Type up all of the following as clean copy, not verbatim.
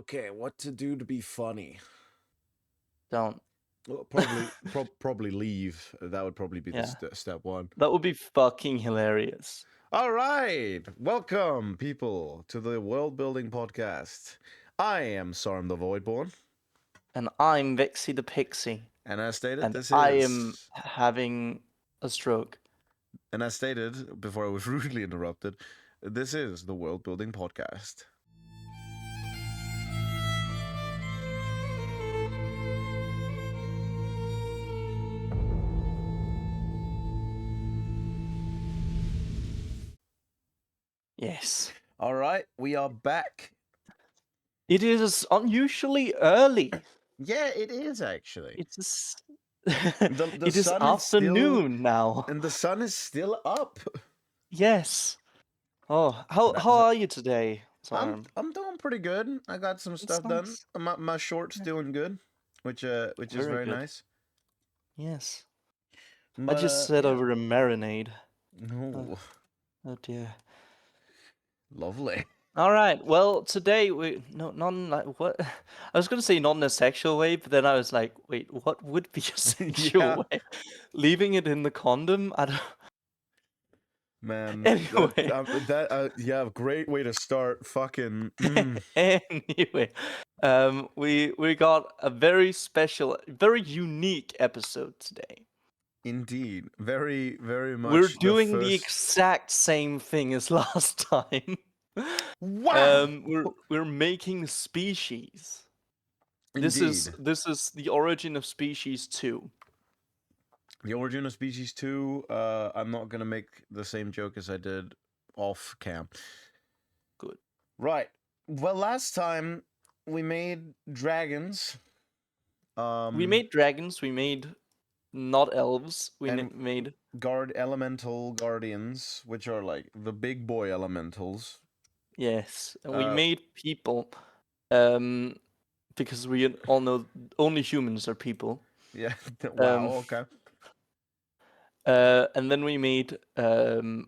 Okay, what to do to be funny? Don't. Well, probably leave. That would probably be the step one. That would be fucking hilarious. All right, welcome people to the Worldbuilding podcast. I am Sarm the Voidborn, And I'm Vixie the Pixie. and as stated, And this I is. am having a stroke. And as stated before I was rudely interrupted, this is the Worldbuilding podcast. Yes. All right, we are back. It is unusually early. Yeah, it is actually. It's The it is sun afternoon is still, now. and the sun is still up. Yes. Oh, how are you today, Sarm? I'm doing pretty good. I got some stuff done. My short's doing good, which is very good. nice. Yes. But, I just said over a marinade. No. Oh dear. Lovely. All right. Well, today not like what I was gonna say not in a sexual way, but then I was like, wait, what would be a sexual way? Leaving it in the condom? I don't. Man. Anyway, yeah, great way to start. Fucking. Anyway, we got a very special, very unique episode today. Indeed, very much. We're doing the exact same thing as last time. Wow. We're making species. Indeed. This is the origin of species 2. The origin of species 2. I'm not gonna make the same joke as I did off cam. Good. Right. Well, last time we made dragons. We made dragons. We made not elves. We made elemental guardians, which are like the big boy elementals. Yes, and we made people, because we all know only humans are people. Yeah. Wow. Okay. And then we made dwarves,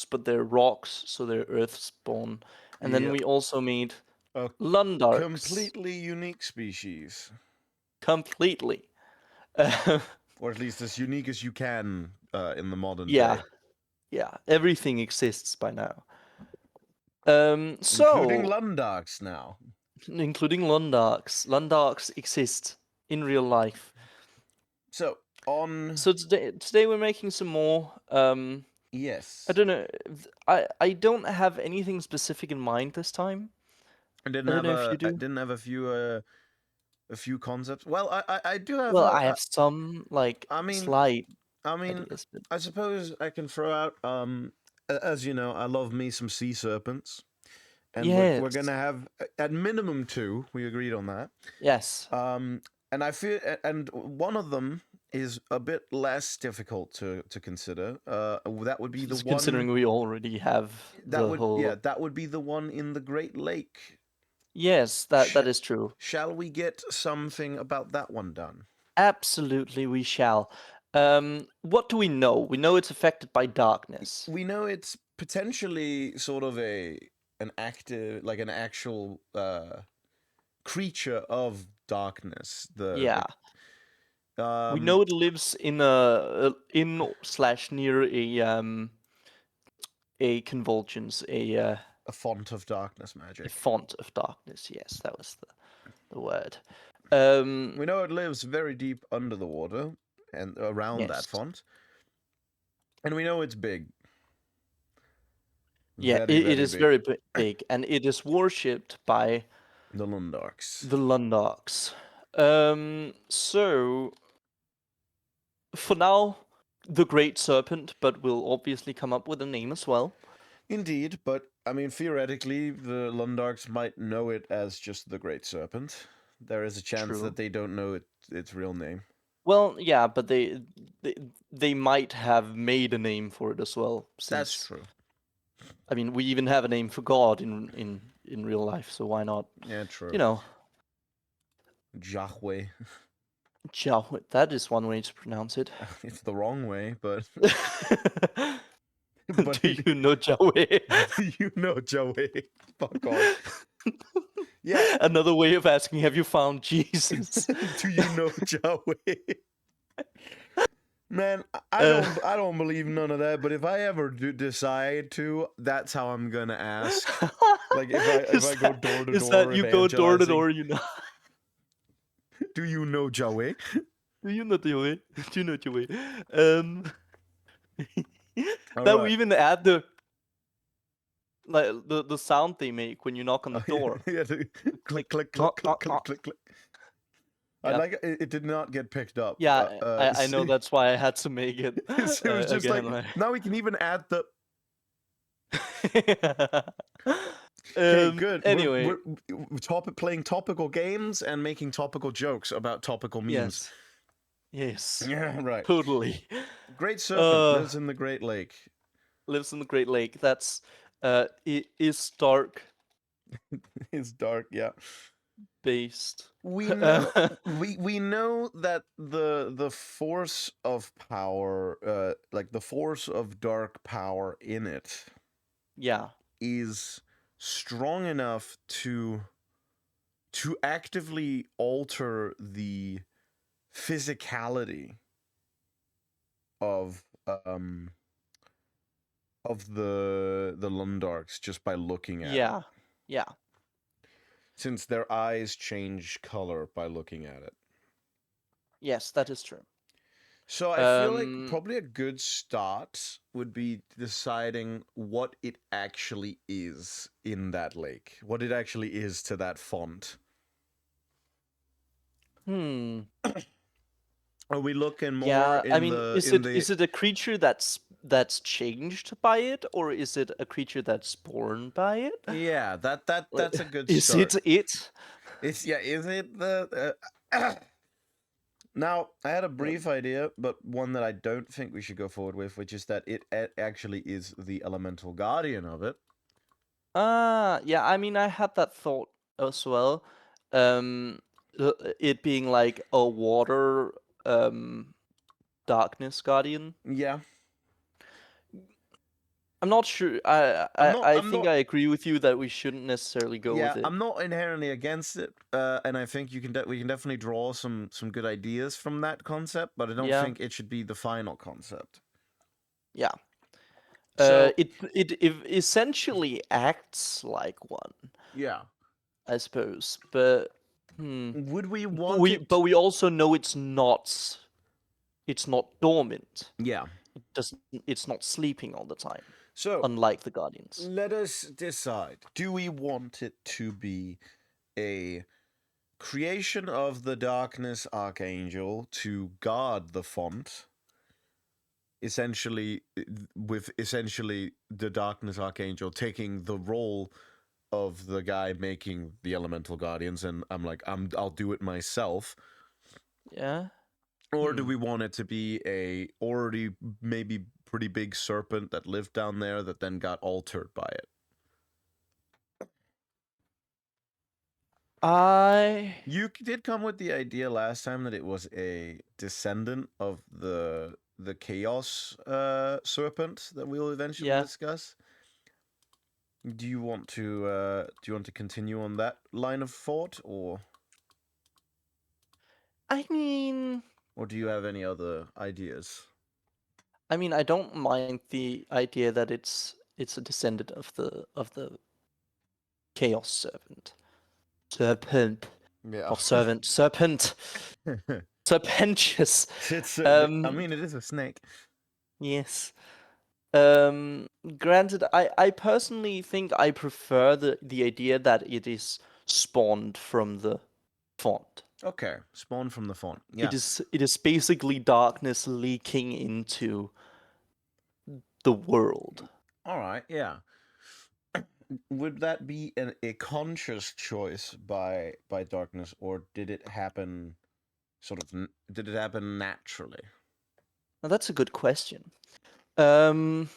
but they're rocks, so they're earth-spawn. And then we also made Lundarks. Completely unique species. Completely. Or at least as unique as you can in the modern day. Yeah, everything exists by now. Including Lundarks now. Including Lundarks. Lundarks exist in real life. So today we're making some more. Yes. I don't know. I don't have anything specific in mind this time. I didn't have a few concepts. Well, I do have. Well, I have some slight. Ideas, but... I suppose I can throw out. As you know, I love me some sea serpents, and we're gonna have at minimum 2. We agreed on that. Yes. And I feel, and one of them is a bit less difficult to consider. That would be the one. Considering we already have that would be the one in the Great Lake. Yes, that is true. Shall we get something about that one done? Absolutely, we shall. What do we know? We know it's affected by darkness. We know it's potentially sort of an actual creature of darkness. We know it lives in near a convulsions, a font of darkness magic. A font of darkness, yes, that was the word. We know it lives very deep under the water and around that font. And we know it's big. Yeah, it is very big, and it is worshipped by the Lundarks. So for now, the Great Serpent, but we'll obviously come up with a name as well. Indeed, but I mean, theoretically, the Lundarks might know it as just the Great Serpent. There is a chance that they don't know its real name. Well, yeah, but they might have made a name for it as well. That's true. I mean, we even have a name for God in real life, so why not? Yeah, true. You know, Yahweh. Yahweh. That is one way to pronounce it. It's the wrong way, but. Do you know Yahweh? You know Yahweh. Fuck off. Yeah. Another way of asking, have you found Jesus? Do you know Yahweh? Man, I don't believe none of that. But if I ever do decide to, that's how I'm gonna ask. Like if I go door to is that door you go door to evangelizing. door, you know? Do you know Yahweh? Do you know Yahweh? Do you know Yahweh? That right. we even add the the sound they make when you knock on the door. Yeah, click, click, click, click, click, click, click. I Yeah. like it. It did not get picked up. Yeah, I know that's why I had to make it. It was just again. like now we can even add the. Okay, good. Anyway, we're playing topical games and making topical jokes about topical memes. Yes. Yeah, right. Totally. Great serpent lives in the Great Lake. Lives in the Great Lake. That's it is dark. It's dark, yeah. Based. We know we know that the force of power, like the force of dark power in it, is strong enough to actively alter the physicality of the Lundarks just by looking at it. Yeah. Since their eyes change color by looking at it. Yes, that is true. So I feel like probably a good start would be deciding what it actually is in that lake. What it actually is to that font. Are we looking more is it a creature that's changed by it, or is it a creature that's born by it? Yeah, that's a good start. Is it it? Is it the Now, I had a brief idea, but one that I don't think we should go forward with, which is that it actually is the elemental guardian of it. Yeah, I mean, I had that thought as well. It being like a water darkness guardian. Yeah. I'm not sure. I think I agree with you that we shouldn't necessarily go with it. I'm not inherently against it, and I think we can definitely draw some good ideas from that concept, but I don't think it should be the final concept. Yeah. So it essentially acts like one. Yeah. I suppose, but would we want But we also know it's not dormant. Yeah. It's not sleeping all the time. So, unlike the Guardians. Let us decide. Do we want it to be a creation of the Darkness Archangel to guard the font? Essentially, with the Darkness Archangel taking the role of the guy making the Elemental Guardians, and I'm like, I'll do it myself. Yeah. Or do we want it to be a already maybe pretty big serpent that lived down there that then got altered by it? You did come with the idea last time that it was a descendant of the chaos serpent that we'll eventually discuss. Do you want to continue on that line of thought, or? I mean, or do you have any other ideas? I mean, I don't mind the idea that it's a descendant of the chaos serpent. Yeah. Not servant. Serpent. Serpentious. I mean, it is a snake. Yes. Granted, I personally think I prefer the idea that it is spawned from the font. Okay, spawned from the font. Yeah. It is basically darkness leaking into the world. All right, yeah. Would that be a conscious choice by darkness, or did it happen did it happen naturally? Now that's a good question. And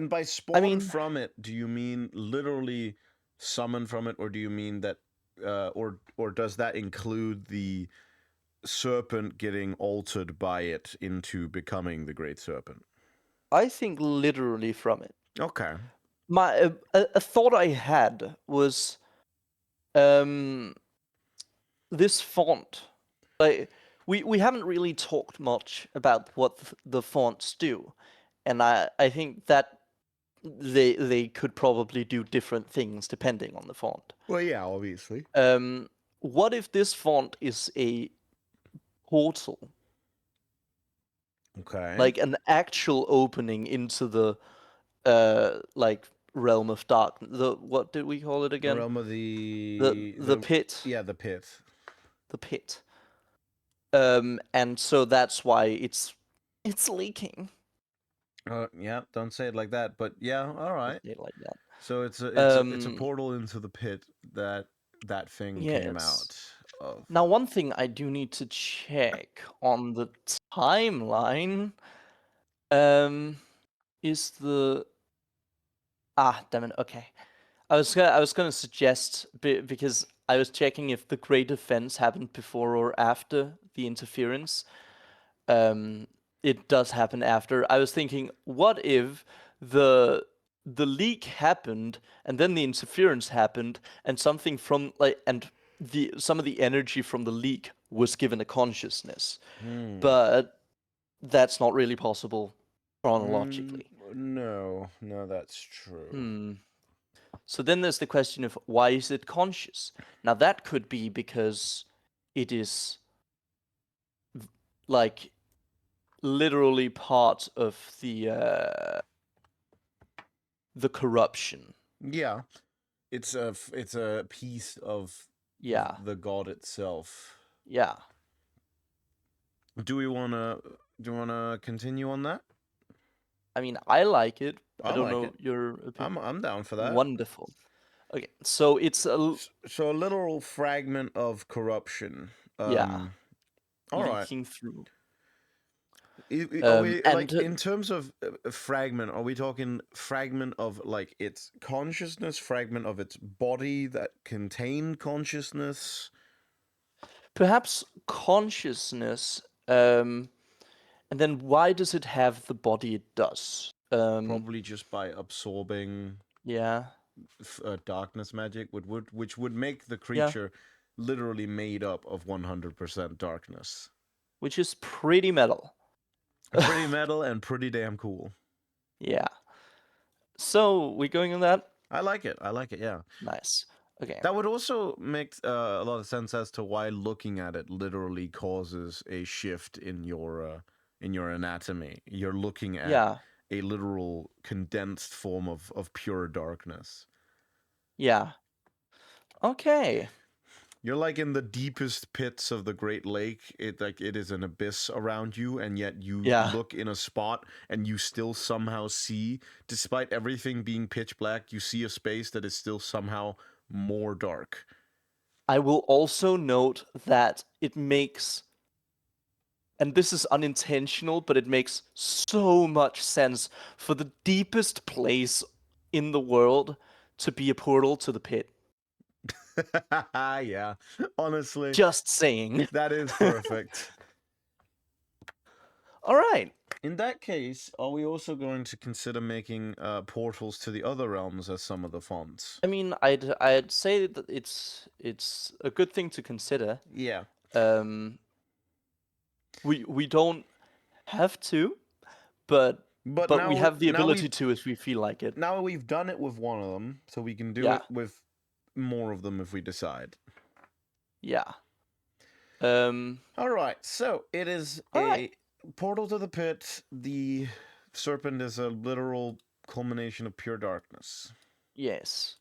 by spawn from it, do you mean literally summon from it, or do you mean that or does that include the serpent getting altered by it into becoming the great serpent? I think literally from it. Okay. a thought I had was this font. Like we haven't really talked much about what the fonts do, and I think that they could probably do different things depending on the font. Well, yeah, obviously. What if this font is a portal? Okay. Like an actual opening into the like realm of darkness. What did we call it again? The realm of the pit. Yeah, the pit. The pit. And so that's why it's leaking. Yeah, don't say it like that, but yeah, all right. Say it like that. So it's a portal into the pit that thing came out of. Now, one thing I do need to check on the timeline is the damn it. Okay, I was gonna suggest because I was checking if the great events happened before or after the interference. It does happen after. I was thinking, what if the leak happened and then the interference happened and something from some of the energy from the leak was given a consciousness. But that's not really possible chronologically. No, that's true. So then there's the question of why is it conscious? Now that could be because it is like literally part of the corruption. Yeah, it's a piece of the god itself. Yeah. Do you wanna continue on that? I mean, I like it. I don't like know it. your opinion. I'm down for that. Wonderful. Okay, so it's a literal fragment of corruption. yeah. All leaking right. through. Are we like in terms of fragment? Are we talking fragment of like its consciousness, fragment of its body that contained consciousness? Perhaps consciousness. And then why does it have the body it does? Probably just by absorbing. Yeah. Darkness magic, which would make the creature literally made up of 100% darkness. Which is pretty metal. Pretty metal and pretty damn cool. Yeah. So, we going on that? I like it, yeah. Nice. Okay. That would also make a lot of sense as to why looking at it literally causes a shift in your anatomy. You're looking at a literal condensed form of pure darkness. Yeah. Okay. You're like in the deepest pits of the Great Lake. It is an abyss around you, and yet you look in a spot and you still somehow see, despite everything being pitch black, you see a space that is still somehow more dark. I will also note that it makes, and this is unintentional, but it makes so much sense for the deepest place in the world to be a portal to the pit. Yeah, honestly. Just saying. That is perfect. All right. In that case, are we also going to consider making portals to the other realms as some of the fonts? I mean, I'd say that it's a good thing to consider. Yeah. We don't have to, but we have the ability to if we feel like it. Now we've done it with one of them, so we can do it with more of them if we decide. Yeah. All right. So it is a portal to the pit. The serpent is a literal culmination of pure darkness. Yes.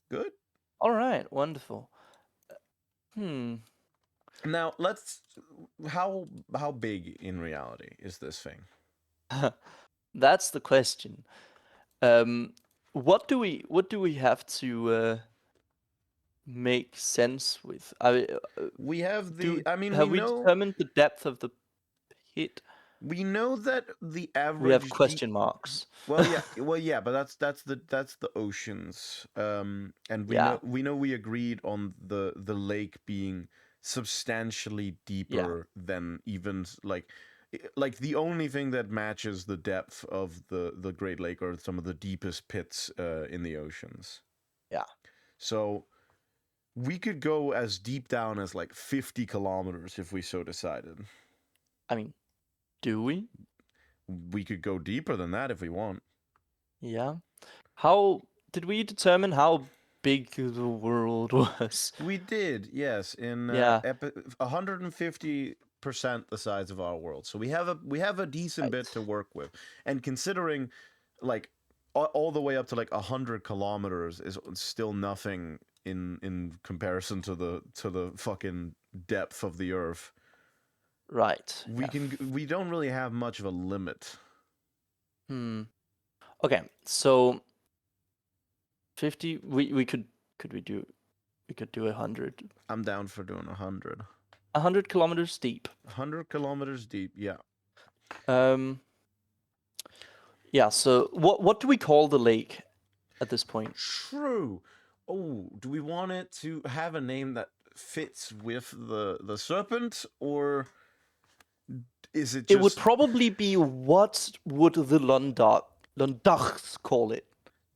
Good. All right. Wonderful. Now let's. How big in reality is this thing? That's the question. What do we have to make sense with? We have the. Have we determined the depth of the pit? We know that the average. We have question marks. Well, yeah, but that's the oceans. And we know we agreed on the lake being substantially deeper than even like like the only thing that matches the depth of the Great Lake are some of the deepest pits in the oceans. Yeah. So we could go as deep down as like 50 kilometers if we so decided. I mean, do we? We could go deeper than that if we want. Yeah. How did we determine how big the world was? We did, yes, in Yeah. 150% the size of our world. So we have a decent bit Right. to work with, and considering like all the way up to like 100 kilometers is still nothing in comparison to the fucking depth of the Earth. Right. We don't really have much of a limit. Okay, so 50. We could do 100. I'm down for doing 100. 100 kilometers deep. 100 kilometers deep, yeah. Yeah. So what do we call the lake at this point? True. Oh, do we want it to have a name that fits with the serpent, or is it just? It would probably be, what would the Lundachs call it?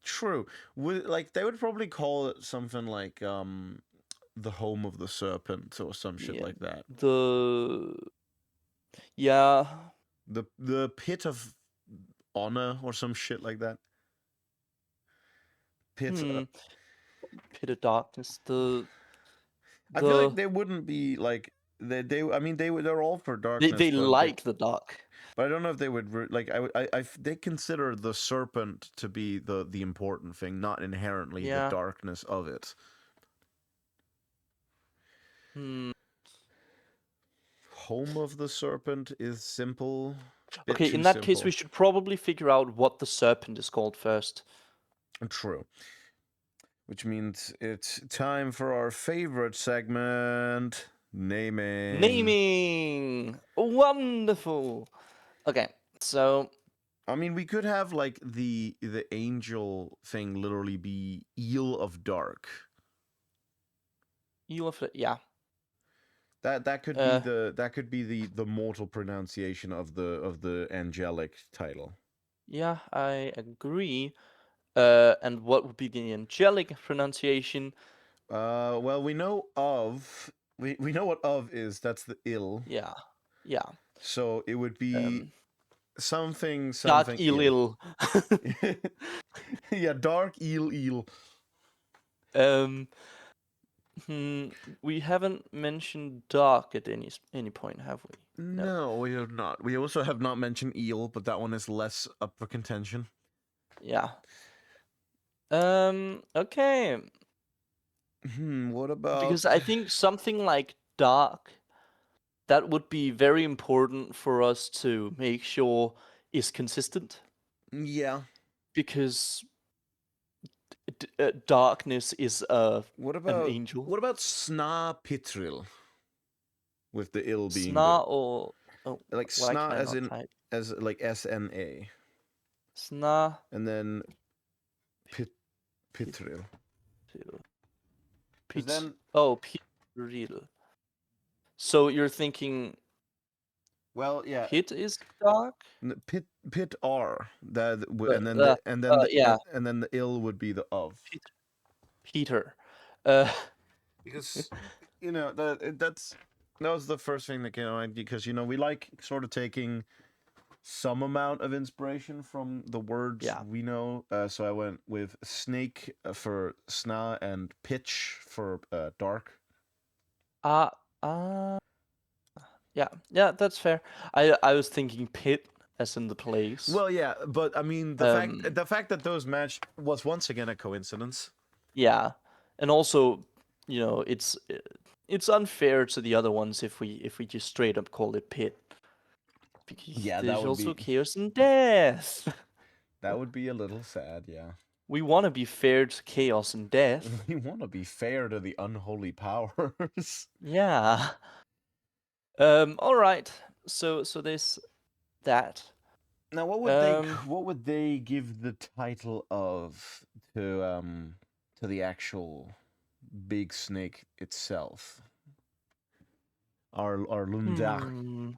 True. Like they would probably call it something like the home of the serpent or some shit like that. The pit of honor or some shit like that. Pit. Pit of darkness. I feel like they wouldn't be like they. I mean, they're all for darkness. They like the dark. But I don't know if they would like. They consider the serpent to be the important thing, not inherently the darkness of it. Home of the serpent is simple. Okay, in that case, we should probably figure out what the serpent is called first. True. Which means it's time for our favorite segment, naming. Naming! Wonderful! Okay, so... I mean, we could have, like, the angel thing literally be Eel of Dark. Eel of... yeah. That could be the mortal pronunciation of the angelic title. Yeah, I agree. And what would be the angelic pronunciation? Well, we know what of is. That's the ill. Yeah, yeah. So it would be something Dark eel. Yeah, dark eel. We haven't mentioned dark at any point, have we? No, we have not. We also have not mentioned eel, but that one is less up for contention. Yeah. Okay. What about... Because I think something like dark, that would be very important for us to make sure is consistent. Yeah. Because darkness is an angel. What about Sna Pitril? With the ill being Sna or like Sna as like SNA. Sna. And then Pitril. Pitril. So you're thinking... Well, yeah. Pit is dark? Pit R. And then the ill would be the of. Peter. Because that was the first thing that came to mind, because we like sort of taking some amount of inspiration from the words we know. So I went with snake for sna and pitch for dark. Yeah, that's fair. I was thinking pit as in the place. Well, yeah, but I mean the fact that those matched was once again a coincidence. Yeah, and also, it's unfair to the other ones if we just straight up call it pit. Because there's also chaos and death. That would be a little sad, yeah. We want to be fair to chaos and death. We want to be fair to the unholy powers. Yeah. All right. So there's that. Now, what would they give the title of to the actual big snake itself? Our Lundach.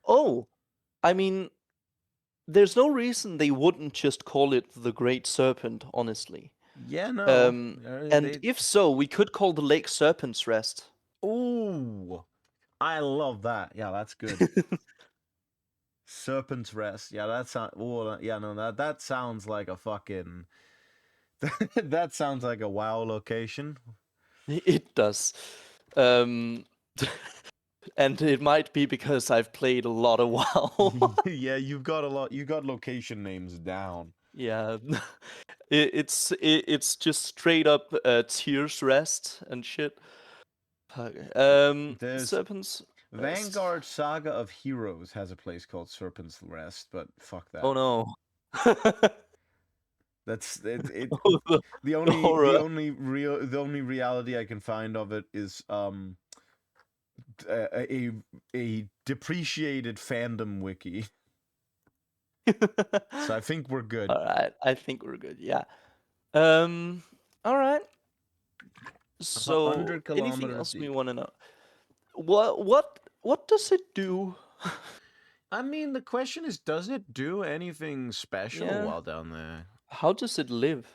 Oh, I mean, there's no reason they wouldn't just call it the Great Serpent, honestly. Yeah, no. And if so, we could call the lake Serpent's Rest. Ooh, I love that. Yeah, that's good. Serpent's Rest. Yeah, that sounds. Oh, yeah, no, that sounds like a fucking. That sounds like a WoW location. It does. Um, and it might be because I've played a lot of WoW. Yeah, you've got a lot. You got location names down. Yeah, it's just straight up Tears Rest and shit. There's Serpent's Rest. Vanguard Saga of Heroes has a place called Serpent's Rest, but fuck that. Oh no. That's it. Oh, the only reality I can find of it is a depreciated fandom wiki. So I think we're good. All right, I think we're good. Yeah. All right. So, 100 anything kilometers else we deep. want to know? What does it do? I mean, the question is, does it do anything special Yeah. while down there? How does it live?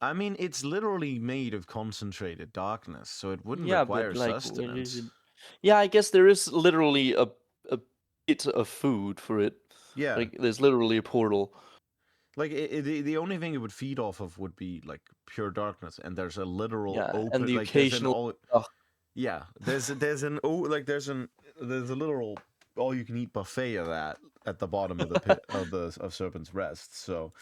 I mean, it's literally made of concentrated darkness, so it wouldn't Yeah, require but like, sustenance. yeah, I guess there is literally a bit of food for it. Yeah, Like, there's literally a portal. like the only thing it would feed off of would be like pure darkness, and there's a literal open, and the like there's an occasional. yeah, there's a literal all you can eat buffet of that at the bottom of the pit of Serpent's Rest. So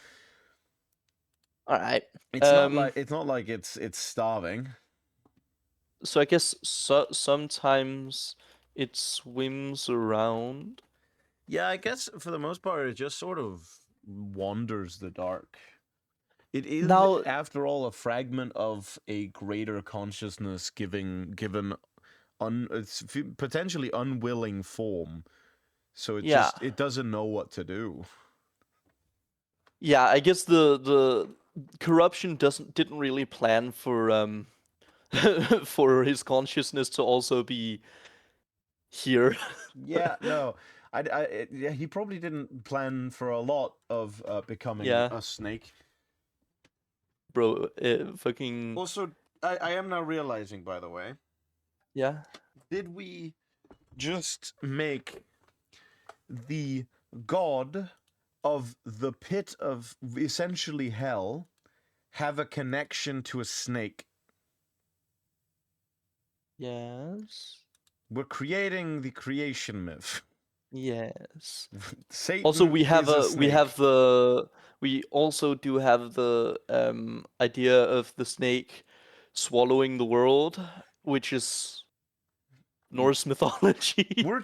All right. it's not like it's starving. So I guess sometimes it swims around. Yeah, I guess for the most part, it just sort of wanders the dark. It is, Now, after all, a fragment of a greater consciousness given it's potentially unwilling form. So it doesn't know what to do. Yeah, I guess the corruption didn't really plan for for his consciousness to also be here. Yeah, no. Yeah, he probably didn't plan for a lot of becoming Yeah. a snake. Bro, fucking. Also, I am now realizing, by the way, Yeah. did we just make the god of the pit of essentially hell have a connection to a snake? Yes. We're creating the creation myth. Yes. Satan Also, we also do have the idea of the snake swallowing the world, which is Norse mythology. We're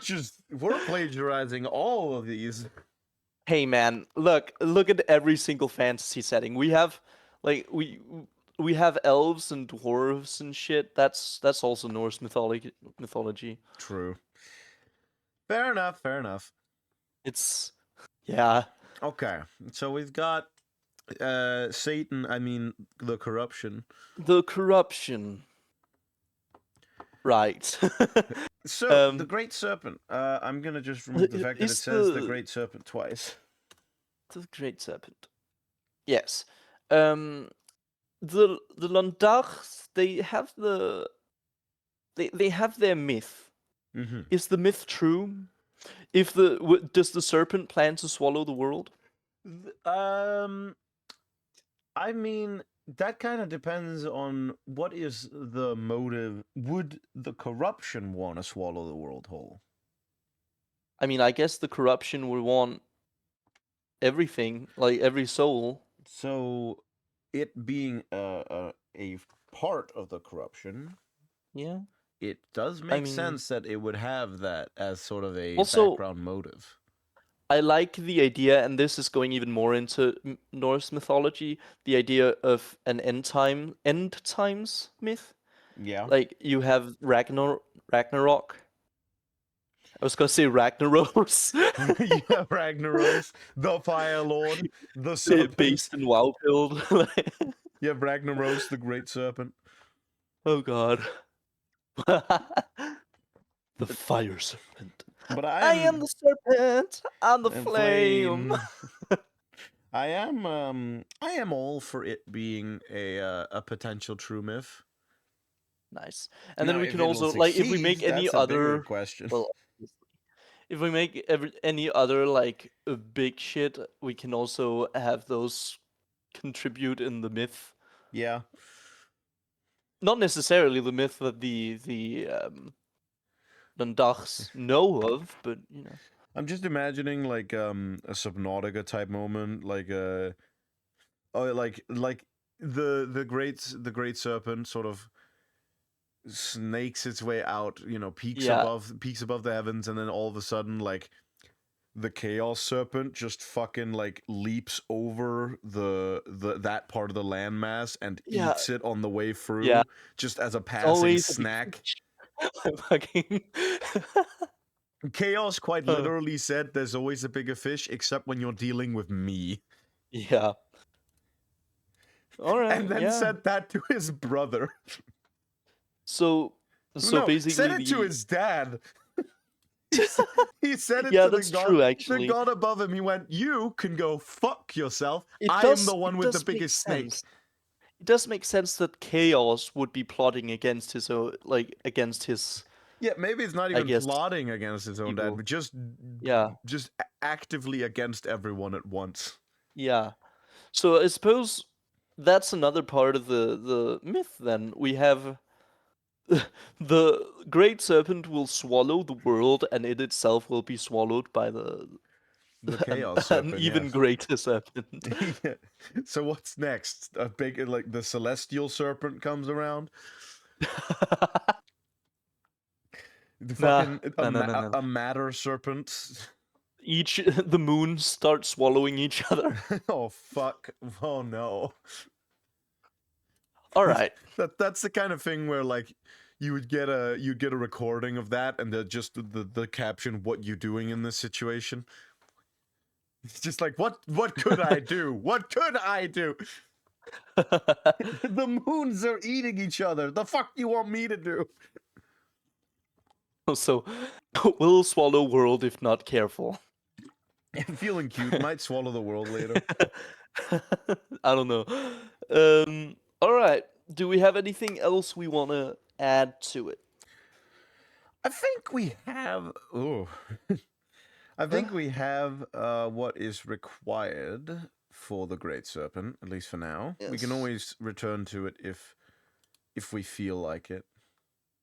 plagiarizing all of these. Hey man, look at every single fantasy setting. We have like we have elves and dwarves and shit. That's also Norse mythology. True. Fair enough. It's yeah. Okay. So we've got Satan, I mean the corruption. The corruption. Right. So the Great Serpent. I'm gonna just remove the fact that it says the Great Serpent twice. The Great Serpent. Yes. The Londars, they have they have their myth. Mm-hmm. Is the myth true? Does the serpent plan to swallow the world? I mean, that kind of depends on what is the motive. Would the corruption want to swallow the world whole? I mean, I guess the corruption would want everything, like every soul. So, it being a part of the corruption, yeah, it does make sense that it would have that as sort of a background motive. I like the idea, and this is going even more into Norse mythology, the idea of an end times myth. Yeah. Like you have Ragnarok. I was gonna say Ragnaros. Yeah, Ragnaros, the Fire Lord, the serpent. Based in Worldbuild. Yeah, Ragnaros, the Great Serpent. Oh god. The Fire Serpent. But I am the serpent. I'm the flame. I am all for it being a potential true myth. Nice. And then Now, we if can it'll also, like, if we succeed, make any that's a bigger other, question. well, obviously, if we make any other like big shit, we can also have those contribute in the myth. Yeah. Not necessarily the myth that the Dundachs know of, but you know. I'm just imagining like a Subnautica type moment, like like the great serpent sort of snakes its way out, peaks Yeah. above the heavens, and then all of a sudden, like, the chaos serpent just fucking like leaps over that part of the landmass and eats it on the way through, Yeah. just as a It's passing always a big snack. fucking. Chaos quite literally said, "There's always a bigger fish, except when you're dealing with me." Yeah. All right. And then said that to his brother. So No, basically, said it to his dad. He said it yeah, to the that's god, true. Actually, the god above him. He went, "You can go fuck yourself. it I am the one with the biggest snake." It does make sense that Chaos would be plotting against his own, like against his. Yeah, maybe it's not I even guess, plotting against his own dad, evil. but just Yeah. actively against everyone at once. Yeah. So I suppose that's another part of the myth. Then we have the great serpent will swallow the world, and it itself will be swallowed by the chaos an serpent, even yes. greater serpent. Yeah. So what's next? A big, like, the celestial serpent comes around. The fucking a matter serpent. The moons start swallowing each other. Oh fuck! Oh no! All right. That's the kind of thing where, like, you'd get a recording of that, and just the caption, "What you doing in this situation?" It's just like, what could I do? What could I do? The moons are eating each other. The fuck do you want me to do? So, we'll swallow world if not careful. Feeling cute, might swallow the world later. I don't know. All right. Do we have anything else we want to add to it? I think we have. Oh, I think we have what is required for the Great Serpent, at least for now. Yes. We can always return to it if we feel like it.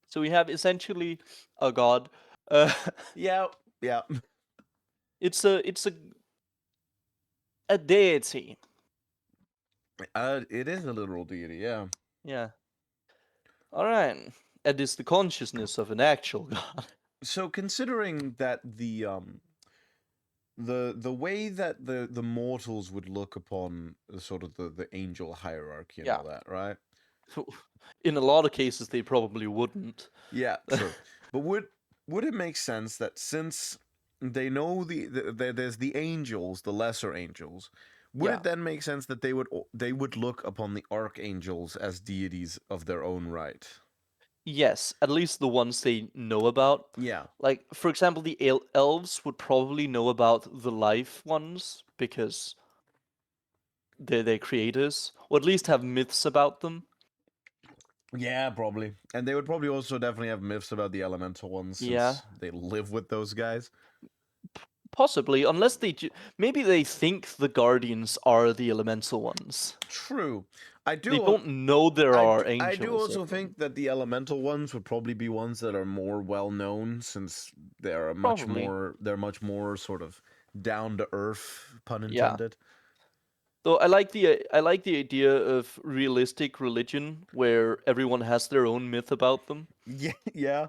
So we have essentially a god. Yeah. It's a deity. It is a literal deity, yeah. Yeah. All right. It is the consciousness of an actual god. So considering that the way that the mortals would look upon sort of the angel hierarchy and all that, right? In a lot of cases, they probably wouldn't. Yeah, true. But would it make sense that since they know there's the angels, the lesser angels, would it then make sense that they would look upon the archangels as deities of their own right? Yes, at least the ones they know about. Yeah. Like, for example, the elves would probably know about the life ones because they're their creators, or at least have myths about them. Yeah, probably. And they would probably also definitely have myths about the elemental ones since they live with those guys. Possibly, unless maybe they think the guardians are the elemental ones. True. They don't know there are angels. I do also think that the elemental ones would probably be ones that are more well known since they're much more sort of down to earth, pun intended. Yeah. Though I like the idea of realistic religion where everyone has their own myth about them. Yeah.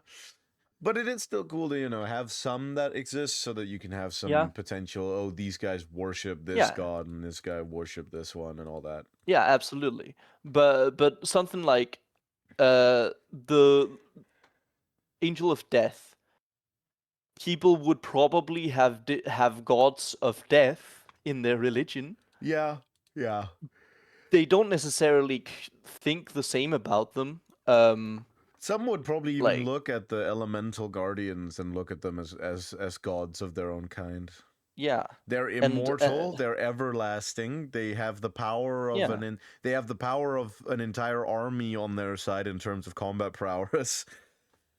But it is still cool to, have some that exist so that you can have some potential, oh, these guys worship this god and this guy worship this one and all that. Yeah, absolutely. But something like the Angel of Death, people would probably have gods of death in their religion. Yeah. They don't necessarily think the same about them. Some would probably even Like, look at the elemental guardians and look at them as gods of their own kind. yeah, They're and immortal. They're everlasting. They have the power of yeah. they have the power of an entire army on their side in terms of combat prowess.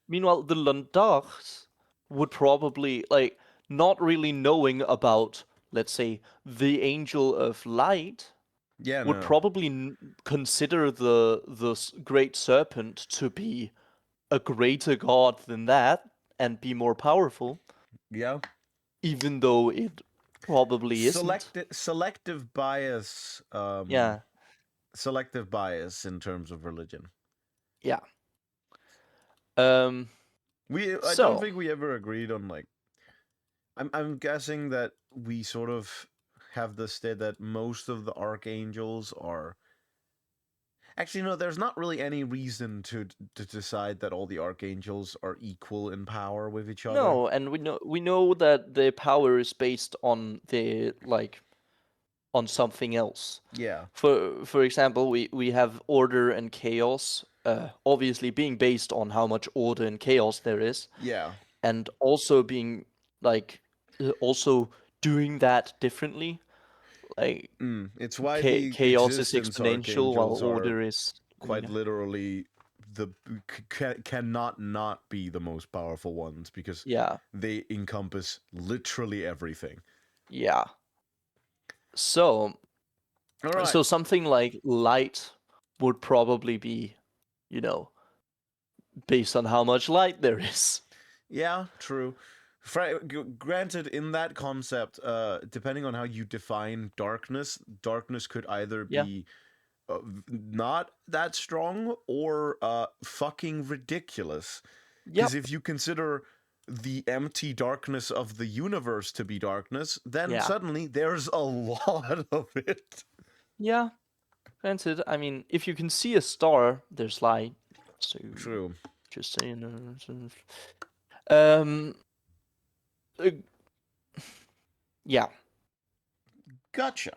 Meanwhile, the Landars would probably like not really knowing about, let's say, the Angel of Light, Yeah, would no. probably consider the Great Serpent to be a greater god than that and be more powerful, Yeah. even though it probably isn't. Selective bias. Yeah, Selective bias in terms of religion. yeah. Um. I don't So think we ever agreed on like. I'm guessing that we sort of have the state that most of the archangels are. Actually, no. There's not really any reason to decide that all the archangels are equal in power with each other. no, and we know that their power is based on the on something else. Yeah. For example, we have order and chaos, obviously being based on how much order and chaos there is, Yeah. and also being like also doing that differently. Like It's why the chaos is existence exponential while archangels are order is quite linear. literally the cannot not be the most powerful ones because Yeah, they encompass literally everything. yeah. So All right. so something like light would probably be, you know, based on how much light there is. Yeah, true. Granted, in that concept, depending on how you define darkness, darkness could either Yeah. be not that strong or fucking ridiculous. Because Yep. if you consider the empty darkness of the universe to be darkness, then Yeah. suddenly there's a lot of it. Yeah. Granted, I mean, if you can see a star, there's light. So True. just so you know. Um. uh, yeah. Gotcha.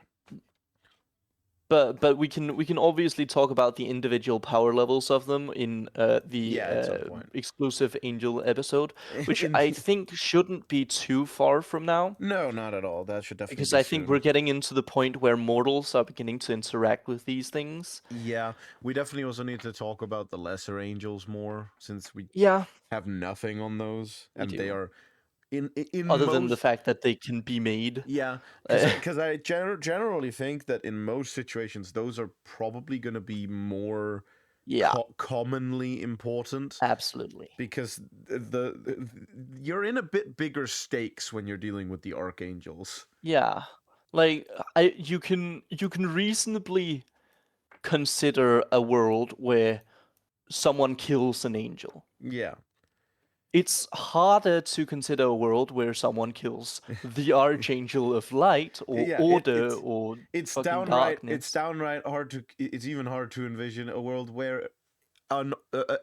But we can obviously talk about the individual power levels of them in the Yeah, at some point. exclusive Angel episode, which In I the- think shouldn't be too far from now, No, not at all. That should definitely because be I think we're soon. getting into the point where mortals are beginning to interact with these things. Yeah, we definitely also need to talk about the lesser angels more, since we Yeah, have nothing on those, we and they do. are in Other than the most. fact that they can be made. Yeah, Uh, because I generally think that in most situations those are probably going to be more yeah, commonly important absolutely. because you're in a bit bigger stakes when you're dealing with the archangels. Yeah. Like you can reasonably consider a world where someone kills an angel. Yeah. It's harder to consider a world where someone kills the Archangel of Light or Yeah, Order or fucking it's darkness. downright hard to it's even hard to envision a world where an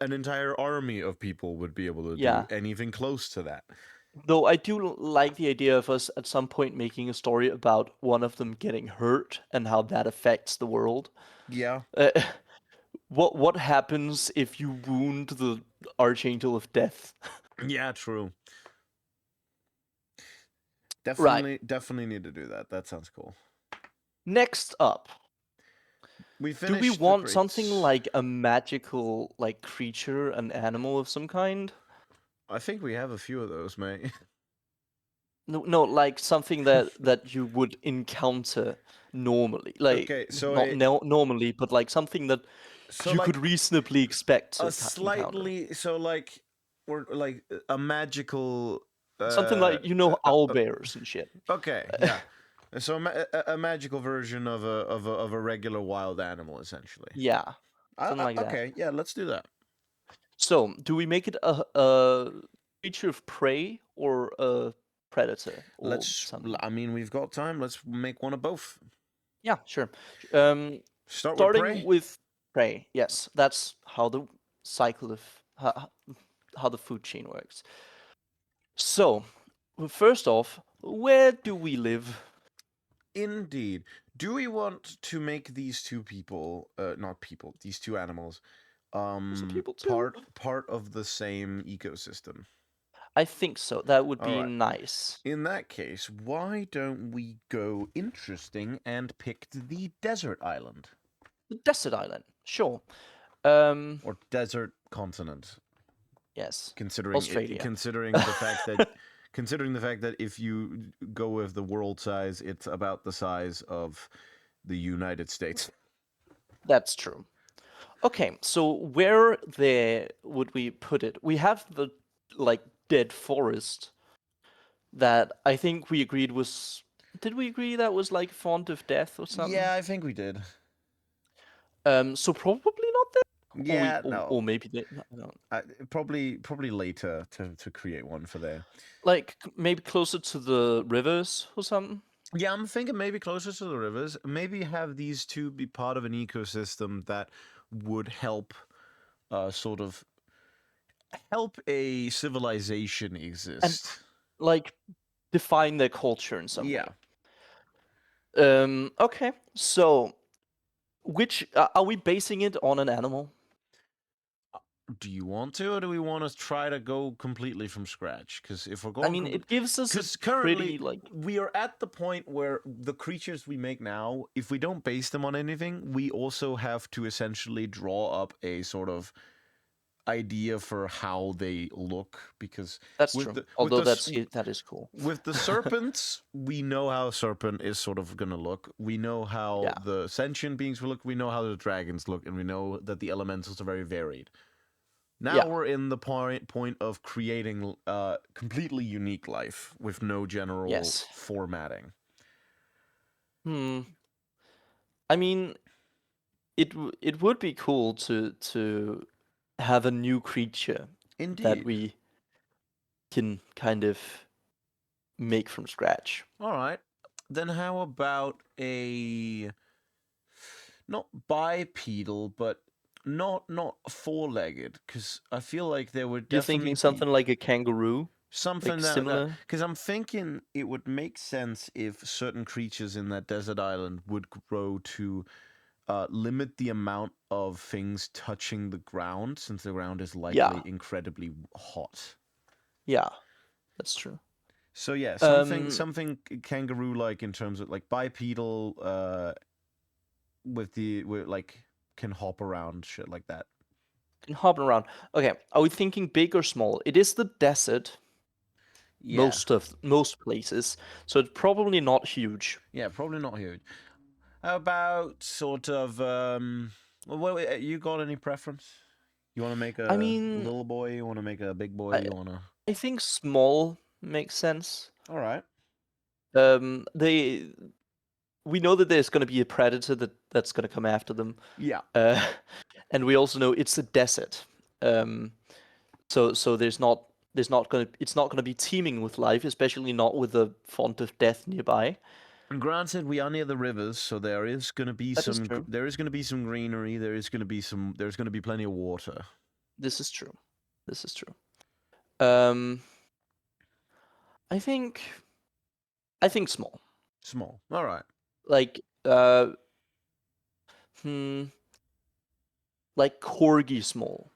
entire army of people would be able to do Yeah. anything close to that. Though I do like the idea of us at some point making a story about one of them getting hurt and how that affects the world. Yeah. Uh, what happens if you wound the Archangel of Death? Yeah, true. Right. Definitely need to do that. That sounds cool. Next up, We do we finished the want something greats. like a magical like creature, an animal of some kind? I think we have a few of those, mate. No, like something that you would encounter normally, like Okay, so not normally, but like something that you like could reasonably expect to a encounter. slightly like or like a magical Something like owl bears and shit. okay, yeah. So a magical version of a regular wild animal, essentially. Yeah, something like that. Okay, yeah, let's do that. So, do we make it a creature of prey or a predator or something? I mean, we've got time. Let's make one of both. Yeah, sure. Start with Starting prey. with prey. Yes, that's how the cycle of how the food chain works. So, first off, where do we live? Indeed. Do we want to make these two people, not people, these two animals, Some people do. part of the same ecosystem. I think so. That would All be right. nice. In that case, why don't we go interesting and pick the desert island The desert island, sure. or desert continent? Yes. Considering Australia. considering the fact that if you go with the world size, it's about the size of the United States. That's true. Okay, so where there would we put it? We have the like dead forest that I think we agreed was. Did we agree that was like font of death or something? Yeah, I think we did. So probably not there. Yeah, Or no. maybe they. No. Probably later to create one for there. Like maybe closer to the rivers or something. Yeah, I'm thinking maybe closer to the rivers. Maybe have these two be part of an ecosystem that would help, sort of help a civilization exist. Like define their culture in some Yeah. way. Okay, so which are we basing it on an animal? Do you want to, or do we want to try to go completely from scratch? Because if we're I going, mean, it gives us because a currently pretty like we are at the point where the creatures we make now, if we don't base them on anything, we also have to essentially draw up a sort of idea for how they look. Because that's with true. the Although that is cool. with the serpents, we know how a serpent is sort of gonna look. We know how Yeah. the sentient beings will look. We know how the dragons look, and we know that the elementals are very varied. Now Yeah. we're in the point of creating completely unique life with no general Yes. formatting. I mean, it would be cool to have a new creature that Indeed. we can kind of make from scratch. All right. Then how about a not bipedal, but not four-legged? Because I feel like there would You're definitely thinking be something like a kangaroo, something like that similar? because I'm thinking it would make sense if certain creatures in that desert island would grow to limit the amount of things touching the ground, since the ground is likely Yeah. incredibly hot. Yeah. That's true. So yeah, Um, something kangaroo like in terms of like bipedal, with like can hop around, shit like that. can hop around. Okay, are we thinking big or small? It is the desert. Yeah, Most places, so it's probably not huge. yeah, probably not huge. How about sort of well, you got any preference? You want to make I a mean, little boy? You want to make a big boy? I You want to? I think small makes sense. All right. They we know that there's going to be a predator that's going to come after them. Yeah. Uh, and we also know it's a desert. So there's not going to it's not going to be teeming with life, especially not with the font of death nearby. And granted, we are near the rivers, so there is going to be That is true. there is going to be some greenery. There's going to be plenty of water. This is true. This is true. Um, I think small. Small. All right. Like hmm, like corgi small.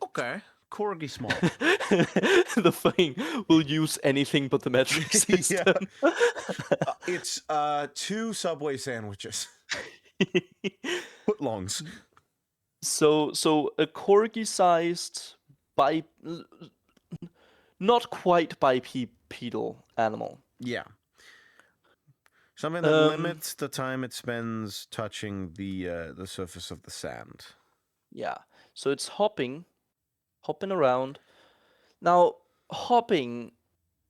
Okay. Corgi small. The thing will use anything but the metric system. It's 2 Subway sandwiches. Footlongs. So a corgi-sized bi not quite bipedal animal. Yeah. Something that limits the time it spends touching the surface of the sand. Yeah. So it's hopping around. Now, hopping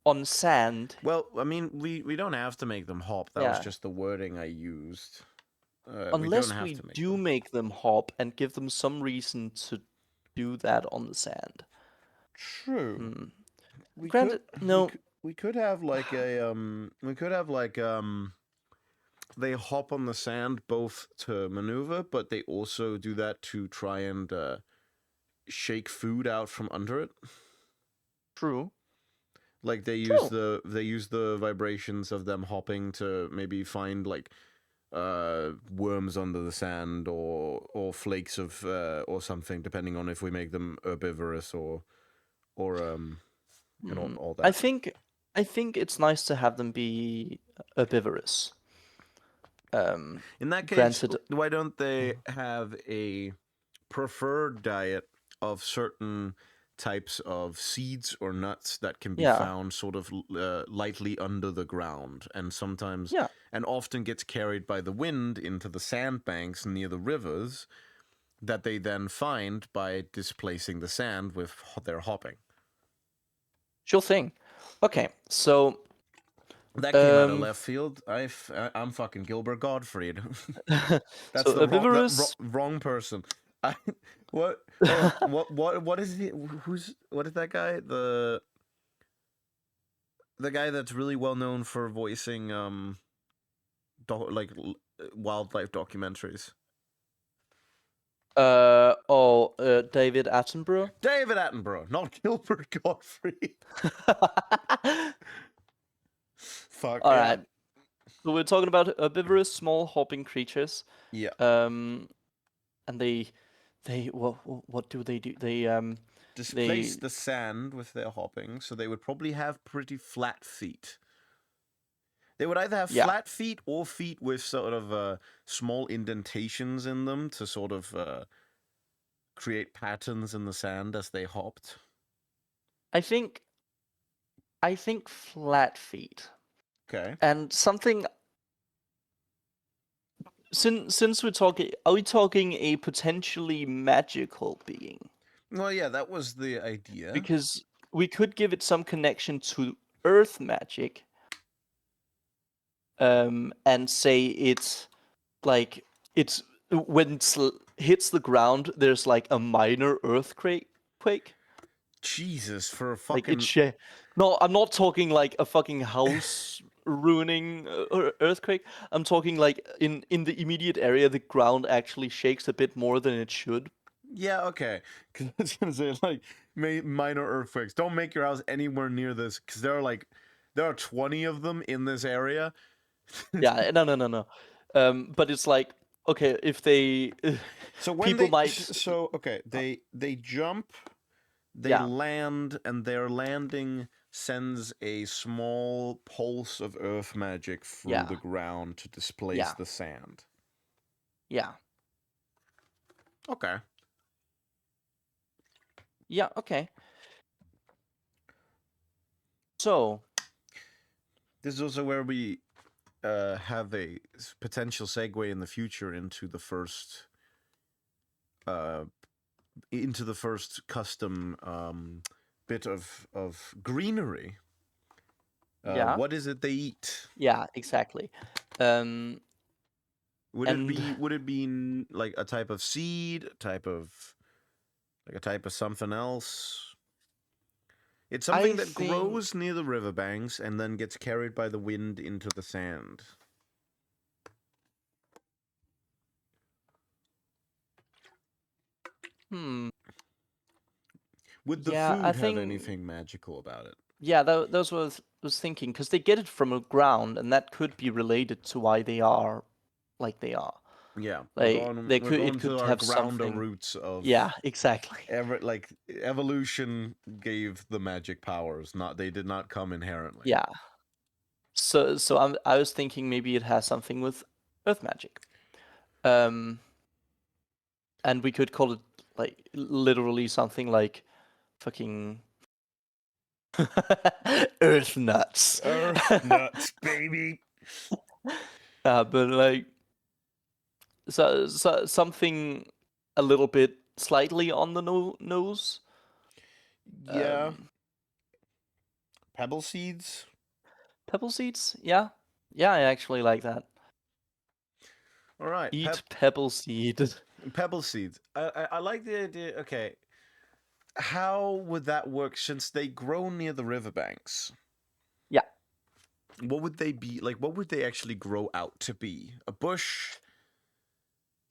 on sand. Well, I mean, we don't have to make them hop. That was Yeah. just the wording I used. Unless don't have we to make do them. make them hop and give them some reason to do that on the sand. True. We Granted, could, no. we could have like a they hop on the sand both to maneuver, but they also do that to try and shake food out from under it. True. Like they True. use the vibrations of them hopping to maybe find like worms under the sand or flakes of or something, depending on if we make them herbivorous or and all that. I think it's nice to have them be herbivorous. In that case, Granted, why don't they have a preferred diet of certain types of seeds or nuts that can be found sort of lightly under the ground, and sometimes and often gets carried by the wind into the sandbanks near the rivers that they then find by displacing the sand with their hopping. Sure thing. Okay, so that came out of left field. I'm fucking Gilbert Gottfried. That's so the wrong person. What is he? What is that guy? The guy that's really well known for voicing wildlife documentaries. David Attenborough. David Attenborough, not Gilbert Gottfried. Fuck. All right. So we're talking about herbivorous, small hopping creatures. Yeah. And they what do? They displace the sand with their hopping, so they would probably have pretty flat feet. They would either have flat feet or feet with sort of small indentations in them to sort of create patterns in the sand as they hopped. I think flat feet. Okay. And something. Since we're talking, are we talking a potentially magical being? Well, yeah, that was the idea. Because we could give it some connection to earth magic. And say it's like it's when it hits the ground, there's like a minor earthquake. Jesus, for a fucking no, I'm not talking like a fucking house ruining earthquake. I'm talking like in the immediate area, the ground actually shakes a bit more than it should. Yeah, okay. Because I was gonna say like minor earthquakes. Don't make your house anywhere near this, because there are 20 of them in this area. Yeah, no. But it's like, okay, if they so when people they might so okay, they jump, they land, and their landing sends a small pulse of earth magic through the ground to displace the sand. Yeah. Okay. Yeah, okay. So this is also where we have a potential segue in the future into the first custom bit of greenery. What is it they eat? Yeah, exactly. Would it be like a type of seed, a type of something else? It's something that grows near the riverbanks and then gets carried by the wind into the sand. Would the food have anything magical about it? Yeah, those was thinking, because they get it from the ground, and that could be related to why they are like they are. Yeah, it could have something. Roots of exactly. Evolution gave the magic powers. They did not come inherently. Yeah. So I was thinking maybe it has something with earth magic. And we could call it like literally something like fucking earth nuts. Earth nuts, baby. But like so something a little bit slightly on the nose. Yeah. Pebble seeds. Pebble seeds? Yeah. Yeah, I actually like that. All right. Eat pebble seed. Pebble seeds. I like the idea. Okay. How would that work since they grow near the riverbanks? Yeah. What would they be like? What would they actually grow out to be? A bush?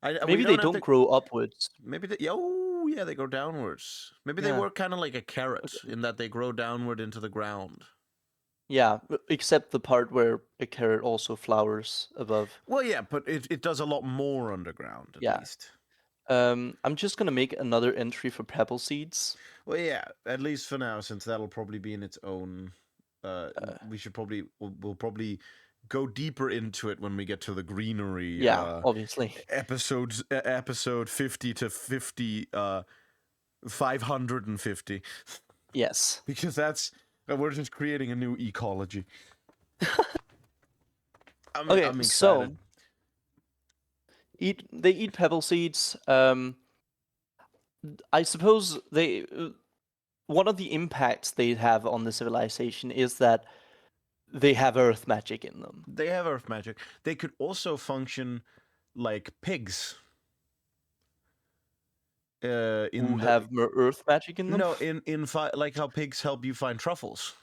Maybe they don't grow upwards. Maybe they. Oh, yeah, they grow downwards. Maybe they work kind of like a carrot in that they grow downward into the ground. Yeah, except the part where a carrot also flowers above. Well, yeah, but it does a lot more underground, at Yeah. least. I'm just gonna make another entry for pebble seeds. Well, yeah, at least for now, since that'll probably be in its own. We should probably we'll probably go deeper into it when we get to the greenery. Yeah, obviously. Episode 50 to 50. 550. Yes. Because that's we're just creating a new ecology. Okay, I'm excited. so they eat pebble seeds. I suppose one of the impacts they have on the civilization is that they have earth magic in them. They have earth magic. They could also function like pigs. Who have earth magic in them? No, like how pigs help you find truffles.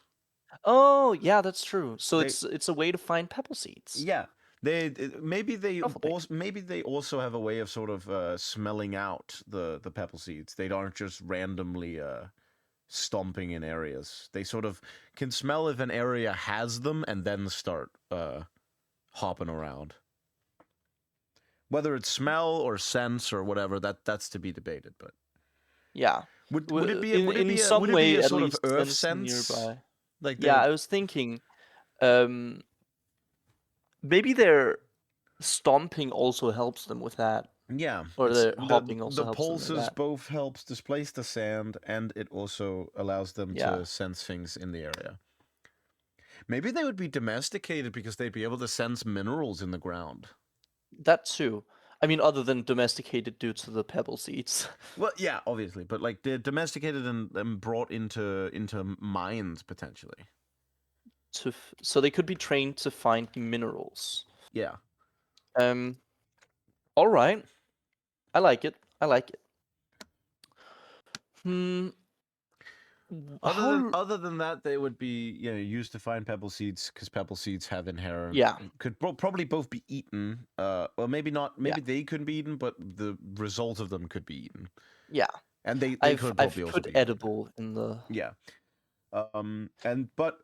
Oh, yeah, that's true. So it's a way to find pebble seeds. Yeah, maybe they also have a way of sort of smelling out the pebble seeds. They aren't just randomly stomping in areas. They sort of can smell if an area has them and then start hopping around. Whether it's smell or sense or whatever, that's to be debated. But yeah, would it be in some way a at sort of least earth sense sense? nearby? Like yeah, I was thinking, maybe their stomping also helps them with that. Yeah, or their hopping also the helps them with pulses that. both helps displace the sand, and it also allows them Yeah. to sense things in the area. Maybe they would be domesticated because they'd be able to sense minerals in the ground. That too. I mean, other than domesticated due to the pebble seeds. Well, yeah, obviously, but like they're domesticated and brought into mines potentially. So they could be trained to find minerals. Yeah. All right. I like it. Other than that, they would be used to find pebble seeds because pebble seeds have inherent could probably both be eaten. Well, maybe not. Maybe they couldn't be eaten, but the result of them could be eaten. Yeah. And they could I've probably also put be edible in the. Yeah. But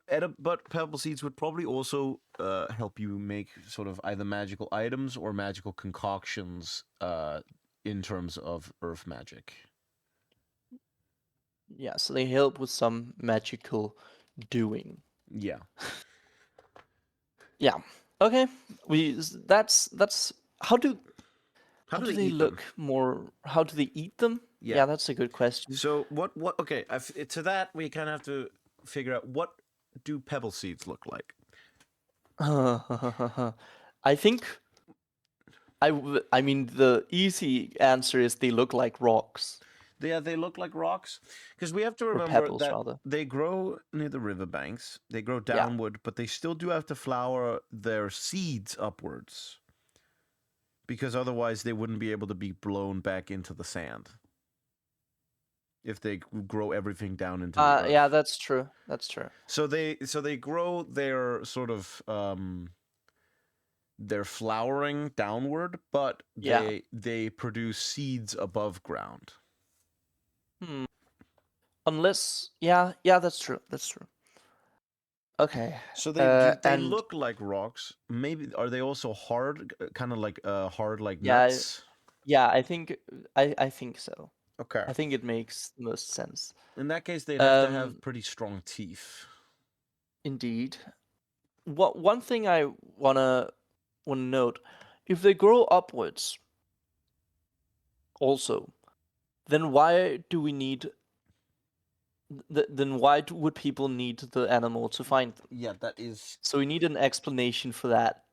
pebble seeds would probably also help you make sort of either magical items or magical concoctions in terms of earth magic. Yeah, so they help with some magical doing. Yeah. Yeah. Okay. That's how do they look them? more? How do they eat them? Yeah, that's a good question. So what? Okay, to that we kind of have to figure out what do pebble seeds look like. I think. I mean, the easy answer is they look like rocks. Yeah, they look like rocks because we have to remember pebbles, that rather. they grow near the riverbanks. They grow downward, but they still do have to flower their seeds upwards because otherwise they wouldn't be able to be blown back into the sand if they grow everything down into the earth. Yeah, that's true. So they grow their sort of they're flowering downward, but they produce seeds above ground. Unless, yeah, that's true. Okay. So they look like rocks. Maybe are they also hard, kind of like hard like nuts? Yeah, I think so. Okay. I think it makes the most sense. In that case, they'd have to have pretty strong teeth. Indeed. One thing I wanna note, if they grow upwards, also, then why do we need? Then why would people need the animal to find them? Yeah, that is. So we need an explanation for that.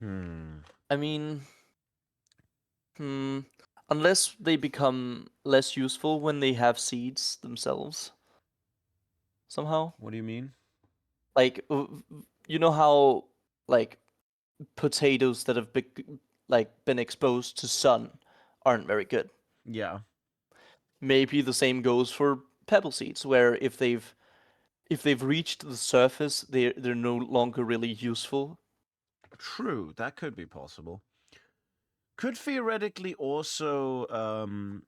I mean, unless they become less useful when they have seeds themselves. Somehow. What do you mean? Like, you know how like potatoes that have been exposed to sun aren't very good. Yeah. Maybe the same goes for pebble seeds, where if they've reached the surface, they're no longer really useful. True, that could be possible. Could theoretically also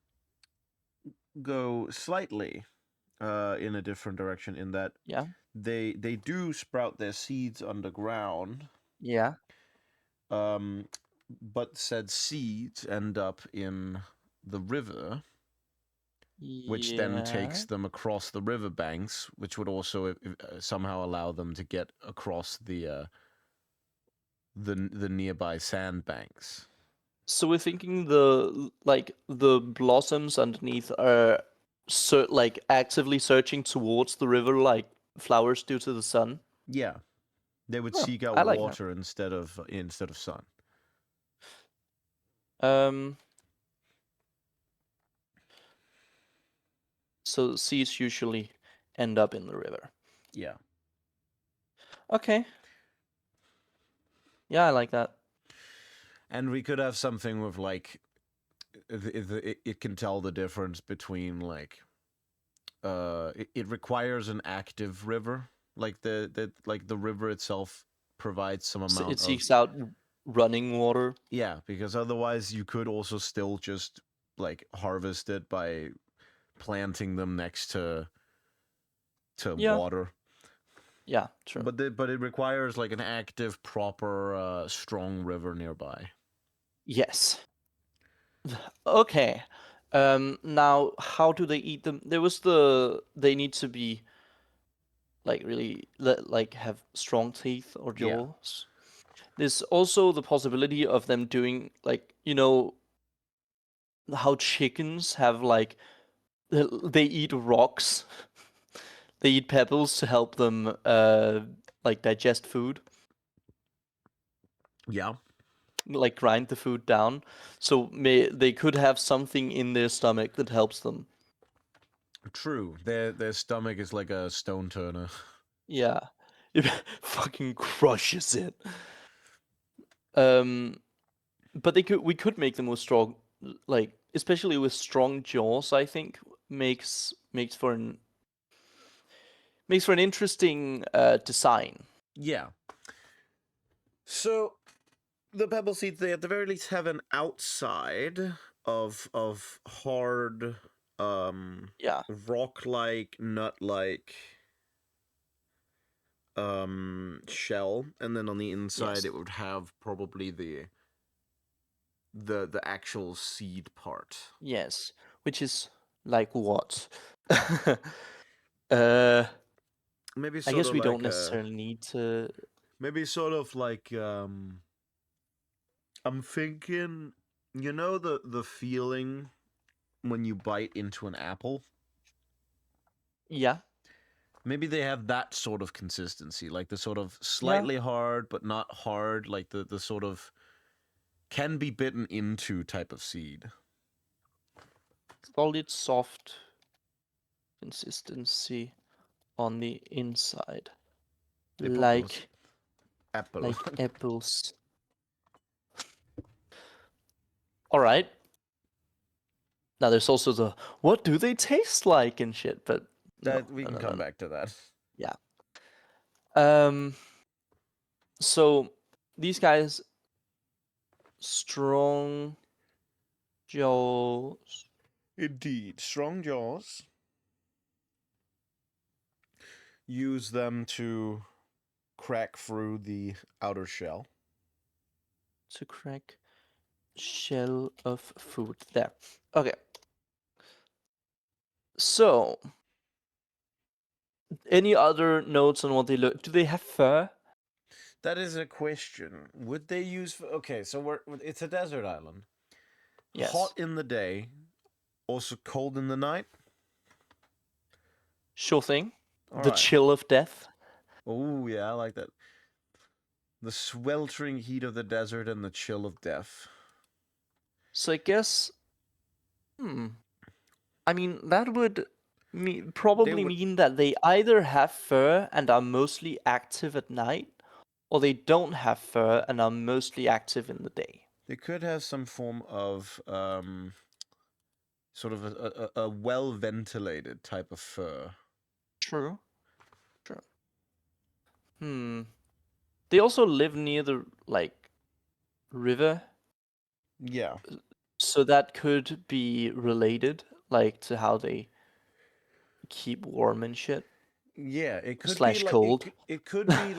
go slightly in a different direction in that they do sprout their seeds underground. Yeah. But said seeds end up in the river, which then takes Yeah. them across the riverbanks, which would also somehow allow them to get across the nearby sandbanks. So we're thinking the blossoms underneath are like actively searching towards the river like flowers do to the sun. Yeah, they would Oh, seek out I like that. water instead of sun. Um, so seeds usually end up in the river. Yeah. Okay. Yeah, I like that. And we could have something with like it can tell the difference between like it requires an active river, like the river itself provides some So amount it of, seeks out running water. yeah, because otherwise you could also still just like harvest it by planting them next to Yeah. water. Yeah, true. But it requires like an active, proper, strong river nearby. Yes. Okay. Now how do they eat them? There was they need to be like really like have strong teeth or Yeah. jaws. There's also the possibility of them doing like, you know, how chickens have like they eat rocks. They eat pebbles to help them like digest food, Yeah. like grind the food down. So they could have something in their stomach that helps them. True. Their stomach is like a stone turner. Yeah. It fucking crushes it. Um but we could make them with strong, like especially with strong jaws, I think makes for an interesting design. Yeah. So the pebble seeds, they at the very least have an outside of hard, Yeah. rock like, nut like, shell, and then on the inside Yes. it would have probably the actual seed part. Yes. Which is like what? uh Maybe I sort guess of we don't like necessarily need to. maybe sort of like I'm thinking, you know, the feeling when you bite into an apple. Yeah. Maybe they have that sort of consistency, like the sort of Yeah. slightly hard but not hard, like the sort of can be bitten into type of seed. Solid soft consistency on the inside. Apples. Like Apple. like apples. All right. Now there's also the what do they taste like and shit, but no, That we no, can no, come no. back to that. Yeah. Um. So these guys strong jaws Indeed, strong jaws. Use them to crack through the outer shell. to crack shell of food. There. Okay. So any other notes on what they look? Do they have fur? That is a question. Would they use? Okay, so it's a desert island. Hot Yes. in the day, also cold in the night. Sure thing. All The right. chill of death. Oh yeah, I like that. The sweltering heat of the desert and the chill of death. So I guess, I mean, that would probably would mean that they either have fur and are mostly active at night, or they don't have fur and are mostly active in the day. They could have some form of sort of a well ventilated type of fur. True. True. Hmm. They also live near the like river, Yeah. so that could be related, like to how they keep warm and shit. Yeah, it could be slash like cold. it could be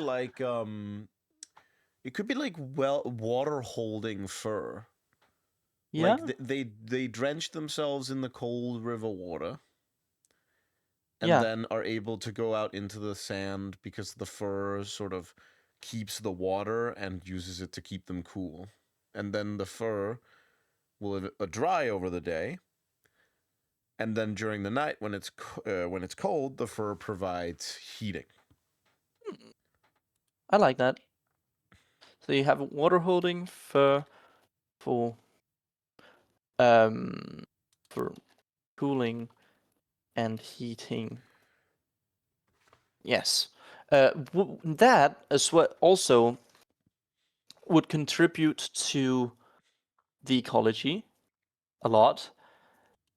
like well water holding fur. Yeah, Like they drench themselves in the cold river water and yeah. then are able to go out into the sand because the fur sort of keeps the water and uses it to keep them cool. And then the fur will dry over the day, and then during the night when it's cold, the fur provides heating. I like that. So you have water holding fur for um for cooling and heating. Yes. That as well also would contribute to the ecology a lot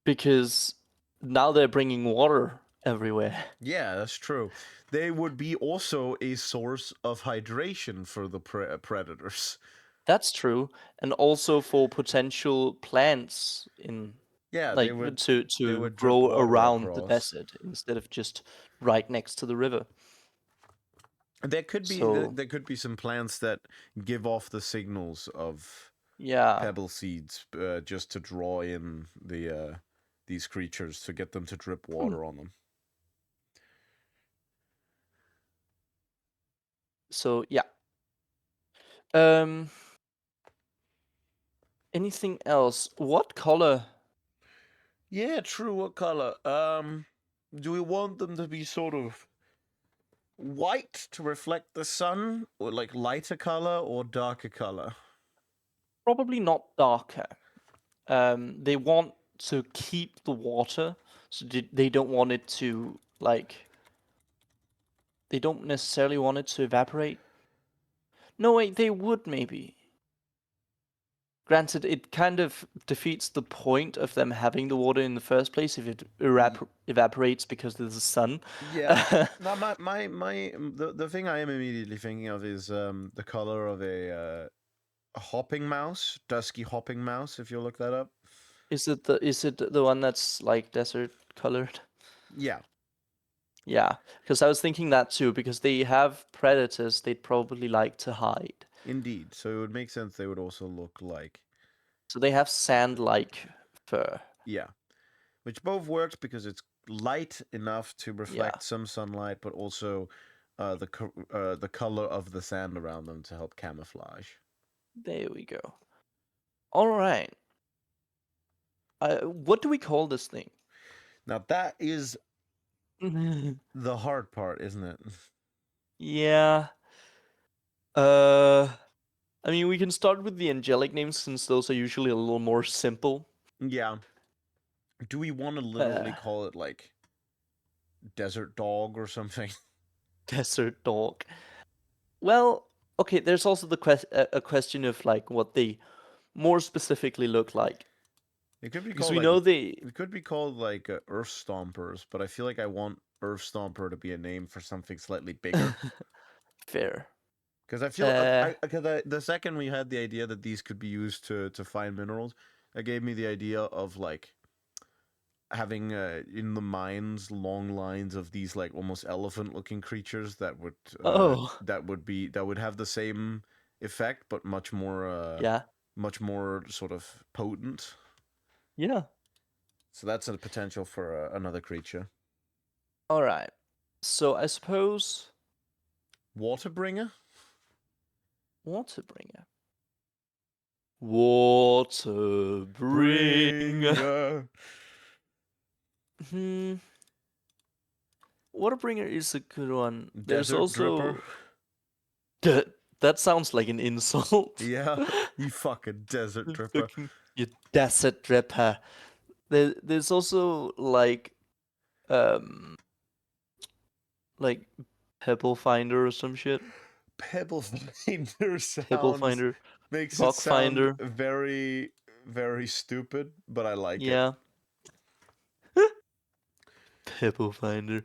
because now they're bringing water everywhere. Yeah, that's true. They would be also a source of hydration for the predators. That's true, and also for potential plants in Yeah, like they to would drip grow water around the across. desert instead of just right next to the river. So There could be some plants that give off the signals of yeah. pebble seeds just to draw in these creatures to get them to drip Hmm. water on them. So yeah. Um, anything else? What color? Yeah, true. What color? Do we want them to be sort of white to reflect the sun, or like lighter color or darker color? Probably not darker. They want to keep the water, so they don't want it to like. They don't necessarily want it to evaporate. No, wait, they would maybe. Granted, it kind of defeats the point of them having the water in the first place if it evaporates because there's the sun. Yeah. Now, the thing I am immediately thinking of is the color of a hopping mouse, dusky hopping mouse. If you look that up. Is it the one that's like desert colored? Yeah, Yeah, because I was thinking that too, because they have predators they'd probably like to hide. indeed. So it would make sense they would also look like So they have sand-like fur. yeah, which both works because it's light enough to Yeah, reflect some sunlight, but also the color of the sand around them to help camouflage. there we go. All right. What do we call this thing? Now that is the hard part, isn't it? Yeah. Uh, I mean, we can start with the angelic names since those are usually a little more simple. Yeah. Do we want to Uh, literally call it like desert dog or something? desert dog. Well, okay. There's also a question of like what they more specifically look like, It could be because called we like know they it could be called like Earth Stompers, but I feel like I want Earth Stomper to be a name for something slightly bigger. fair. Because I feel Uh, the second we had the idea that these could be used to find minerals, that gave me the idea of like having in the mines long lines of these like almost elephant looking creatures oh, that would have the same effect but yeah, much more sort of potent. yeah. So that's a potential for another creature. All right. So I suppose Waterbringer. Waterbringer. Waterbringer. Bringer. Hmm. Waterbringer is a good one. There's Desert dripper. also that. That sounds like an insult. Yeah, you fucking desert You dripper. fucking you desert dripper. There's also um like pebble finder or some shit. Pebble finder Pebble sounds finder, makes it rock sound finder. very very stupid, but I like it. Yeah, pebble finder.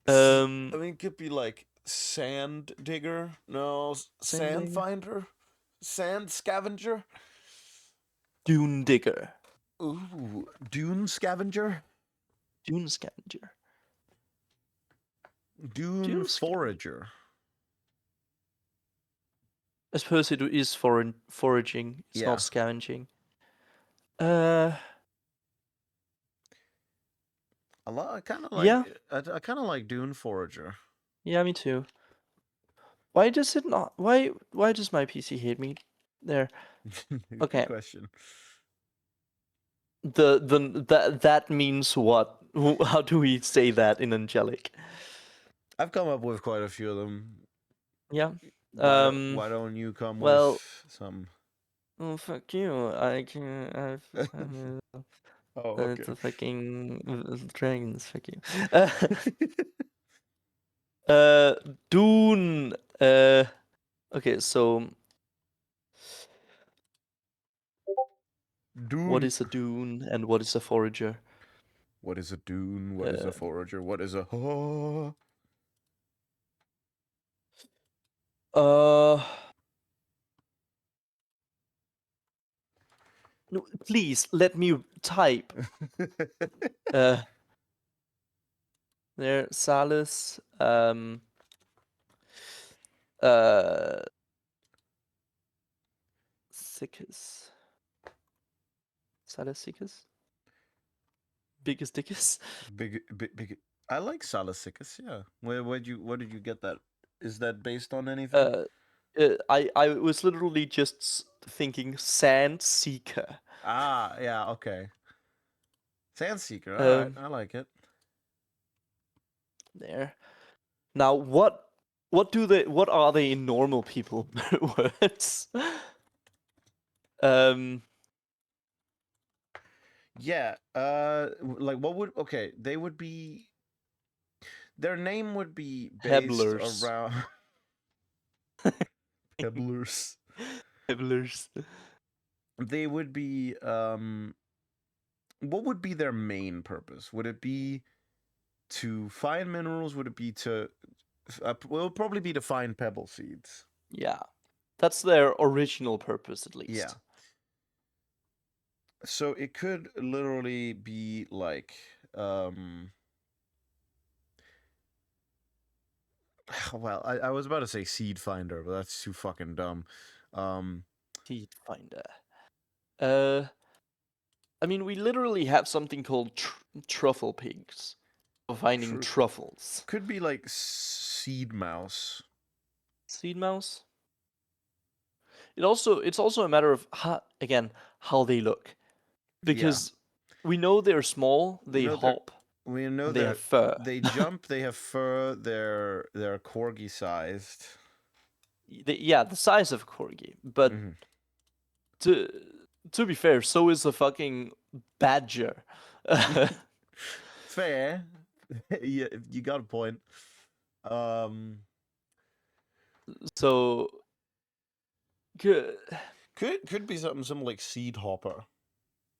I mean, it could be like sand digger. No, sand Sanding. finder, sand scavenger. Dune digger. Ooh, dune scavenger. Dune scavenger. Dune forager. I suppose it is foraging. It's not scavenging. I kind of like. Yeah. I kind of like Dune forager. Yeah, me too. Why does it not? Why does my PC hate me? There. Okay. Good question. That means what? How do we say that in angelic? I've come up with quite a few of them. Yeah. Why don't you come with some? Oh, fuck you! I can. Oh, okay. The fucking dragons. Fuck you. Dune. Okay, so Dune. what is a dune and what is a forager? What is a dune? What is a forager? What is a No, please let me type. There, Salus. Sickers. Salus Sickers? Biggest Dickus? big. I like Salasicus. Yeah. Where did you get that? Is that based on anything? I was literally just thinking Sand Seeker. Ah, yeah. Okay. Sandseeker. All right. I like it. There. Now, what are they in normal people words? Yeah. Like what would? Okay, they would be. Their name would be based Hebblers. around pebblers. Hebblers. They would be. What would be their main purpose? Would it be to find minerals? Would it be to? Well, it would probably be to find pebble seeds. Yeah, that's their original purpose, at least. Yeah. So it could literally be like. Well, I was about to say seed finder, but that's too fucking dumb. Seed finder. I mean, we literally have something called truffle pigs for finding truffles. Could be like seed mouse. Seed mouse. It's also a matter of how they look, because we know they're small. They hop. We know they have fur. They jump. They have fur. They're corgi sized. The size of corgi. But to be fair, so is a fucking badger. Fair. Yeah, you got a point. So could be something like seed hopper.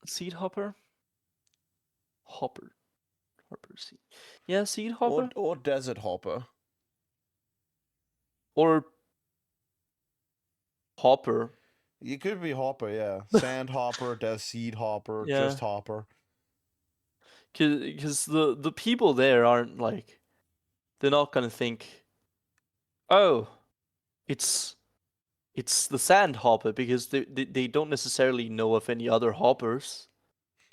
Seed hopper. Hopper seed. Yeah, seed hopper. Or desert hopper. Or hopper. It could be hopper, yeah. Sand hopper, seed hopper, just hopper. Because the people there aren't like, they're not gonna think, oh, it's the sand hopper, because they don't necessarily know of any other hoppers.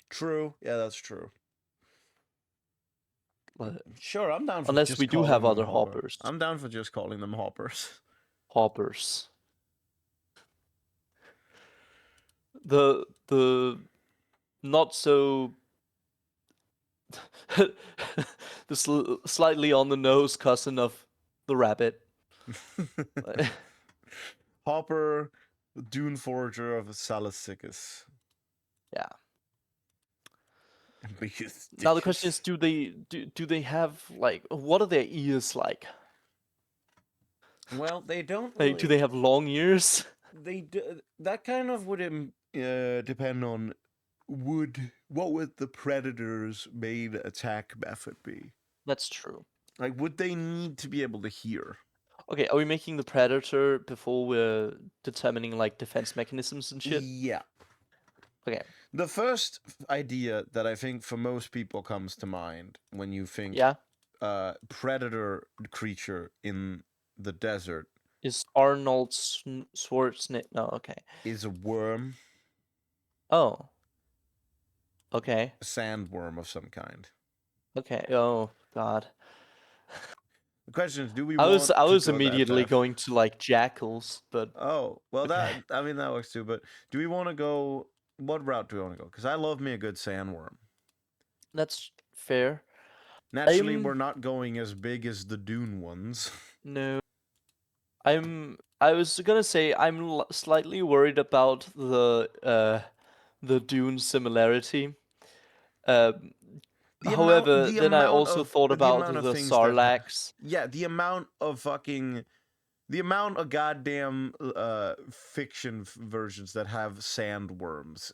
True. Yeah, that's true. But sure, I'm down for unless just we do have other hoppers. I'm down for just calling them hoppers. Hoppers. The not so the slightly on the nose cousin of the rabbit. Hopper, dune forager of Salasicus. Yeah. Because now the question is, do they have, like, what are their ears like? Well, they don't. Like, do they have long ears? They do, that kind of would depend on what would the predator's main attack method be? That's true. Like, would they need to be able to hear? Okay, are we making the predator before we're determining like defense mechanisms and shit? Yeah. Okay. The first idea that I think for most people comes to mind when you think predator creature in the desert Is Arnold Schwarzenegger? No, okay. is a worm, Oh. Okay. a sandworm of some kind. Okay. Oh God. The question is, do we I want to was go that immediately depth? going to like jackals, but Oh, well, okay. that works too. But do we want to go? What route do we want to go? Because I love me a good sandworm. That's fair. Naturally, we're not going as big as the dune ones. No. I was gonna say I'm slightly worried about the Dune similarity. However, then I also thought about the things that Sarlaccs. yeah, the amount of goddamn fiction versions that have sandworms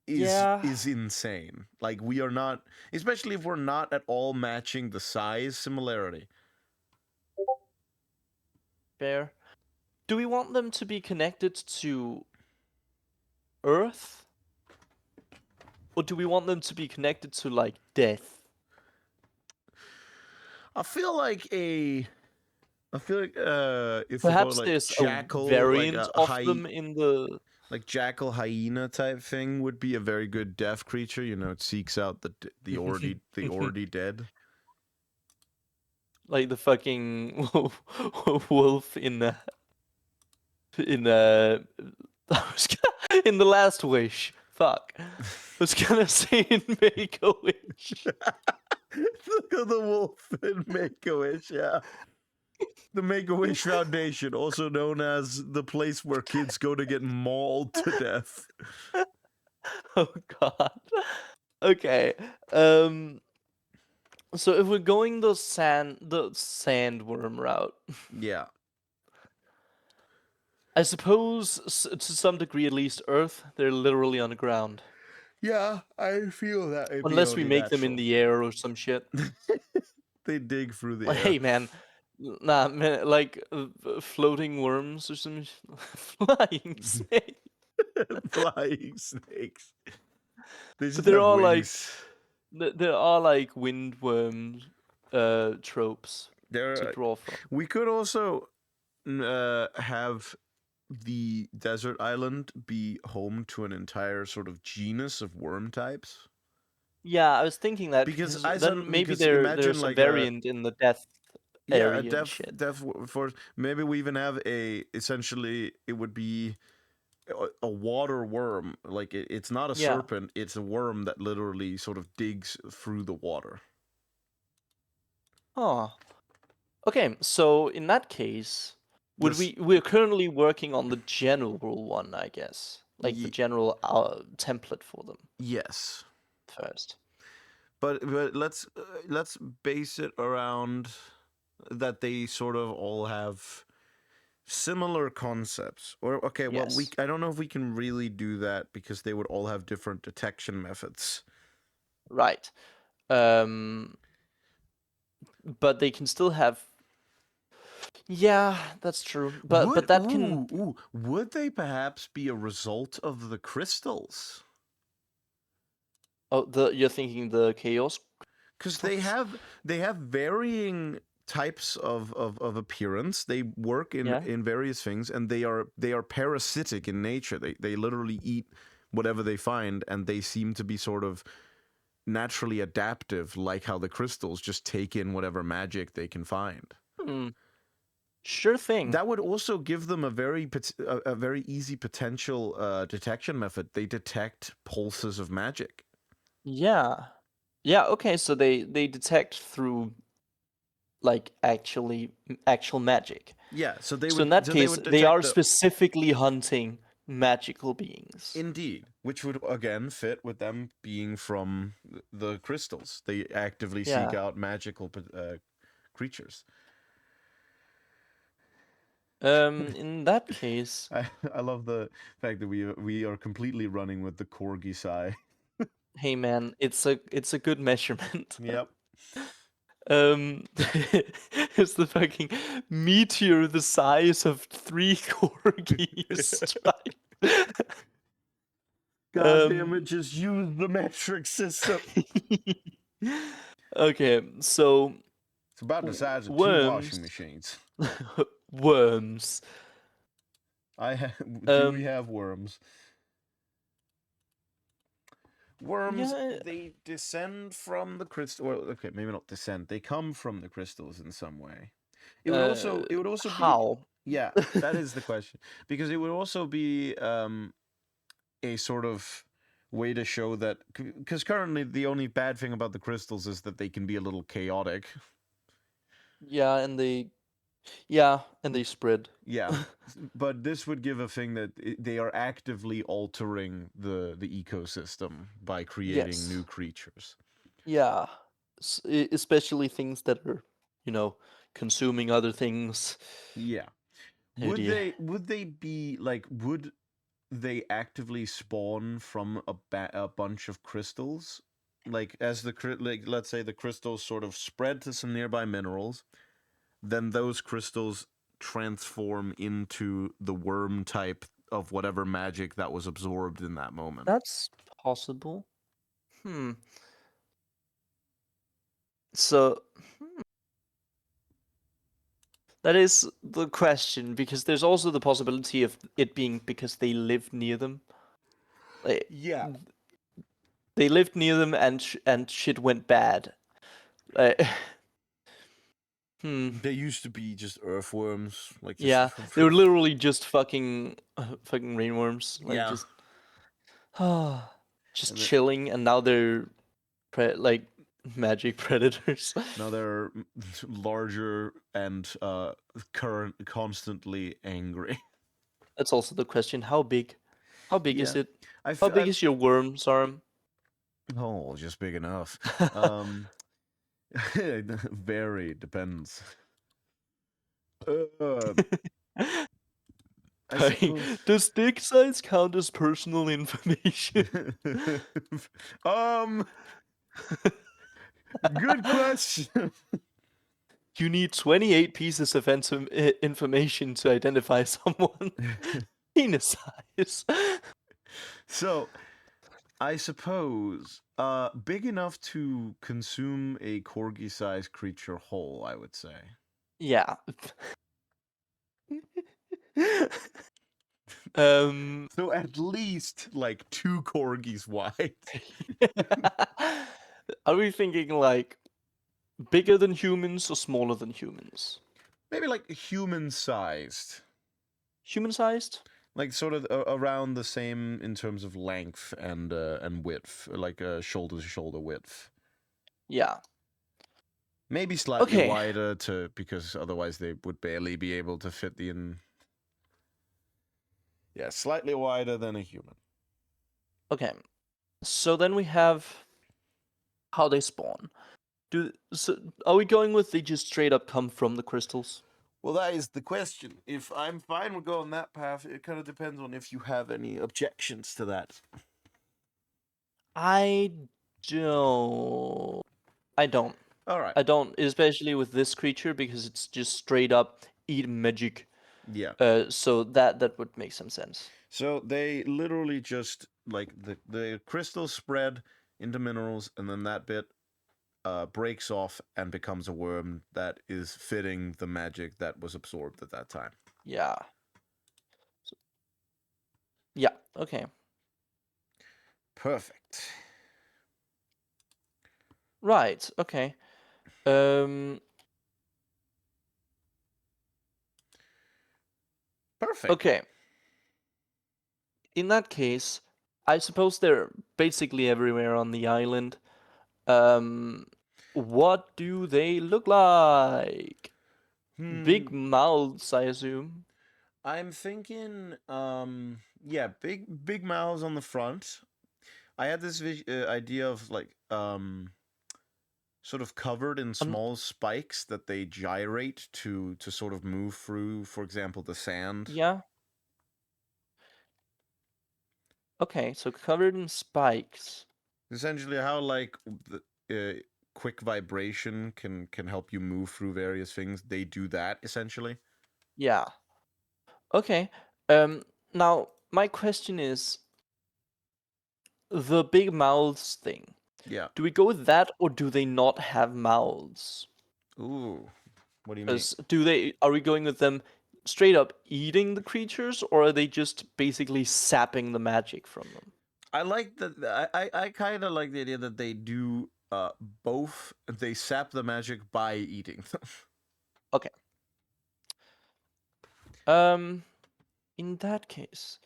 is insane. Like, we are not, especially if we're not at all matching the size similarity. Fair. Do we want them to be connected to Earth? Or do we want them to be connected to like death? I feel like if Perhaps we go like there's jackal, a variant like of them in the like jackal hyena type thing would be a very good deaf creature. You know, it seeks out the already dead. Like the fucking wolf in in the Last Wish. Fuck. I was gonna say in Make-A-Wish. Look at the wolf in Make-A-Wish, yeah. The Make-A-Wish Foundation, also known as the place where kids go to get mauled to death. Oh God. Okay. So if we're going the sandworm route, yeah, I suppose to some degree, at least, Earth, they're literally on the ground. yeah, I feel that. Unless we make them in the air or some shit. They dig through the Like, air. hey man, nah, man, like floating worms or some flying snake. Flying snakes. They just They're have all wings. like, there are like windworm tropes to draw from. We could also have the desert island be home to an entire sort of genus of worm types. Yeah, I was thinking that because then maybe there's a like variant in the death area and shit. death force. Maybe we even have essentially it would be a water worm. Like, it's not a serpent, it's a worm that literally sort of digs through the water. Oh. Okay, so in that case, we're currently working on the general one, I guess. Like the general template for them. Yes. First. But let's base it around that they sort of all have similar concepts. Or okay, well, I don't know if we can really do that because they would all have different detection methods. Right. But they can still have. Yeah, that's true. But that can. Would they perhaps be a result of the crystals? Oh, you're thinking the chaos? Because they have varying types of appearance. They work in various things, and they are parasitic in nature. They literally eat whatever they find, and they seem to be sort of naturally adaptive, like how the crystals just take in whatever magic they can find. Sure thing. That would also give them a very easy potential detection method. They detect pulses of magic. Yeah. Okay. So they detect through like actual magic. Yeah. So in that case, they are specifically hunting magical beings. Indeed, which would again fit with them being from the crystals. They actively seek out magical creatures. In that case, I love the fact that we are completely running with the corgi sigh. Hey man, it's a good measurement. Yep. It's the fucking meteor the size of 3 corgis. God damn it, just use the metric system. Okay, so It's about the size of 2 washing worms. machines. Worms. Do we Um, have worms? Worms, yeah. they descend from the crystal. Well, okay, maybe not descend. They come from the crystals in some way. It would also be, How? yeah, that is the question, because it would also be a sort of way to show that, because currently the only bad thing about the crystals is that they can be a little chaotic. Yeah, and they spread. Yeah, but this would give a thing that they are actively altering the ecosystem by creating Yes. new creatures. Yeah. Especially things that are, consuming other things. Yeah. Oh Would dear. they be like, would they actively spawn from a bunch of crystals? Like, as like, let's say the crystals sort of spread to some nearby minerals, then those crystals transform into the worm type of whatever magic that was absorbed in that moment. That's possible. So, that is the question, because there's also the possibility of it being because they live near them. Like, Yeah. they lived near them and shit went bad. Like, They used to be just earthworms, like just yeah, they were literally just fucking rainworms, like yeah. just just And then, chilling, and now they're like magic predators. now they're larger and constantly angry. That's also the question. How big? How big is Yeah, it? I, How f- big I is your worm's arm? oh, just big enough. Very depends. Uh, I suppose. Does dick size count as personal information? um, good question. You need 28 pieces of information to identify someone. Penis size. So, I suppose, big enough to consume a corgi-sized creature whole, I would say. Yeah. um. So at least like 2 corgis wide. Are we thinking like bigger than humans or smaller than humans? Maybe like human-sized. Human sized? Like sort of around the same in terms of length and width, like shoulder to shoulder width. Yeah. Maybe slightly Okay. wider because otherwise they would barely be able to fit the in. Yeah, slightly wider than a human. Okay. So then we have how they spawn. Are we going with they just straight up come from the crystals? Well, that is the question. If I'm fine with going that path, it kind of depends on if you have any objections to that. I don't. I don't. All right. I don't, especially with this creature, because it's just straight up eat magic. Yeah. So that would make some sense. So they literally just like the crystals spread into minerals, and then that bit breaks off and becomes a worm that is fitting the magic that was absorbed at that time. Yeah. So, yeah. Okay. Perfect. Right. Okay. Um. Perfect. Okay. In that case, I suppose they're basically everywhere on the island. What do they look like? Big mouths, I assume. I'm thinking, yeah, big mouths on the front. I had this idea of like, sort of covered in Um, small spikes that they gyrate to sort of move through, for example, the sand. yeah. Okay, so covered in spikes. Essentially, how like the quick vibration can help you move through various things. They do that essentially. Yeah. Okay. Now my question is the big mouths thing. Yeah. Do we go with that, or do they not have mouths? Ooh. What do you mean? Are we going with them straight up eating the creatures, or are they just basically sapping the magic from them? I like that. I kind of like the idea that they do both. They sap the magic by eating them. Okay. In that case,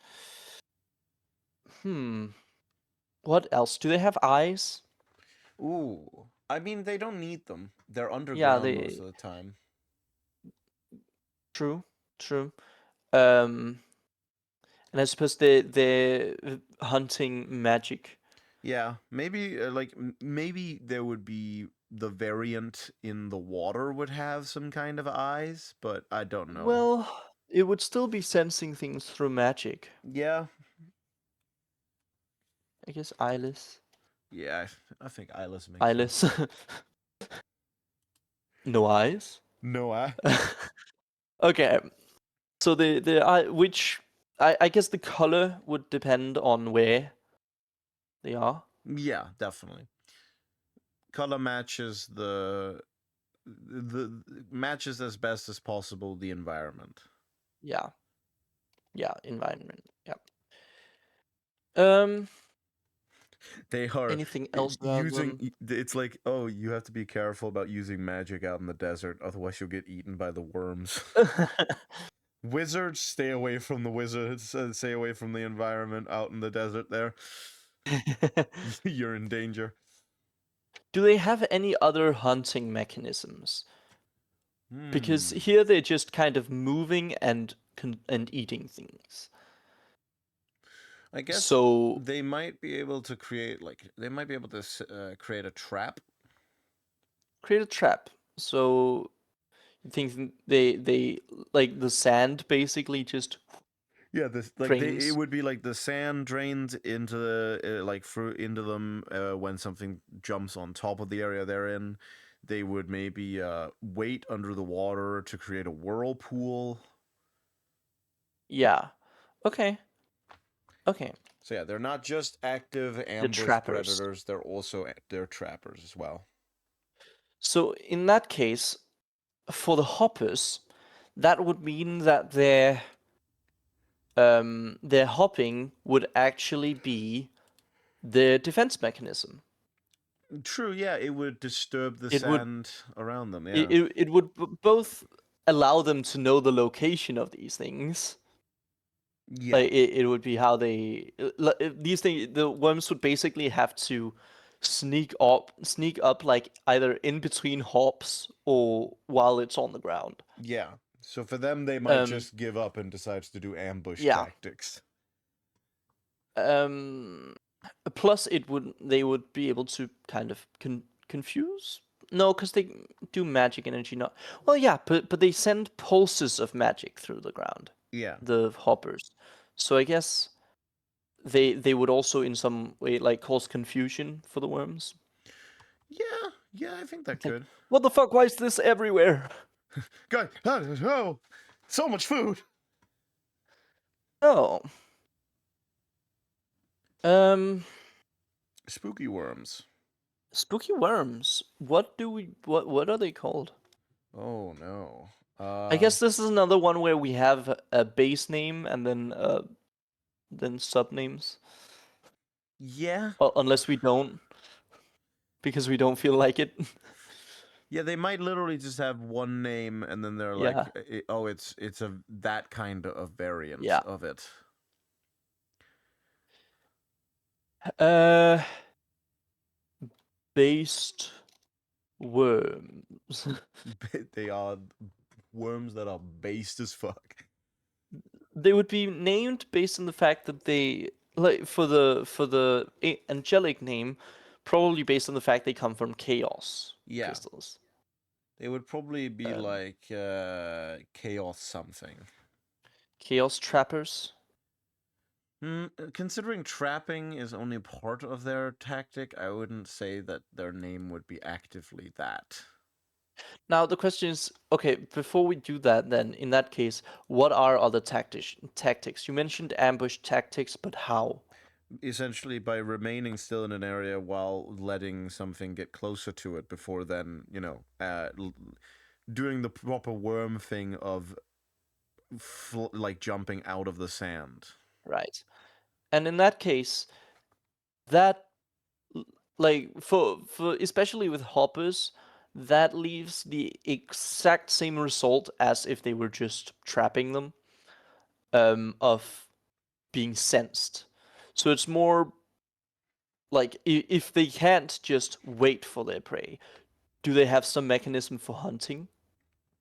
what else? Do they have eyes? Ooh. I mean, they don't need them. They're Yeah, underground most of the time. true. Um, and I suppose they're hunting magic. Yeah, maybe maybe there would be the variant in the water would have some kind of eyes, but I don't know. Well, it would still be sensing things through magic. Yeah. I guess eyeless. Yeah, I think eyeless makes Eyeless. sense. No eyes. No eye. Okay. So the eye, which I guess the color would depend on where they are. Yeah, definitely. Color matches the matches as best as possible the environment. Yeah. Yeah, environment. Yeah. They are Anything else about them? it's like, oh, you have to be careful about using magic out in the desert, otherwise you'll get eaten by the worms. Wizards, stay away from the wizards, stay away from the environment out in the desert there. You're in danger. Do they have any other hunting mechanisms? Because here they're just kind of moving and eating things. I guess so they might be able to create create a trap. Create a trap. So you think they like the sand basically just Yeah, this it would be like the sand drains into the through into them when something jumps on top of the area they're in. They would maybe wait under the water to create a whirlpool. Yeah. Okay. So yeah, they're not just active ambush predators; they're trappers as well. So in that case, for the hoppers, that would mean that their hopping would actually be the defense mechanism. True, yeah, it would disturb the sand around them. Yeah, it would both allow them to know the location of these things. Yeah, like it would be how they these things. The worms would basically have to sneak up like either in between hops or while it's on the ground. yeah. So for them, they might just give up and decide to do ambush tactics. Plus, they would be able to kind of confuse. No, because they do magic energy. Not well, yeah, but they send pulses of magic through the ground. Yeah, the hoppers. So I guess they would also in some way like cause confusion for the worms. Yeah, I think that could. What the fuck? Why is this everywhere? God, oh, so much food. Oh. Spooky worms. Spooky worms. What are they called? Oh no. I guess this is another one where we have a base name and then sub names. Yeah. Unless we don't, because we don't feel like it. Yeah, they might literally just have one name, and then they're like, "Oh, it's a that kind of variant of it." Based worms. They are worms that are based as fuck. They would be named based on the fact that they like for the angelic name, probably based on the fact they come from chaos crystals. They would probably be like chaos something. Chaos trappers. Considering trapping is only part of their tactic, I wouldn't say that their name would be actively that. Now the question is, okay, before we do that, then in that case, what are other tactics? You mentioned ambush tactics, but how? essentially by remaining still in an area while letting something get closer to it before then, doing the proper worm thing of like jumping out of the sand. Right. And in that case, that like for especially with hoppers, that leaves the exact same result as if they were just trapping them, of being sensed. So it's more like if they can't just wait for their prey, do they have some mechanism for hunting?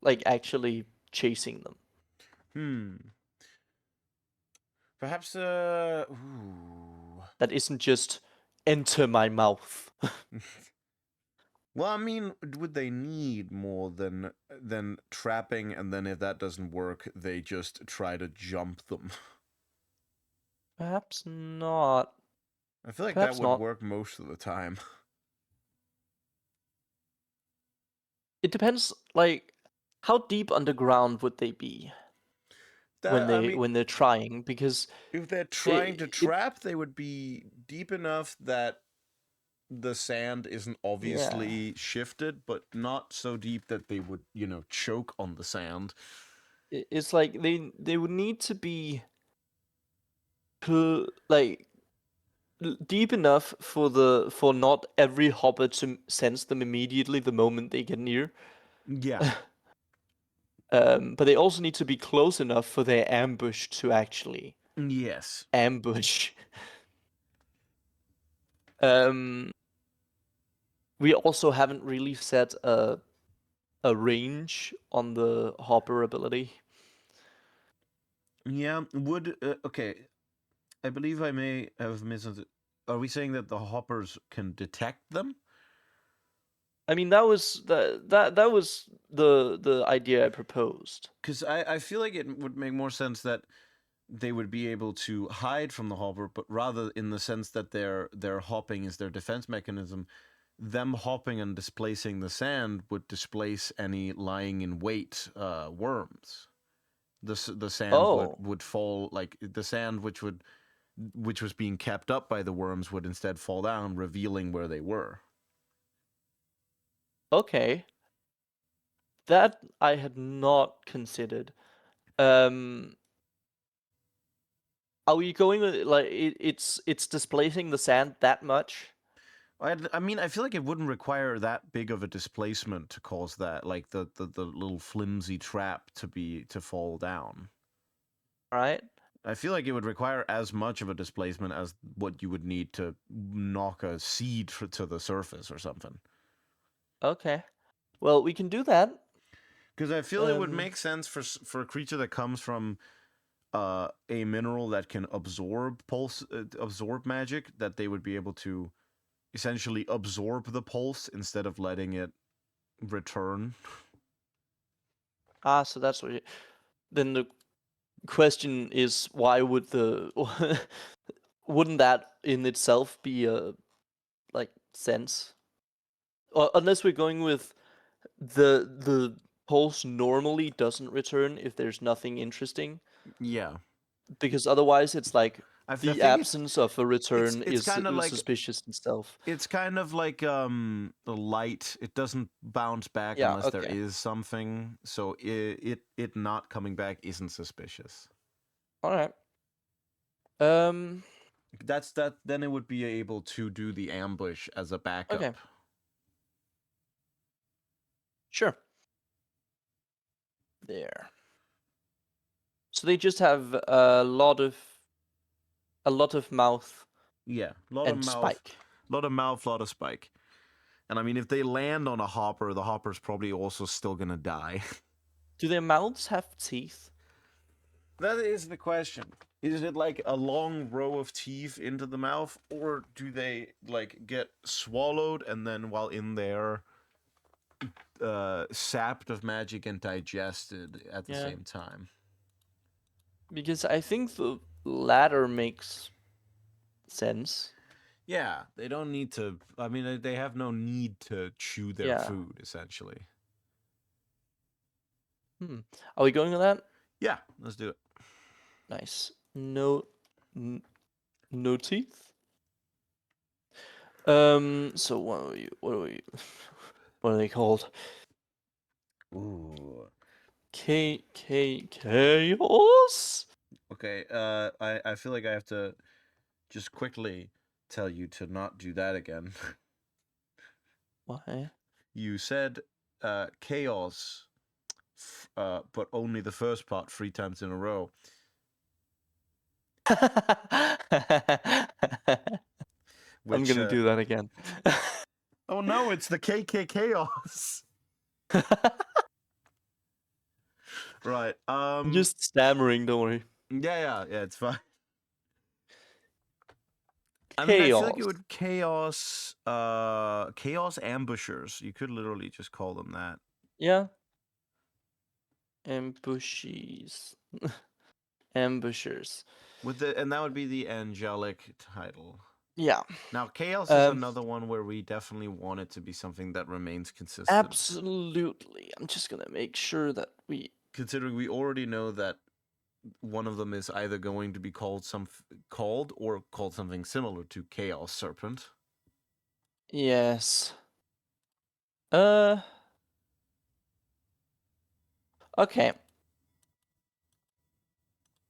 Like actually chasing them? Perhaps ooh. That isn't just enter my mouth. Well, I mean, would they need more than trapping, and then if that doesn't work, they just try to jump them? Perhaps not. I feel like that Perhaps would not. work most of the time. It depends, like, how deep underground would they be when That I mean, they're trying? Because if they're trying to it trap, they would be deep enough that the sand isn't yeah, obviously shifted, but not so deep that they would, choke on the sand. it's like they would need to be like deep enough for not every hopper to sense them immediately the moment they get near. Yeah. But they also need to be close enough for their ambush to actually Yes. ambush. Um, we also haven't really set a range on the hopper ability. Yeah. Would okay. I believe I may have misunderstood. Are we saying that the hoppers can detect them? I mean, that was that was the idea I proposed. Because I feel like it would make more sense that they would be able to hide from the hopper, but rather in the sense that their hopping is their defense mechanism. Them hopping and displacing the sand would displace any lying in wait worms. The sand Oh, would fall, like the sand which was being kept up by the worms would instead fall down, revealing where they were. okay. That I had not considered. Um, are we going with like it's displacing the sand that much? I mean, I feel like it wouldn't require that big of a displacement to cause that, like the little flimsy trap to fall down. Right? I feel like it would require as much of a displacement as what you would need to knock a seed to the surface or something. Okay. Well, we can do that. Because I feel it would Um, make sense for a creature that comes from a mineral that can absorb magic, that they would be able to essentially absorb the pulse instead of letting it return. so that's what. Then the question is, why would the wouldn't that in itself be a like sense? Or unless we're going with the pulse normally doesn't return if there's nothing interesting, Yeah, because otherwise it's like I the think it's absence of a return it's is kind of like suspicious itself. the light. It doesn't bounce back Yeah. unless there Okay. is something. So it not coming back isn't suspicious. All right. Um. That's that. Then it would be able to do the ambush as a Okay. backup. Sure. There. So they just have a lot of mouth Yeah, lot of and mouth, spike. lot of spike. And I mean, if they land on a hopper, the hopper's probably also still gonna die. Do their mouths have teeth? That is the question. Is it like a long row of teeth into the mouth, or do they like get swallowed and then while in there, sapped of magic and digested at the Yeah. same time? Because I think the latter makes sense. Yeah, they don't need to. I mean, they have no need to chew their Yeah. food, essentially. Are we going with that? Yeah, let's do it. Nice. No, No teeth. So what are they called? Ooh. Chaos? Okay, I feel like I have to just quickly tell you to not do that again. Why? You said chaos, but only the first part 3 times in a row. I'm Which, gonna do that again. oh no, it's the KK chaos. Right. I'm just stammering, don't worry. Yeah, it's fine. I mean, I feel like it Chaos. would chaos ambushers. You could literally just call them that. Yeah. Ambushes. Ambushers. And that would be the angelic title. Yeah. Now, chaos is another one where we definitely want it to be something that remains consistent. Absolutely. I'm just gonna make sure that we. Considering we already know that one of them is either going to be called or called something similar to Chaos Serpent. Yes. Okay.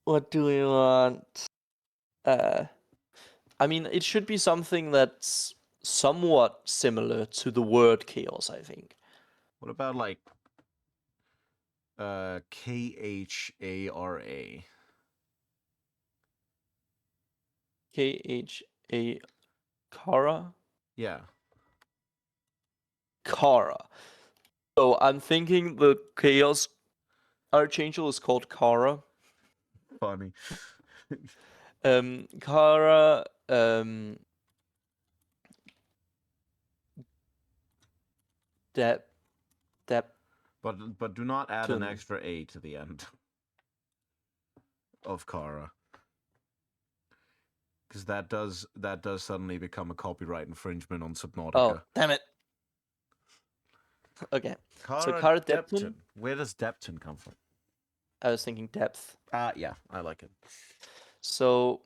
What do we want? I mean, it should be something that's somewhat similar to the word chaos, I think. What about like KHARA? KHA Kara? Yeah. Kara. So I'm thinking the chaos archangel is called Kara. Funny. Kara, Dep. But do not add an extra A to the end of Kara. Because that does suddenly become a copyright infringement on Subnautica. Oh, damn it. Okay. So Kara Depton. Where does Depton come from? I was thinking depth. Yeah, I like it. So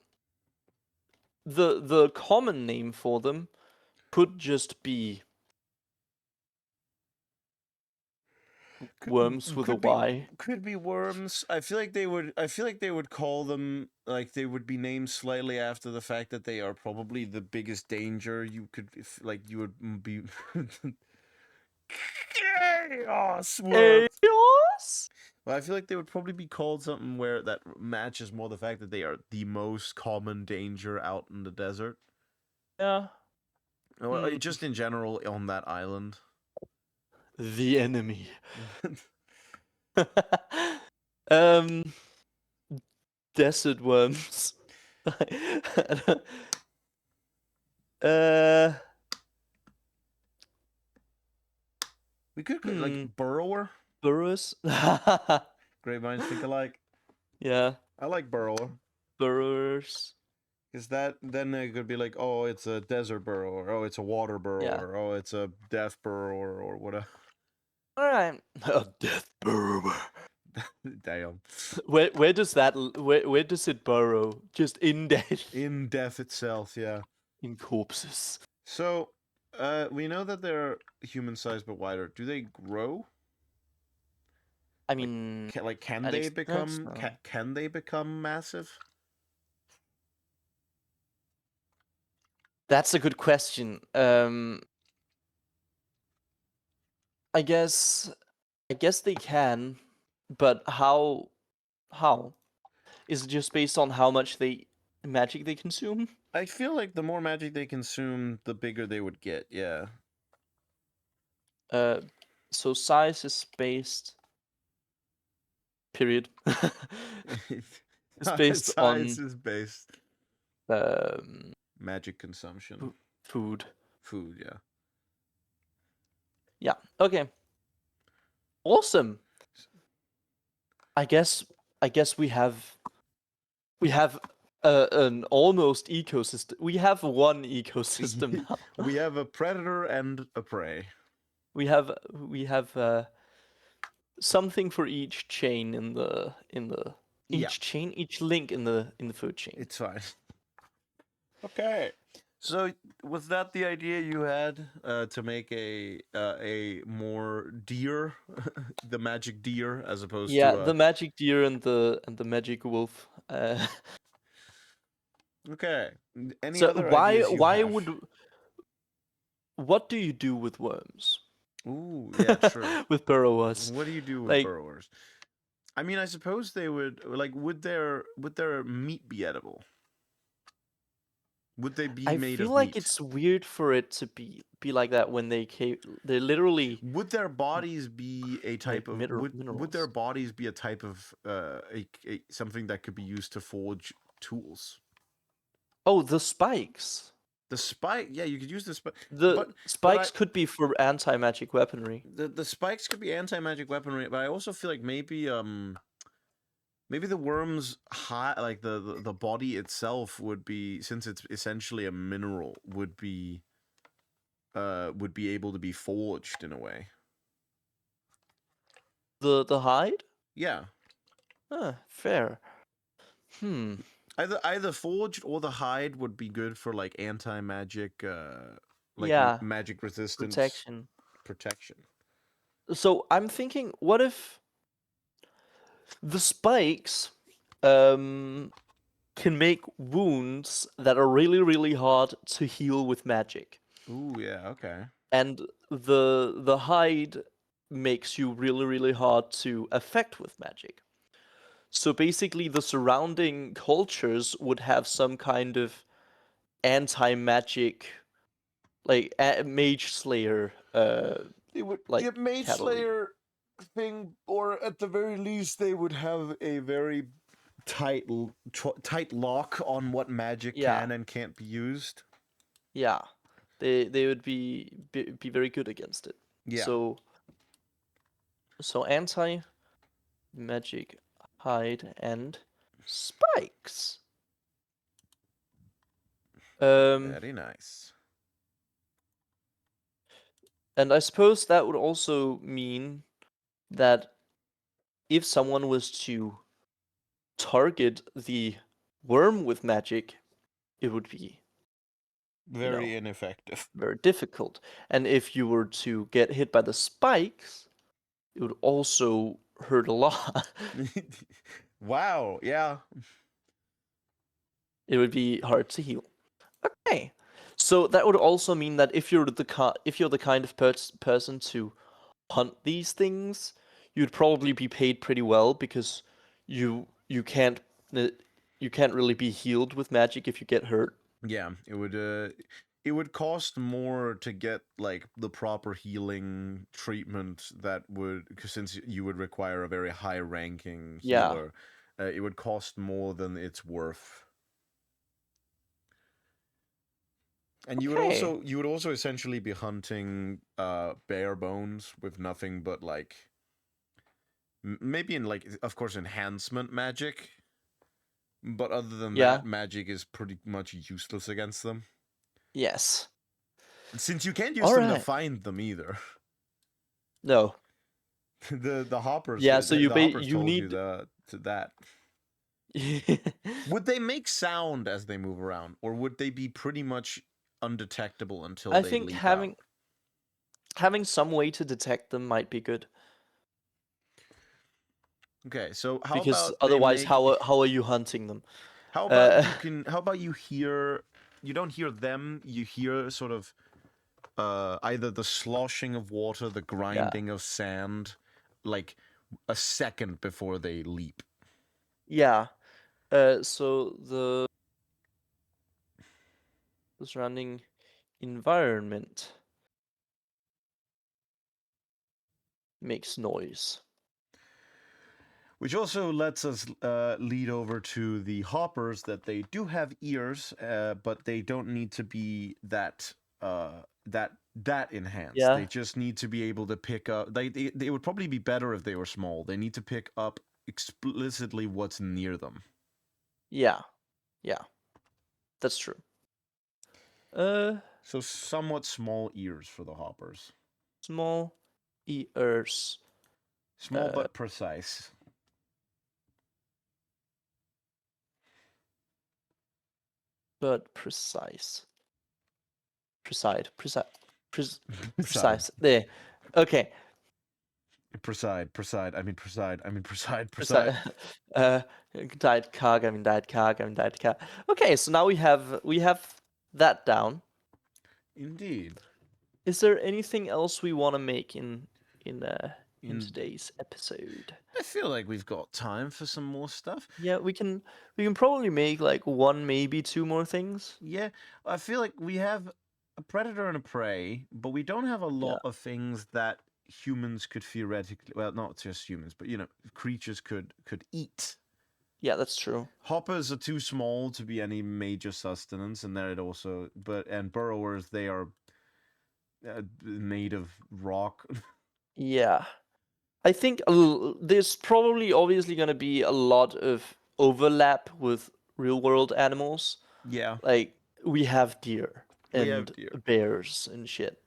the common name for them could just be worms with a Y. Could be worms. I feel like they would call them, like, they would be named slightly after the fact that they are probably the biggest danger you could, you would be. Chaos worms. Chaos? Well, I feel like they would probably be called something where that matches more the fact that they are the most common danger out in the desert. Yeah. Or just in general on that island. The enemy. Desert worms. We could like burrower. Burrows. Great minds think alike. Yeah. I like burrower. Burrowers. Because then it could be like, oh, it's a desert burrower, oh, it's a water burrower, oh, it's a death burrower, or whatever. All right. A death burrower. Damn. Where does it burrow? Just in death. In death itself, yeah. In corpses. So, we know that they're human-sized but wider. Do they grow? I mean, can they become massive? That's a good question. I guess they can, but how? Is it just based on how much magic they consume? I feel like the more magic they consume, the bigger they would get. Yeah. So size is based. Period. It's based on size is based. Magic consumption. Food. Food, yeah. Yeah. Okay. Awesome. I guess we have an almost ecosystem. We have one ecosystem now. We have a predator and a prey. We have something for each chain in the each chain, each link in the food chain. It's fine. Okay. So was that the idea you had to make a more deer, the magic deer, as opposed Yeah, to the magic deer and the magic wolf. Okay. Any So other ideas you why have? would what do you do with worms? Ooh, yeah, true. With burrowers, What do you do with like burrowers? I mean, I suppose they would like. Would their meat be edible? Would they be I made feel of like meat? it's weird for it to be like that when they literally Would their bodies be a type like of would their minerals. bodies be a type of something that could be used to forge tools? Oh, the spikes. The spike, yeah, you could use the spike, The but I spikes could be for anti-magic weaponry. the spikes could be anti-magic weaponry, but I also feel like maybe the worm's like the body itself would be, since it's essentially a mineral, would be able to be forged in a way. The hide? Yeah. Fair. Hmm. Either forged or the hide would be good for like anti-magic like Yeah, magic resistance protection. protection. So I'm thinking, what if the spikes um can make wounds that are really, really hard to heal with magic. Ooh, yeah, okay. And the hide makes you really, really hard to affect with magic. So basically the surrounding cultures would have some kind of anti-magic, like mage slayer It would like be a Mage cavalry. Slayer thing, or at the very least, they would have a very tight lock on what magic Yeah, can and can't be used. yeah. They would be very good against it. Yeah. So anti magic hide and spikes. Um Very nice. and I suppose that would also mean that if someone was to target the worm with magic, it would be, you Very know, ineffective. very difficult. And if you were to get hit by the spikes, it would also hurt a lot. Wow, yeah. It would be hard to heal. Okay. So that would also mean that if you're the kind of person to hunt these things, you'd probably be paid pretty well because you can't uh, you can't really be healed with magic if you get hurt. Yeah, it would cost more to get like the proper healing treatment that would, 'cause since you would require a very high ranking Yeah. healer, it would cost more than it's worth. And Okay. you would also essentially be hunting bare bones with nothing but like maybe in like, of course, enhancement magic, but other than Yeah. that, magic is pretty much useless against them. Yes. Since you can't use All them to right. find them either. No. The hoppers Yeah, so the hoppers you told you need that. Would they make sound as they move around, or would they be pretty much undetectable until I they think leap out? having some way to detect them might be good Okay, so how because about they otherwise make how are you hunting them? how about Uh you can how about you hear, you don't hear them, you hear sort of either the sloshing of water, the yeah. grinding of sand, like a second before they leap. Yeah. So the surrounding environment makes noise. Which also lets us lead over to the hoppers, that they do have ears, but they don't need to be that enhanced. Yeah. They just need to be able to pick up. They would probably be better if they were small. They need to pick up explicitly what's near them. Yeah. Yeah. That's true. Uh So somewhat small ears for the hoppers. Small ears. Small Uh but precise. but precise. Precise. Preside. There. Okay. Preside. I mean preside. Precise. Died cog. I mean died cog. I mean died cog. Okay, so now we have that down. Indeed. Is there anything else we want to make in today's episode? I feel like we've got time for some more stuff. Yeah, we can probably make like one, maybe two more things. Yeah, I feel like we have a predator and a prey, but we don't have a lot of things that humans could theoretically, well, not just humans, but creatures could eat. Yeah, that's true. Hoppers are too small to be any major sustenance, and and burrowers, they are made of rock. Yeah. I think there's probably obviously going to be a lot of overlap with real world animals. Yeah. Like we have deer and bears and shit.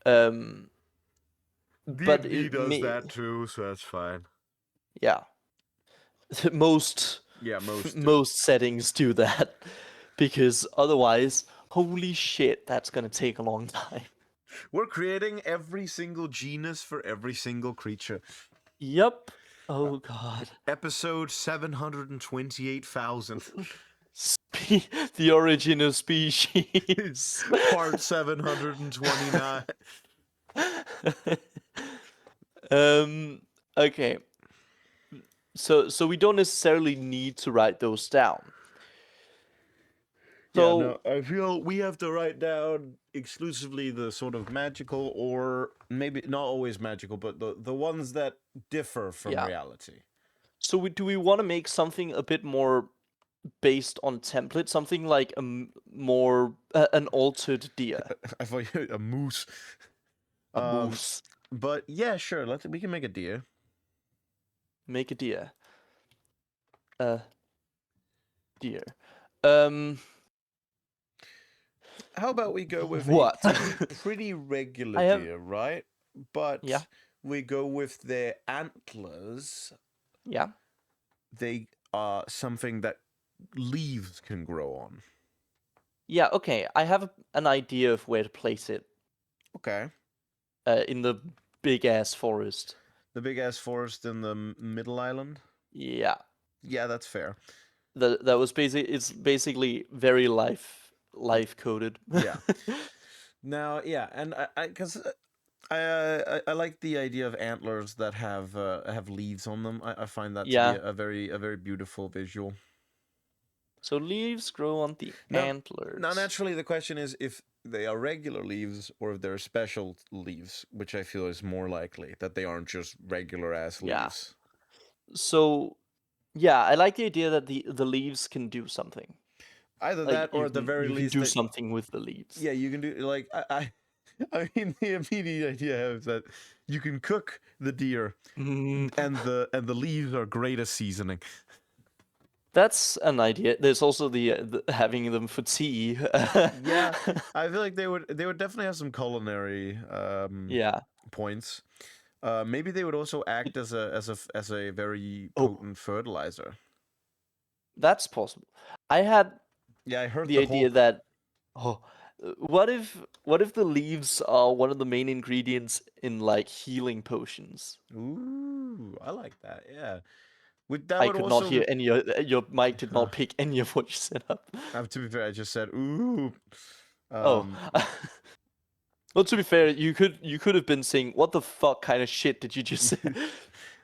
D&D but does that too, so that's fine. Yeah. most settings do that because otherwise, holy shit, that's going to take a long time. We're creating every single genus for every single creature. Yep. Oh god. Episode 728,000. The origin of species. Part 729. Okay. So we don't necessarily need to write those down. So yeah, no, I feel we have to write down exclusively the sort of magical, or maybe not always magical, but the ones that differ from reality. So do we want to make something a bit more based on template, something like a more an altered deer? I thought you a moose. A moose. But yeah, sure. We can make a deer. Make a deer. Deer. How about we go with what? a pretty regular deer, right? But we go with their antlers. Yeah. They are something that leaves can grow on. Yeah, okay. I have an idea of where to place it. Okay. In the big-ass forest. The big-ass forest in the middle island? Yeah. Yeah, that's fair. That was it's basically very life coded. Yeah. Now, yeah, and I like the idea of antlers that have leaves on them. I find that to be a very beautiful visual. So leaves grow on the antlers. Now, naturally, the question is if they are regular leaves or if they're special leaves, which I feel is more likely, that they aren't just regular ass leaves. So, yeah, I like the idea that the leaves can do something. Either that, or at the very least, do something with the leaves. Yeah, you can do like I mean, the immediate idea is that you can cook the deer, and the leaves are great as seasoning. That's an idea. There's also the having them for tea. Yeah, I feel like they would definitely have some culinary points. Maybe they would also act as a very potent fertilizer. That's possible. I heard the idea that what if the leaves are one of the main ingredients in like healing potions? Ooh, I like that. Yeah. I could not hear any. Your mic did not pick any of what you said up. To be fair, I just said ooh. Well, to be fair, you could have been saying, "What the fuck kind of shit did you just say?"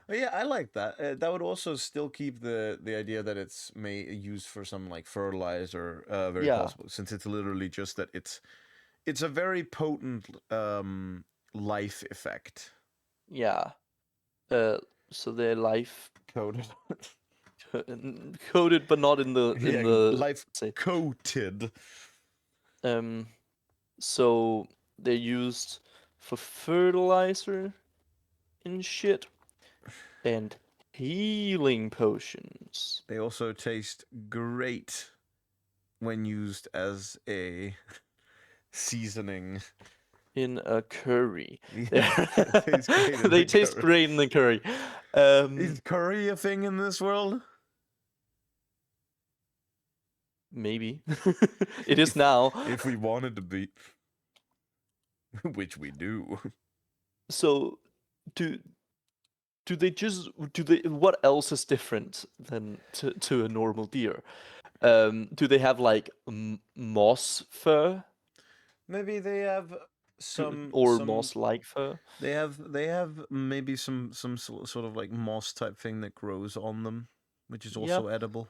Yeah, I like that. That would also still keep the idea that it's used for some like fertilizer very possible, since it's literally just that it's a very potent life effect. Yeah. So they're life coded. Coded, but not in the life coated. So they're used for fertilizer and shit, and healing potions. They also taste great when used as a seasoning in a curry. Yeah, they taste great in the curry. Is curry a thing in this world? maybe. It is now. If we wanted to be, which we do. So, do they what else is different than to a normal deer? Do they have like moss fur Maybe they have or some. moss-like fur? They have maybe some sort of like moss type thing that grows on them, which is also Yep. edible.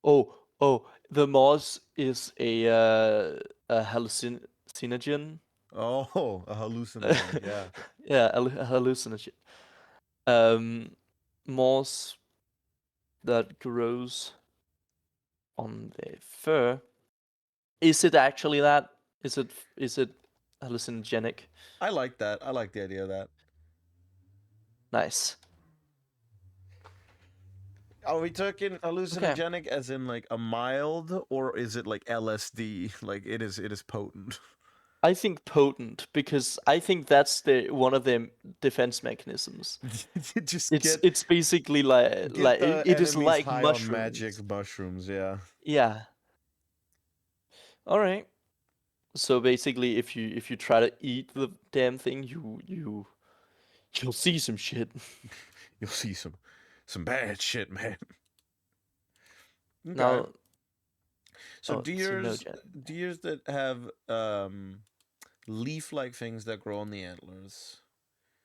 Oh, the moss is a hallucinogen. Oh, a hallucinogen. Yeah. Yeah, a hallucinogen. Um, moss that grows on the fur. Is it actually that? Is it hallucinogenic? I like that. I like the idea of that. Nice. Are we talking Okay. hallucinogenic as in like a mild, or is it like LSD? Like it is potent. I think potent because I think that's the one of the defense mechanisms. You just It's basically like get the it is enemies like high on magic mushrooms. mushrooms. Yeah. Yeah. All right. So basically, if you try to eat the damn thing, you'll see some shit. You'll see some bad shit, man. Okay. Now, So no, deers that have leaf-like things that grow on the antlers.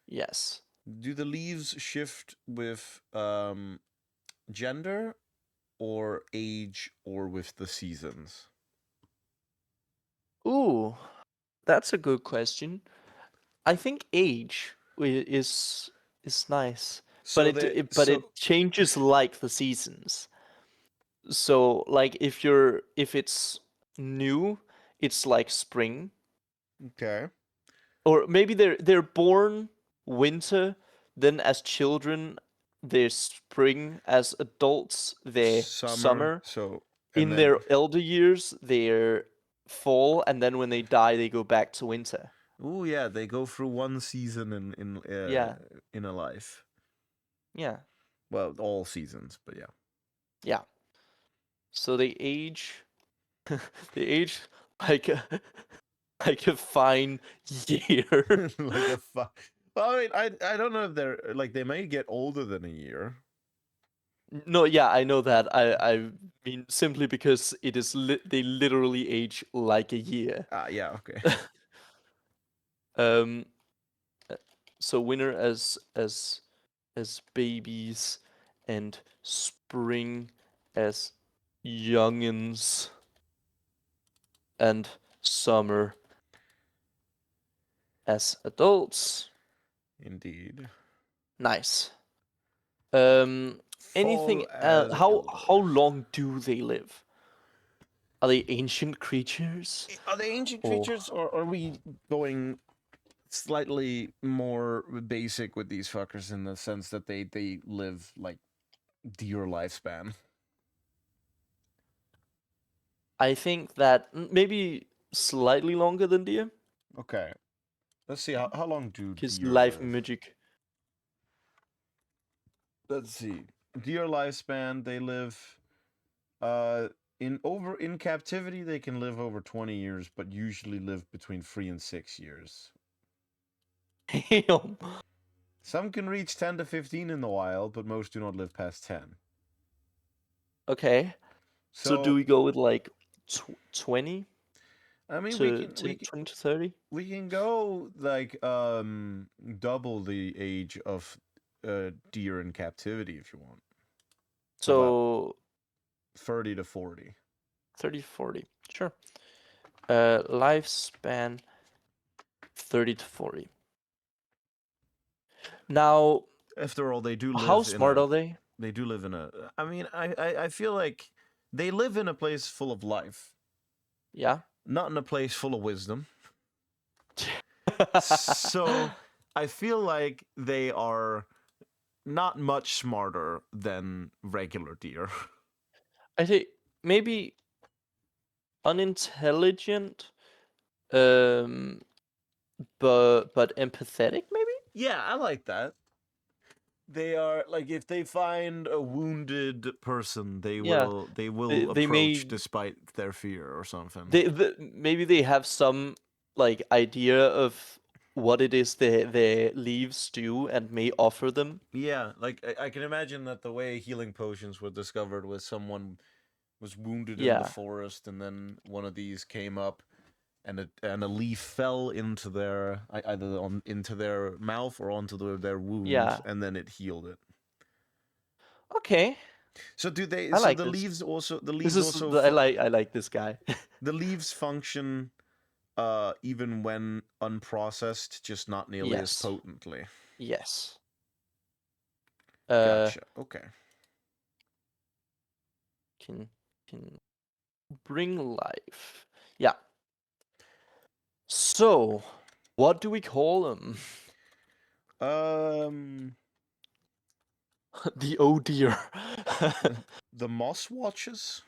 yes. Do the leaves shift with gender or age or with the seasons? Ooh, that's a good question. I think age is nice, So but it changes like the seasons. So like if it's new, it's like spring, okay. or maybe they're born winter, then as children they're spring, as adults they're Summer. summer, So and in then their elder years they're fall, and then when they die they go back to winter. oh yeah, they go through one season Yeah, in a life. yeah, Well, all seasons, but yeah. yeah. So they age, they age like a like a fine year. Like a Well, I mean, I don't know if they're like they may get older than a year. No, yeah, I know that. I mean simply because it is they literally age like a year. Ah, yeah, okay. Um, so winter as babies, and spring as youngins, and summer as adults. Indeed. Nice. Fall Anything? as How elder. long do they live? Are they ancient creatures? Are they ancient Or creatures, or are we going slightly more basic with these fuckers in the sense that they live like deer lifespan? I think that maybe slightly longer than deer, Okay. Let's see how long do because deer life live? magic. Let's see. Deer lifespan, they live in captivity they can live over 20 years, but usually live between 3 and 6 years. Damn. Some can reach 10 to 15 in the wild, but most do not live past 10. Okay. So do So, we go with like 20 I mean, to 20 to 30? we can go like double the age of deer in captivity if you want. So about So 30 to 40. 30 to 40. Sure. Lifespan 30 to 40. Now, After all, they do how live in smart a are they? they do live in a I mean, I feel like they live in a place full of life, Yeah. not in a place full of wisdom. So, I feel like they are not much smarter than regular deer. I think maybe unintelligent, um, but empathetic maybe? Yeah, I like that. They are like, if they find a wounded person, they Yeah, will they approach may despite their fear or something. maybe they have some like idea of what it is the leaves do and may offer them. Yeah, like I can imagine that the way healing potions were discovered was someone was wounded in the Yeah, forest, and then one of these came up, and a leaf fell into their either into their mouth or onto their wound, yeah. and then it healed it. Okay, So do they? I So like the this. leaves also This is I like this guy. the leaves function even when unprocessed, just not nearly as Yes, potently. yes. Uh, Gotcha. Okay. can can bring life. Yeah. So, what do we call them? Um, The oh dear. the moss watches,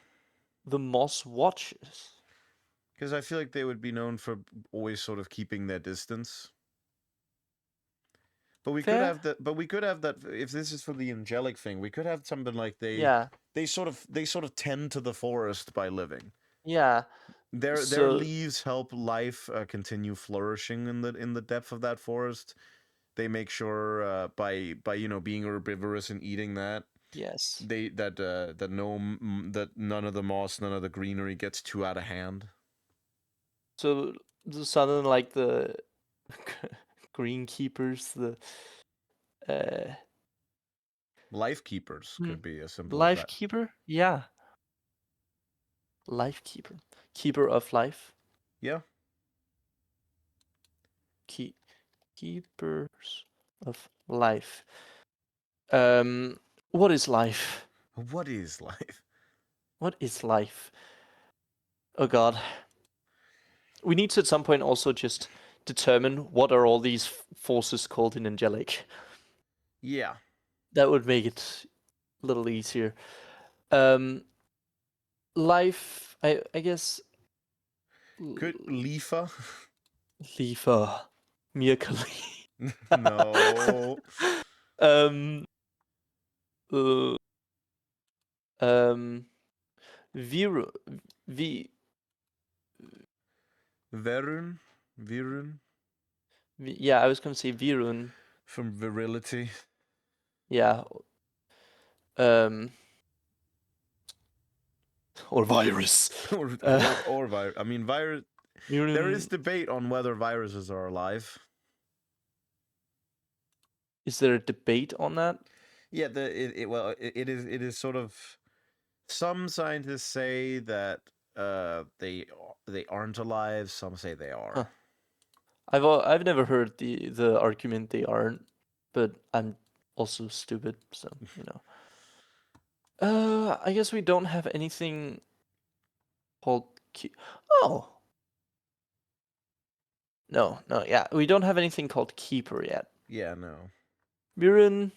The moss watches. because I feel like they would be known for always sort of keeping their distance. But we could Fair? have that. But we could have that if this is for the angelic thing. We could have something like Yeah, they sort of tend to the forest by living. yeah. Their So, leaves help life continue flourishing in the depth of that forest. They make sure by being herbivorous and eating that yes. that none of the moss, none of the greenery gets too out of hand. So, something like the greenkeepers, the uh, Life keepers could be as simple as life that. keeper? Yeah, life keeper. Keeper of life. Yeah. Keepers of life. What is life? What is life? What is life? Oh God. We need to at some point also just determine what are all these forces called in angelic. Yeah. That would make it a little easier. Um, life. I guess. Could Lifa? Lifa. Mia Khalifa. No. um. Uh, Viru. Vi. Verun? Virun? Yeah, I was gonna say Virun. From virility. Yeah. Um. Or virus. Or virus. I mean, virus. There is Virun. debate on whether viruses are alive. Is there a debate on that? Yeah, it is sort of. Some scientists say that they aren't alive. Some say they are. Huh. I've never heard the argument they aren't, but I'm also stupid, so you know. I guess we don't have anything called Oh. No, yeah, we don't have anything called keeper yet. Yeah, no. Viren,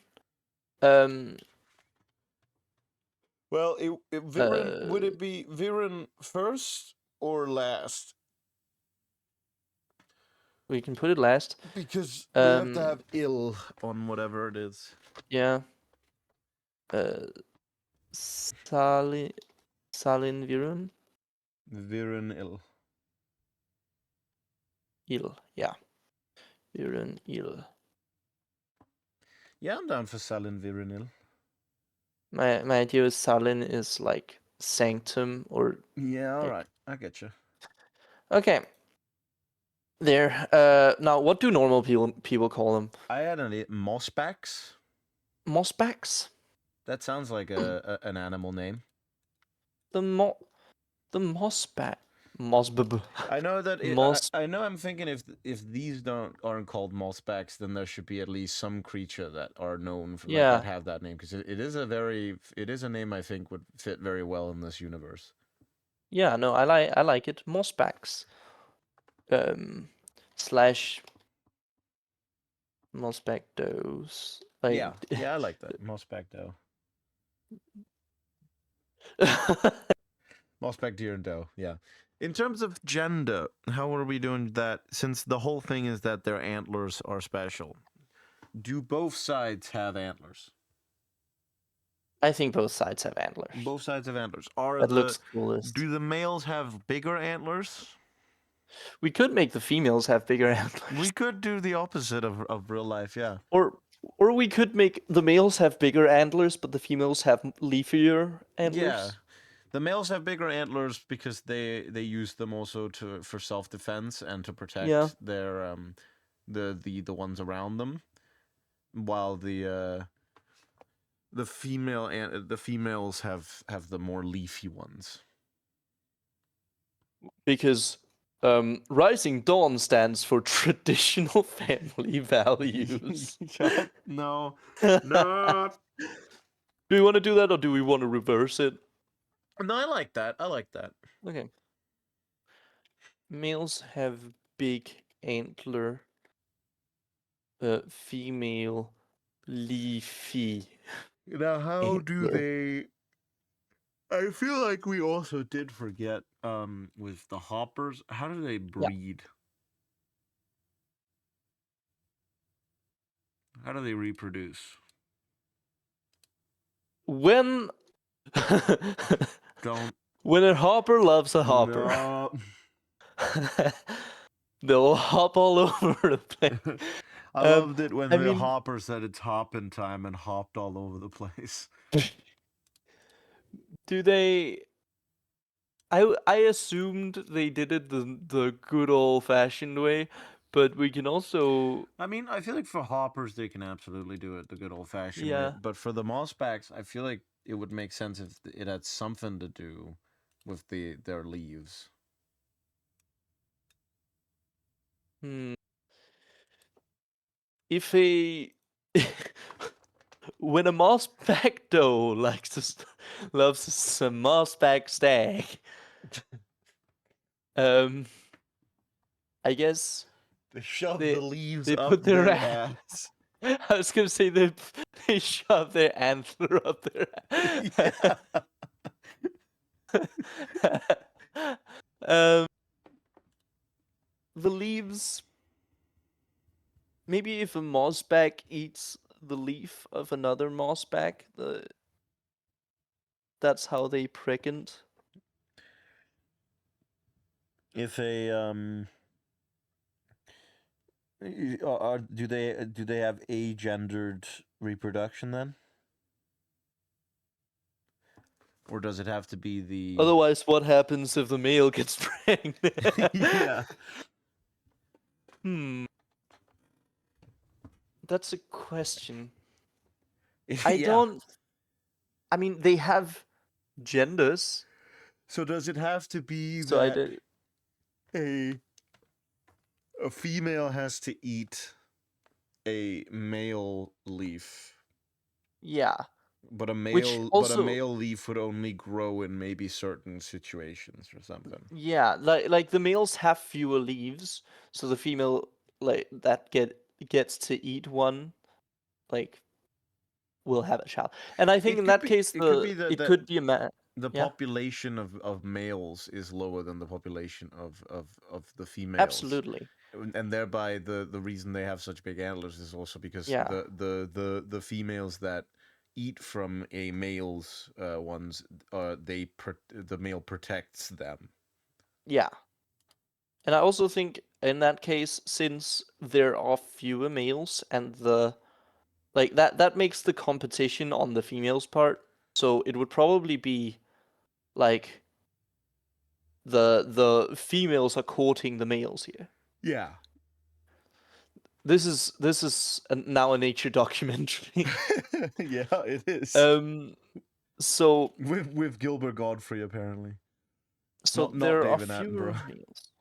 um, Well, Viren, would it be Viren first or last? we can put it last. Because we have to have ill on whatever it is. Yeah. Salin Virun? Viren ill. Il, yeah. Virun il. Yeah, I'm down for Salin Virenil. My idea with Salin is like sanctum or Yeah, alright. I get you. okay. There. Now what do normal people call them? I had mossbacks. Mossbacks? That sounds like an animal name. The mossback. Mossbub. I know that Moss. I know. I'm thinking if these aren't called mossbacks, then there should be at least some creature that are known for, like, that Yeah. have that name, because it is a name I think would fit very well in this universe. Yeah, no, I like it. Mossbacks. Slash Mossback-dos. Yeah, I like that. Mossback doe. Mossback deer and doe. Yeah. In terms of gender, how are we doing that? Since the whole thing is that their antlers are special, do both sides have antlers? I think both sides have antlers. Both sides have antlers. That looks coolest. Do the males have bigger antlers? We could make the females have bigger antlers. We could do the opposite of real life, yeah. Or we could make the males have bigger antlers, but the females have leafier antlers. Yeah. The males have bigger antlers because they use them also for self-defense and to protect their the ones around them, while the females have the more leafy ones. Because Rising Dawn stands for traditional family values. No. No. Do we want to do that, or do we want to reverse it? No, I like that. Okay. Males have big antler. Female leafy. Now, how do they... I feel like we also did forget with the hoppers. How do they breed? How do they reproduce? When Don't. When a hopper loves a hopper, No. they'll hop all over the place. I loved it when the hopper said it's hopping time and hopped all over the place. Do they... I assumed they did it the good old-fashioned way, but we can also... I mean, I feel like for hoppers, they can absolutely do it the good old-fashioned way. Yeah. But for the mossbacks, I feel like it would make sense if it had something to do with their leaves. If a... When a mossback doe loves some mossback stag, I guess they shove the leaves up put their ass. I was gonna say they shove their antler up their ass. The leaves. Maybe if a mossback eats the leaf of another mossback, that's how they pregnant. If a do they have agendered reproduction then? Or does it have to be the... Otherwise, what happens if the male gets pregnant? Yeah. That's a question. I mean, they have genders. So does it have to be So that a female has to eat a male leaf? Yeah. But a male leaf would only grow in maybe certain situations or something. Yeah, like the males have fewer leaves, so the female that gets to eat one, will have a child. And I think in that case it could be a man. The population of males is lower than the population of the females. Absolutely. And thereby the reason they have such big antlers is also because the females that eat from a male's ones, the male protects them. Yeah. And I also think in that case, since there are fewer males and that makes the competition on the females part, so it would probably be like the females are courting the males here. Yeah. This is now a nature documentary. Yeah, it is. So with Gilbert Godfrey apparently. So there are fewer males.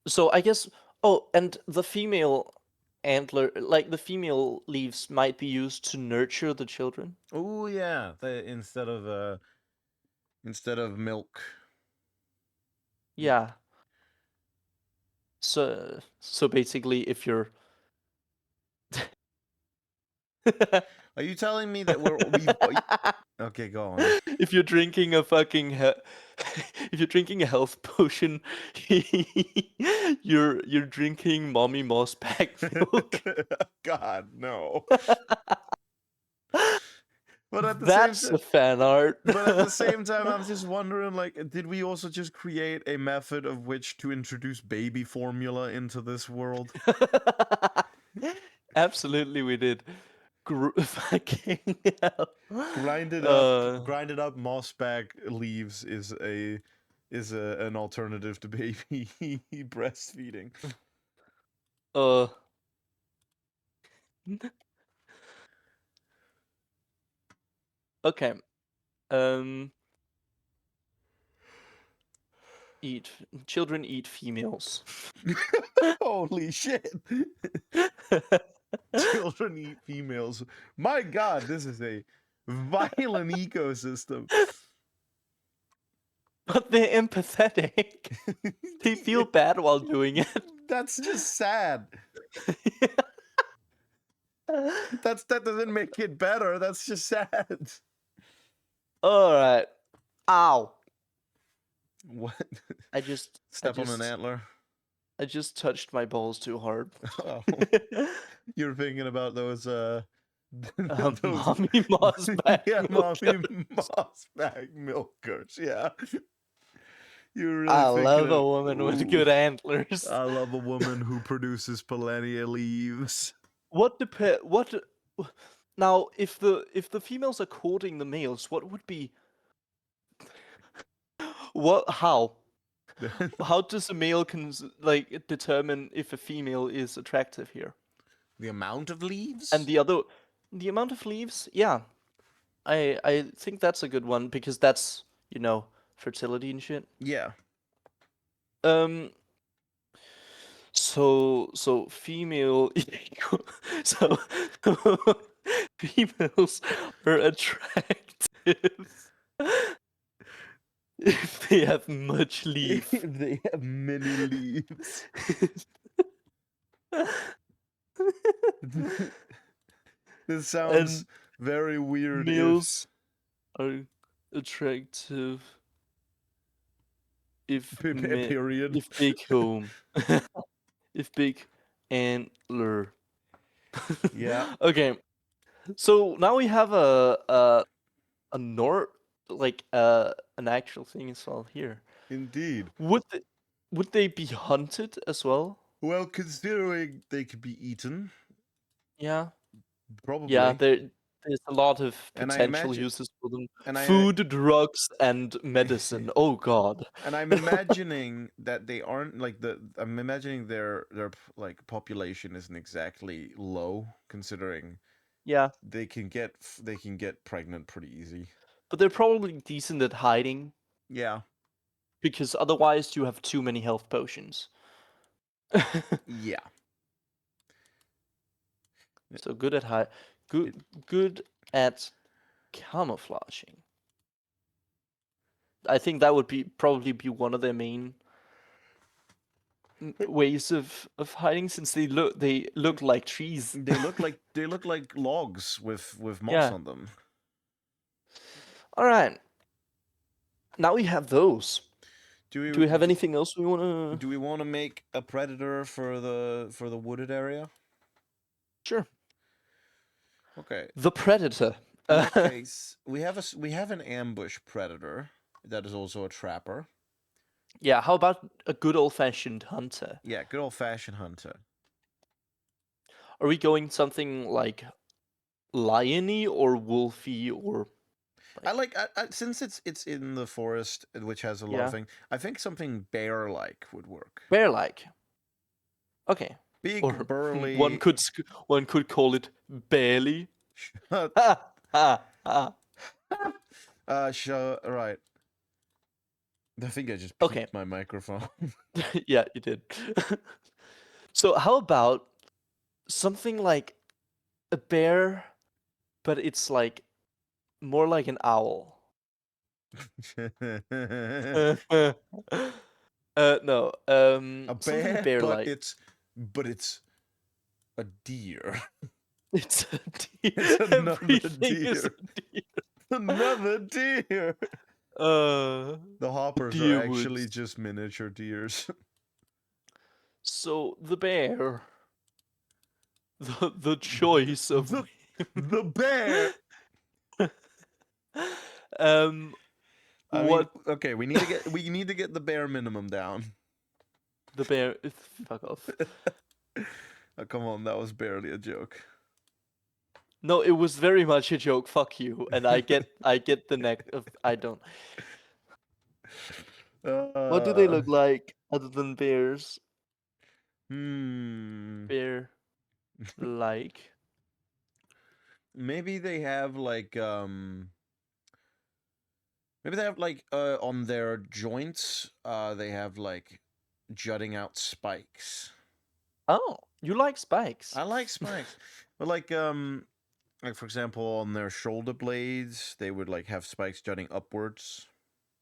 So I guess and the female antler, the female leaves might be used to nurture the children. Oh yeah, instead of milk. Yeah. So basically, if you're... Are you telling me that okay, go on. If you're drinking a fucking if you're drinking a health potion, You're drinking mommy moss pack milk. God, no. But at the That's same a fan art. but at the same time, I'm just wondering, like, did we also just create a method of which to introduce baby formula into this world? Absolutely, we did. Fucking hell. Grinded up mossback leaves is an alternative to baby breastfeeding. Uh. Okay. Children eat females. Holy shit! Children eat females. My God, this is a violent ecosystem. But they're empathetic. They feel bad while doing it. That's just sad. That doesn't make it better. That's just sad. All right. Ow. What? I just Step on an antler. I just touched my balls too hard. Oh. You're thinking about those mommy mossback mommy mossback milkers. Yeah. You're really I love a woman with good antlers. I love a woman who produces perennial leaves. Now, if the females are courting the males, what would be how does a male determine if a female is attractive here? The amount of leaves? And the amount of leaves? Yeah. I think that's a good one because that's, fertility and shit. Yeah. So female so females are attractive if they have much leaf. If they have many leaves. This sounds very weird. Males are attractive if period. If big home. If big antler. Yeah. Okay. So now we have an actual thing as well here. Indeed. Would they be hunted as well? Well, considering they could be eaten. Yeah. Probably. Yeah, there's a lot of potential uses for them. Food, drugs, and medicine. Oh God. And I'm imagining that they aren't I'm imagining their like population isn't exactly low, considering. Yeah. They can get pregnant pretty easy. But they're probably decent at hiding. Yeah. Because otherwise you have too many health potions. Yeah. So good at good at camouflaging. I think that would probably be one of their main ways of hiding, since they look like trees. They look like logs with moss on them. All right. Now we have those. Do we have anything else we want to? Do we want to make a predator for the wooded area? Sure. Okay. The predator. In that case, we have an ambush predator that is also a trapper. Yeah, how about a good old-fashioned hunter? Yeah, good old-fashioned hunter. Are we going something like lion-y or wolfy or? I since it's in the forest, which has a lot of things. I think something bear-like would work. Bear-like. Okay. Big, or burly. One could call it barely. Right. I think I just peaked my microphone. Yeah, you did. So how about something like a bear, but it's like more like an owl? No. A bear, bear-like. but it's a deer. It's a deer. It's another deer. Is a deer. Another deer. The hoppers are actually just miniature deers. So the bear. The choice of The bear. I mean, what okay, we need to get the bare minimum down. the bear? Fuck off. Oh, come on, that was barely a joke. No, it was very much a joke. Fuck you. And I get the neck of I don't. What do they look like other than bears? Bear like. Maybe they have like maybe they have like on their joints they have like jutting out spikes. Oh, you like spikes? I like spikes. But like for example on their shoulder blades, they would like have spikes jutting upwards.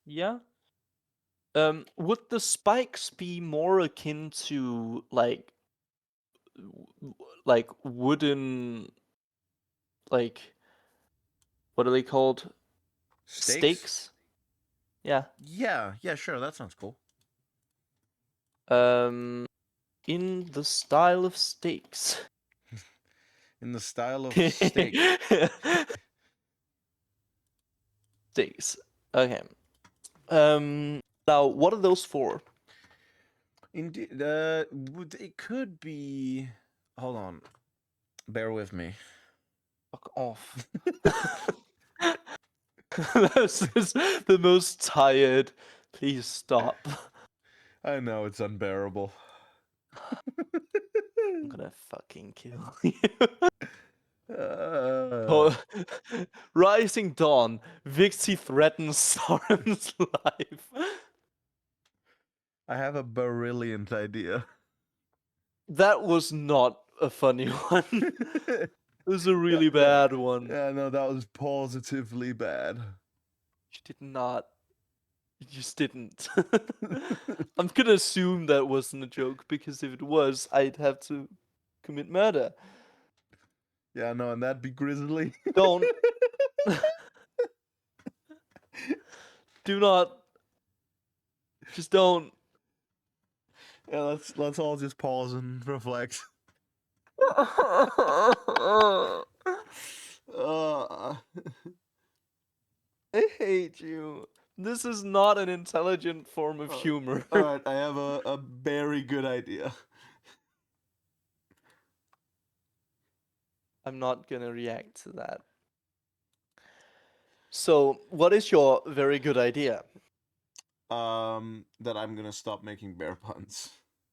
Yeah. Would the spikes be more akin to like wooden, like, what are they called? Stakes? Yeah. Yeah, sure, that sounds cool. In the style of stakes. In the style of steak. Stakes. Okay. Now what are those for? Indeed, it could be. Hold on, bear with me. Fuck off. This is the most tired. Please stop. I know it's unbearable. I'm gonna fucking kill you. Uh, Rising Dawn. Vixie threatens Soren's life. I have a brilliant idea. That was not a funny one. It was a really bad one. Yeah, no, that was positively bad. You did not. You just didn't. I'm gonna assume that wasn't a joke, because if it was, I'd have to commit murder. Yeah, no, and that'd be grisly. Don't. Do not. Just don't. Yeah, let's all just pause and reflect. I hate you. This is not an intelligent form of humor. Alright, I have a very good idea. I'm not gonna react to that. So, what is your very good idea? That I'm gonna stop making bear puns.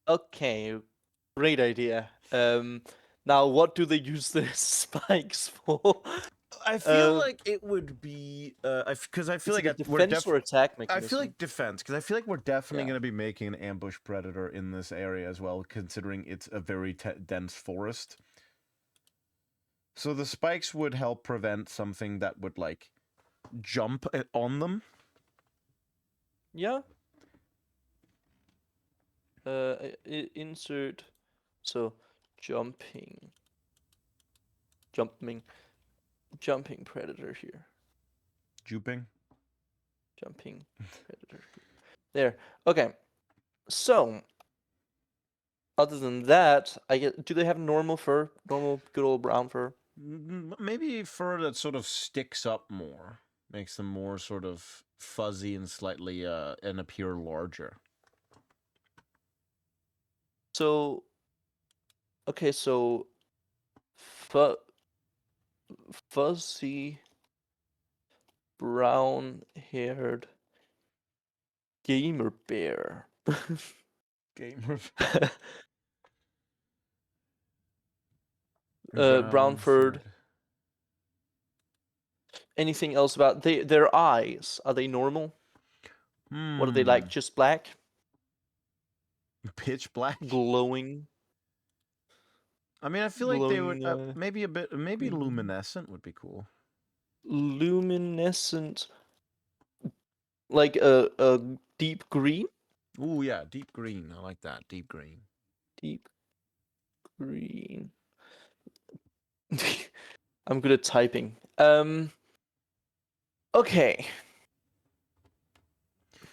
Okay, great idea. Now what do they use the spikes for? I feel like it would be because I feel Is like it a we're defense or attack mechanism? I feel like defense because I feel like we're definitely Yeah. going to be making an ambush predator in this area as well, considering it's a very dense forest. So the spikes would help prevent something that would like jump on them. Yeah. Insert. So jumping predator here. Jumping Predator. There. Okay. So, other than that, do they have normal fur? Normal, good old brown fur? Maybe fur that sort of sticks up more, makes them more sort of fuzzy and slightly and appear larger. So, okay, so fuzzy brown-haired gamer bear. Gamer. Brown furred. Anything else about their eyes? Are they normal? What are they like? Just black? Pitch black? Glowing? I mean, I feel like they would maybe a bit, maybe luminescent would be cool. Luminescent, like a deep green? Ooh, yeah, deep green. I like that. Deep green. Deep green. I'm good at typing. Okay.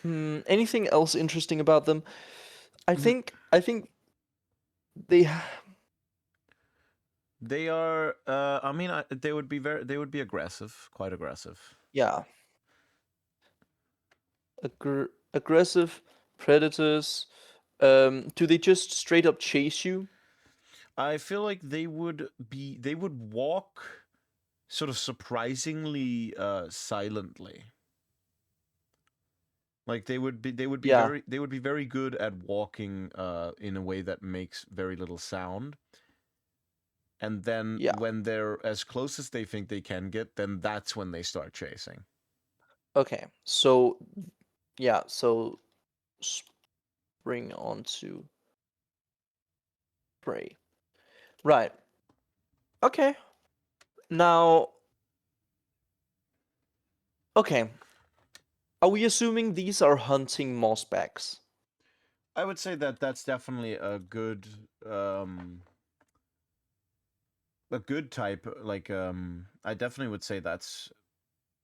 Anything else interesting about them? I think they They are. I mean, they would be They would be aggressive, quite aggressive. yeah, aggressive predators. Do they just straight up chase you? I feel like they would be. They would walk, sort of surprisingly silently. Like they would be. They would be Yeah, very. They would be very good at walking in a way that makes very little sound. And then yeah. when they're as close as they think they can get, then that's when they start chasing. Okay, so yeah, so spring onto prey. Right. Okay. Now, okay. Are we assuming these are hunting mossbacks? I would say that that's definitely a good type. Like I definitely would say that's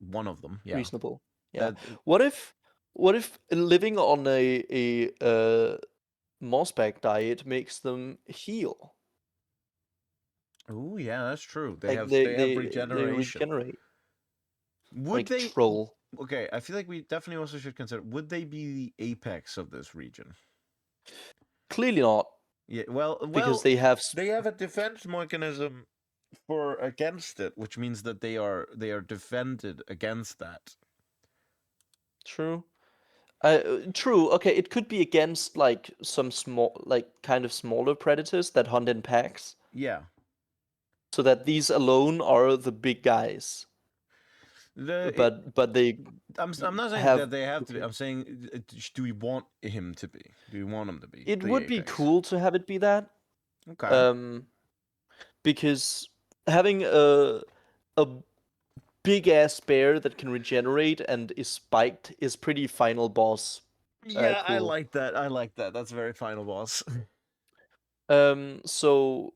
one of them. Yeah. Reasonable. Yeah. That What if living on a mossback diet makes them heal? Oh yeah, that's true. Like They have they regeneration. regenerate Would like they? troll. Okay, I feel like we definitely also should consider. Would they be the apex of this region? Clearly not, Yeah. because they have They have a defense mechanism for against it, which means that they are defended against that. true. True. Okay, it could be against like some small, like kind of smaller predators that hunt in packs, Yeah. so that these alone are the big guys. The it, But they I'm not saying have that they have to be. okay. I'm saying, do we want him to be? Do we want him to be It the would be apex? cool to have it be that. Okay. Um, because having a big ass bear that can regenerate and is spiked is pretty final boss Yeah, I cool. like that. I like that. That's very final boss. So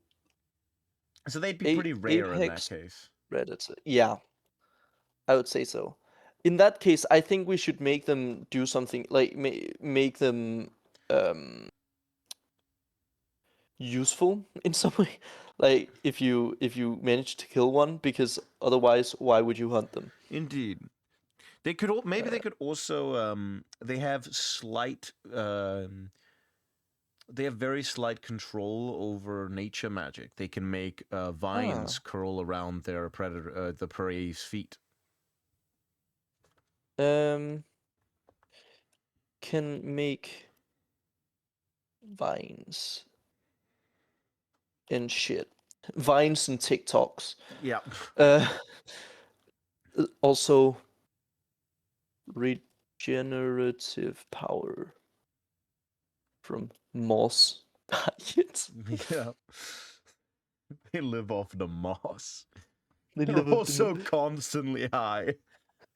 So they'd be pretty rare in that apex case. predator. Yeah, I would say so. In that case, I think we should make them do something like make them useful in some way. Like if you manage to kill one, because otherwise, why would you hunt them? Indeed. Maybe they could also they have they have very slight control over nature magic. They can make vines Ah, curl around their predator the prey's feet. um, can make vines and shit. Vines and TikToks. Yeah. Uh, also regenerative power from moss diets. Yeah. They live off the moss. They They're live off the also constantly high.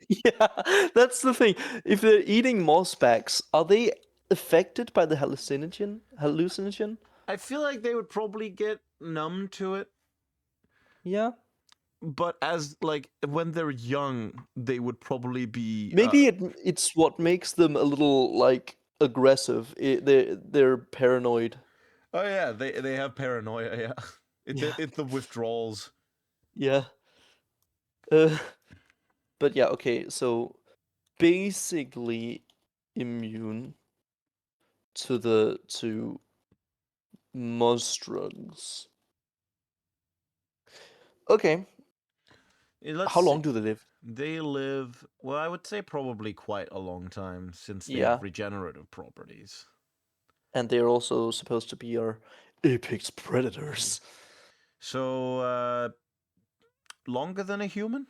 Yeah, that's the thing. If they're eating moss backs, are they affected by the hallucinogen? Hallucinogen? I feel like they would probably get numb to it, Yeah. but as like when they're young, they would probably be. Maybe it's what makes them a little like aggressive. They're paranoid. Oh yeah, they have paranoia. Yeah, Yeah. it's the withdrawals. Yeah. Uh, but yeah, okay. So basically immune to monstrugs. Okay. Let's How see. long do they live? They live, well, I would say probably quite a long time since they Yeah. have regenerative properties. And they're also supposed to be our apex predators. So, longer than a human?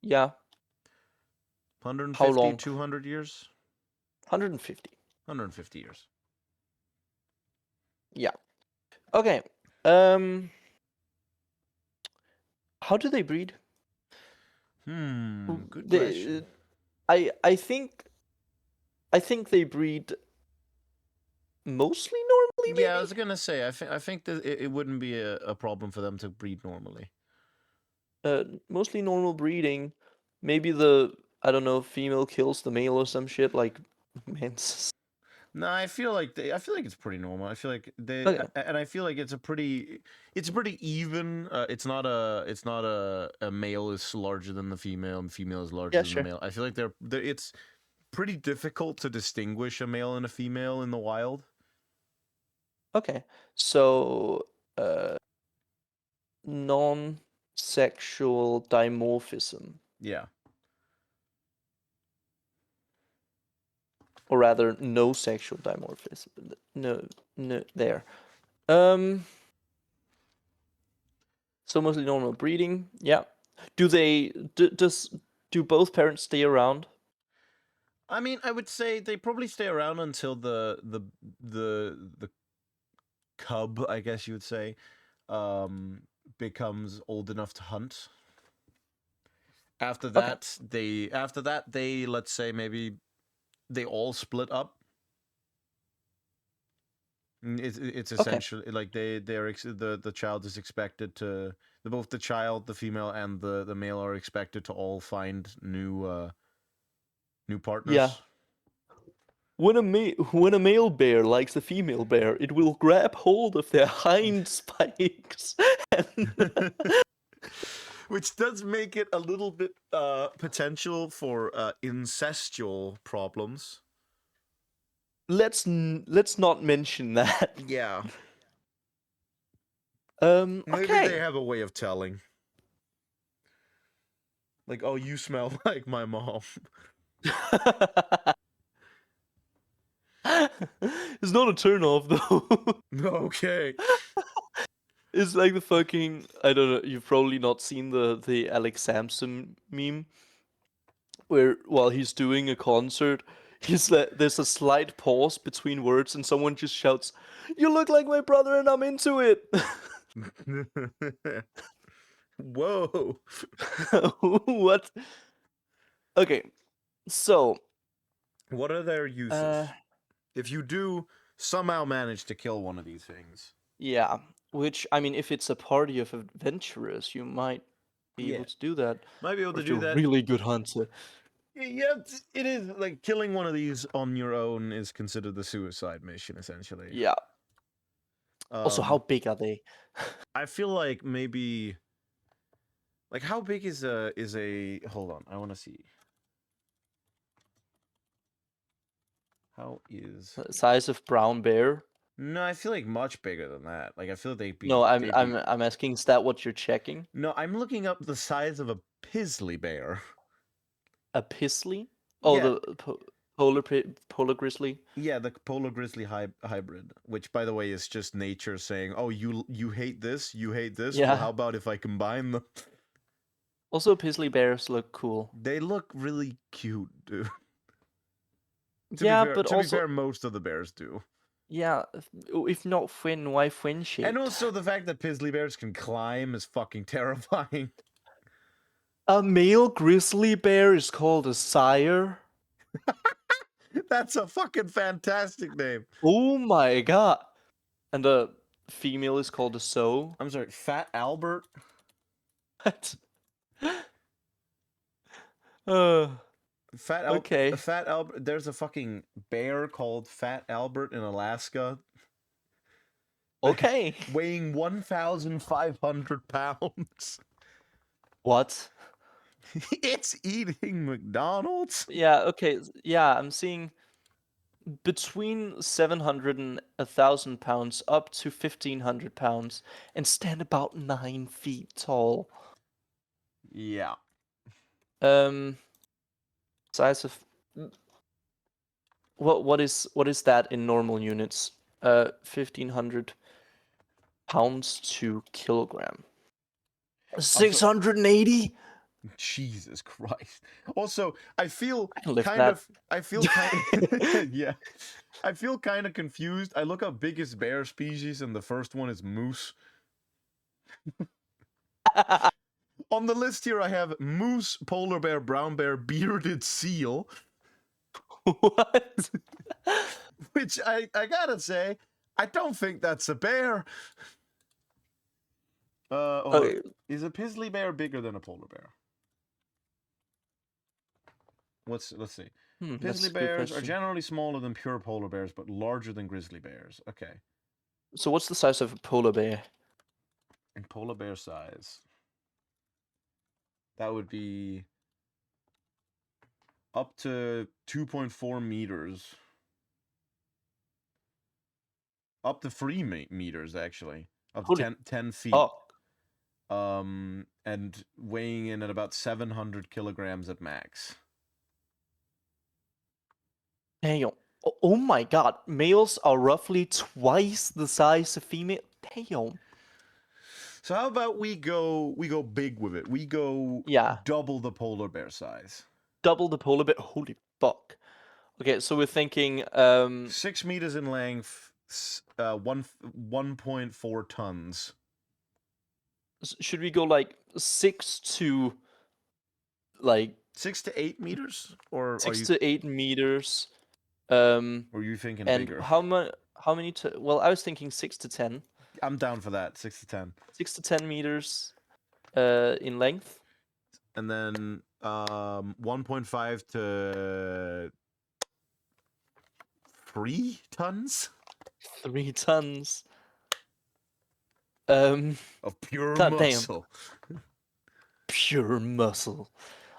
Yeah. 150, How long? 200 years? 150. 150 years. Yeah. Okay. Um how do they breed? Good They question. I think they breed mostly normally Yeah, I maybe? was gonna say, I think that it wouldn't be a problem for them to breed normally. Mostly normal breeding. Maybe the I don't know, female kills the male or some shit like mantis. No, I feel like it's pretty normal. I feel like Okay. and I feel like it's pretty even. It's not a male is larger than the female and the female is larger Yeah, than the sure. male. I feel like it's pretty difficult to distinguish a male and a female in the wild. Okay. So, non-sexual dimorphism, Yeah. or rather, no sexual dimorphism. No, there. Um, so mostly normal breeding. Yeah. Do they do both parents stay around? I mean, I would say they probably stay around until the cub, I guess you would say, um, becomes old enough to hunt. Okay. After that they let's say maybe they all split up. It's Okay. essentially like the child is expected to both the child, the female, and the male are expected to all find new Yeah. partners. When a male bear likes a female bear, it will grab hold of their hind spikes and Which does make it a little bit potential for incestual problems. let's not mention that. Yeah. Maybe they Okay. have a way of telling. Like, oh, you smell like my mom. It's not a turn off though. Okay. It's like the fucking, I don't know, you've probably not seen the Alex Sampson meme where while he's doing a concert, there's a slight pause between words and someone just shouts, "You look like my brother and I'm into it." Whoa. What? Okay. So, What are their uses? If you do somehow manage to kill one of these things. yeah, which I mean, if it's a party of adventurers, you might be Yeah. able to do that. Might be able Or to if do you're a that. really good hunter. Yeah, it is like killing one of these on your own is considered the suicide mission, essentially. Yeah. Also, how big are they? I feel like maybe, like, how big is a? Hold on, I want to see. How is? Size of brown bear? No, I feel like much bigger than that. Like, I feel they'd be. No, I'm They'd I'm be. I'm asking, is that what you're checking? No, I'm looking up the size of a Pizzly bear. A pizzly? Oh, Yeah, the polar grizzly. yeah, the polar grizzly hybrid, which by the way is just nature saying, "Oh, you hate this, you hate this. Well, how Yeah. about if I combine them?" Also, pizzly bears look cool. They look really cute, dude. Yeah, but To be also, fair, most of the bears do. yeah, if not Finn, why Finn shaped? And also the fact that Pizzly bears can climb is fucking terrifying. A male grizzly bear is called a sire. That's a fucking fantastic name. Oh my god! And a female is called a sow. I'm sorry, Fat Albert? What? Uh, okay. Fat Albert. There's a fucking bear called Fat Albert in Alaska. Okay. Weighing 1,500 pounds. What? It's eating McDonald's? Yeah, okay. Yeah, I'm seeing between 700 and 1,000 pounds up to 1,500 pounds and stand about 9 feet tall. Yeah. Size of what is that in normal units? 1,500 pounds to kilogram. 680? Jesus Christ. Also, I feel I can lift kind that. of yeah. I feel kind of confused. I look up biggest bear species and the first one is moose. On the list here I have moose, polar bear, brown bear, bearded seal. What? Which I gotta say, I don't think that's a bear. Okay. Is a Pizzly bear bigger than a polar bear? Let's see. That's Grizzly a good bears are question. generally smaller than pure polar bears, but larger than grizzly bears. Okay. So what's the size of a polar bear? In polar bear size, that would be up to 2.4 meters. Up to 3 meters, actually. Up to 10 feet. Oh, And weighing in at about 700 kilograms at max. damn. Oh my god, males are roughly twice the size of female. Damn. So how about we go big with it? We go Yeah, double the polar bear size. double the polar bear. Holy fuck. Okay, so we're thinking 6 meters in length, 1.4 tons. should we go like 6 to like 6 to 8 meters, or 6 are you to 8 meters? or are you thinking And bigger? how many well, I was thinking 6 to 10. I'm down for that. 6 to 10. 6 to 10 meters in length. And then 1.5 to 3 tons 3 tons. of pure God muscle. damn. Pure muscle.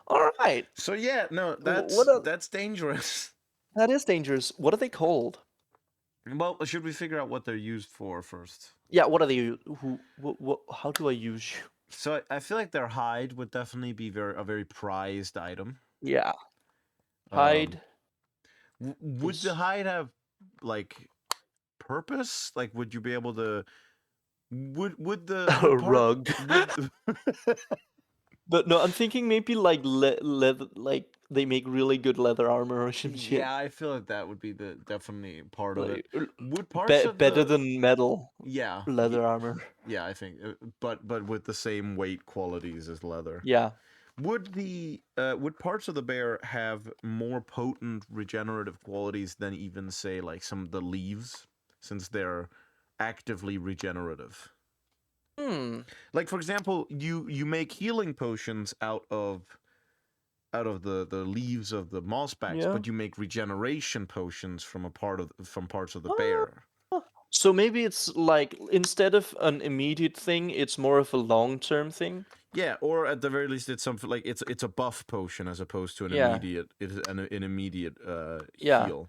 All right. So yeah, no, that's dangerous. That is dangerous. What are they called? Well, should we figure out what they're used for first? Yeah, what are they? How do I use you? So I feel like their hide would definitely be a very prized item. Yeah. Hide. Would the hide have like purpose? Like, would you be able to? Would the A rug. Would, But no, I'm thinking maybe like leather, like they make really good leather armor or some shit. yeah, I feel like that would be definitely part of Like, it. Would parts of better than metal yeah leather armor. Yeah, I think, but with the same weight qualities as leather. Yeah. Would parts of the bear have more potent regenerative qualities than even say like some of the leaves, since they're actively regenerative? Like for example, you make healing potions out of the leaves of the mossbacks, Yeah. but you make regeneration potions from parts of the bear. So maybe it's like instead of an immediate thing, it's more of a long-term thing. Yeah, or at the very least, it's something like it's a buff potion as opposed to an immediate heal.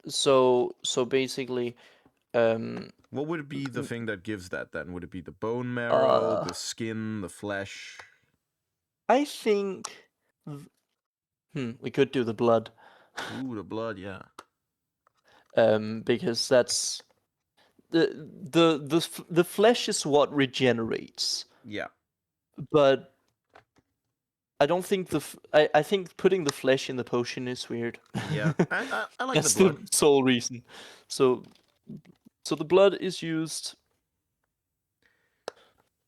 So basically, What would be the thing that gives that then? Would it be the bone marrow, the skin, the flesh? I think we could do the blood. Ooh, the blood, yeah. Because that's the flesh is what regenerates. Yeah. But I don't think I think putting the flesh in the potion is weird. Yeah, I like That's the blood. the sole reason. So the blood is used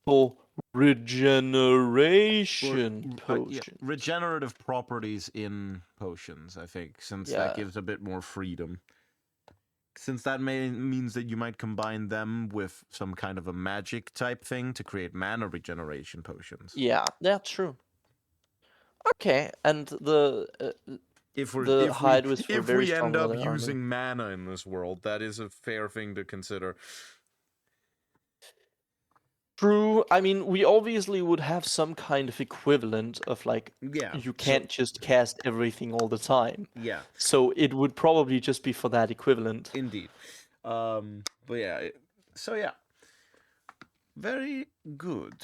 for regeneration potions. Yeah, regenerative properties in potions, I think, since that gives a bit more freedom. Since that means that you might combine them with some kind of a magic type thing to create mana regeneration potions. Yeah, that's true. Okay, and the hide was for very strong end up leather using mana in this world, that is a fair thing to consider. True. I mean, we obviously would have some kind of equivalent of like, you can't just cast everything all the time. Yeah. So it would probably just be for that equivalent. Indeed. But yeah. So yeah. Very good.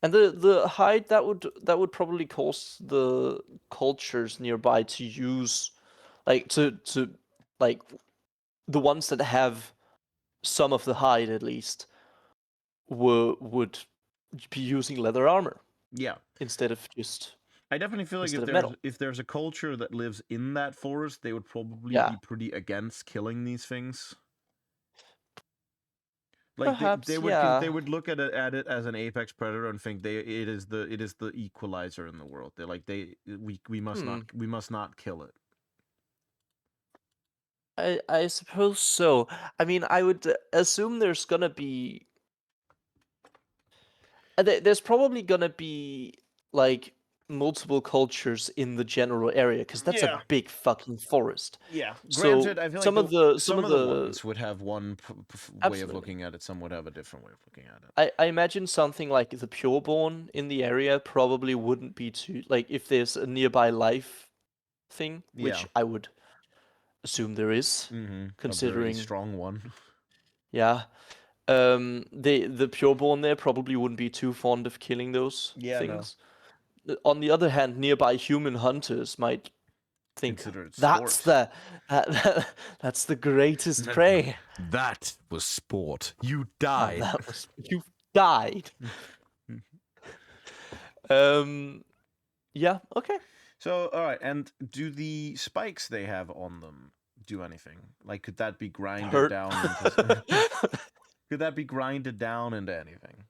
And the hide that would probably cause the cultures nearby to use, like to like the ones that have some of the hide at least would be using leather armor. Yeah. Instead of just. I definitely feel like if there's a culture that lives in that forest, they would probably be pretty against killing these things. Like perhaps, they would look at it as an apex predator and think it is the equalizer in the world. They're like we must not kill it. I suppose so. I mean, I would assume there's gonna be. There's probably gonna be like multiple cultures in the general area, because that's Yeah. a big fucking forest. Yeah. So Granted, I feel some like of the some of the ones would have one way of Absolutely. looking at it. Some would have a different way of looking at it. I imagine something like the pureborn in the area probably wouldn't be too, like, if there's a nearby life thing, which Yeah. I would assume there is, A very considering strong one. yeah. The pureborn there probably wouldn't be too fond of killing those Yeah, no. things. On the other hand, nearby human hunters might think Consider it that's sport. that's the greatest prey. That was sport. You Ah, died. that was you died. Yeah, okay. So, all right, and do the spikes they have on them do anything? Like, could that be grinded Hurt. down into? Could that be grinded down into anything?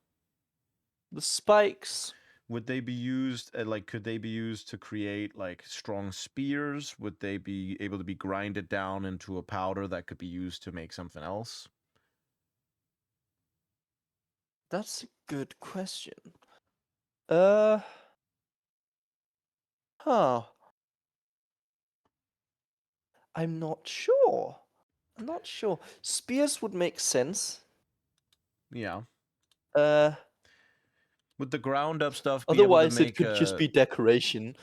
The spikes. Would they be used? Like, could they be used to create like strong spears? Would they be able to be grinded down into a powder that could be used to make something else? That's a good question. Huh. I'm not sure. I'm not sure. Spears would make sense. Yeah. Would the ground up stuff be otherwise able to it could just be decoration.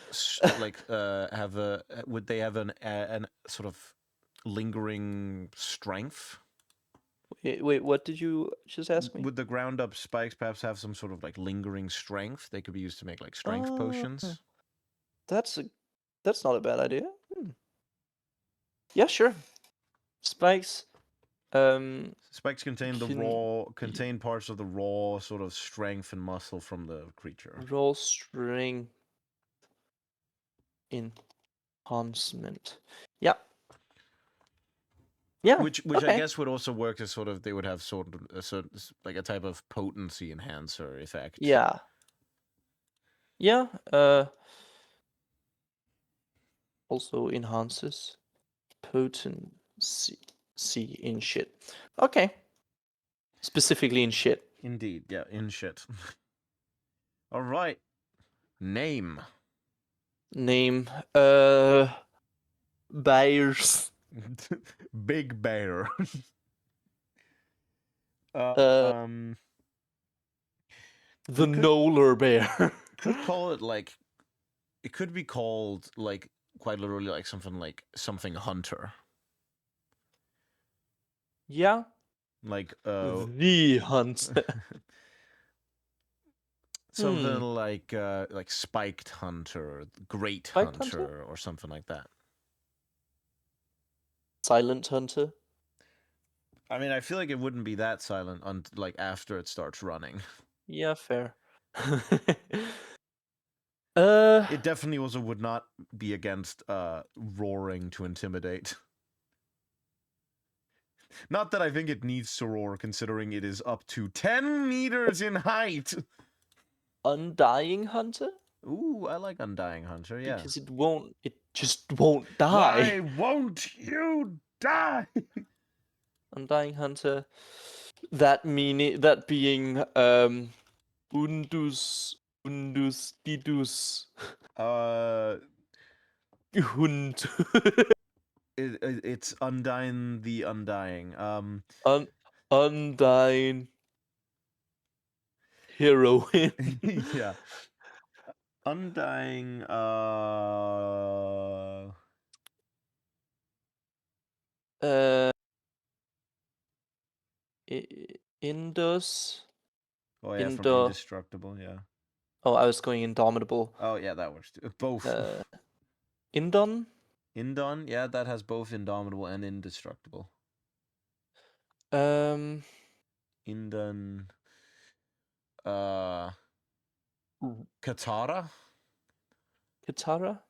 would they have an sort of lingering strength? Wait, what did you just ask me? Would the ground up spikes perhaps have some sort of like lingering strength? They could be used to make like strength potions. That's not a bad idea. Yeah, sure. Spikes. Spikes contain contain parts of the raw sort of strength and muscle from the creature. Raw strength enhancement. Yeah. Yeah. Which okay. I guess would also work as sort of they would have sort of like a type of potency enhancer effect. Yeah. Yeah. Also enhances potency in shit. Okay. Specifically in shit. Indeed, yeah, in shit. All right. Name. Bears. Big bear. The Nolar bear. Could call it like it could be called like quite literally like something hunter. Yeah. Like the hunter. Something like spiked hunter, great hunter, or something like that. Silent hunter. I mean, I feel like it wouldn't be that silent like after it starts running. Yeah, fair. It definitely also would not be against roaring to intimidate. Not that I think it needs to roar, considering it is up to 10 meters in height. Undying hunter? Ooh, I like Undying Hunter, yeah. Because it just won't die. Why won't you die? Undying hunter. That being Undus Didus. Hund. It's Undying the Undying. Undying heroine. Yeah. Undying Indus. Oh yeah, from Indestructible, yeah. Oh, I was going Indomitable. Oh yeah, that works too. Both. Indon? Indon, yeah, that has both Indomitable and Indestructible. Indon. Katara? Katara?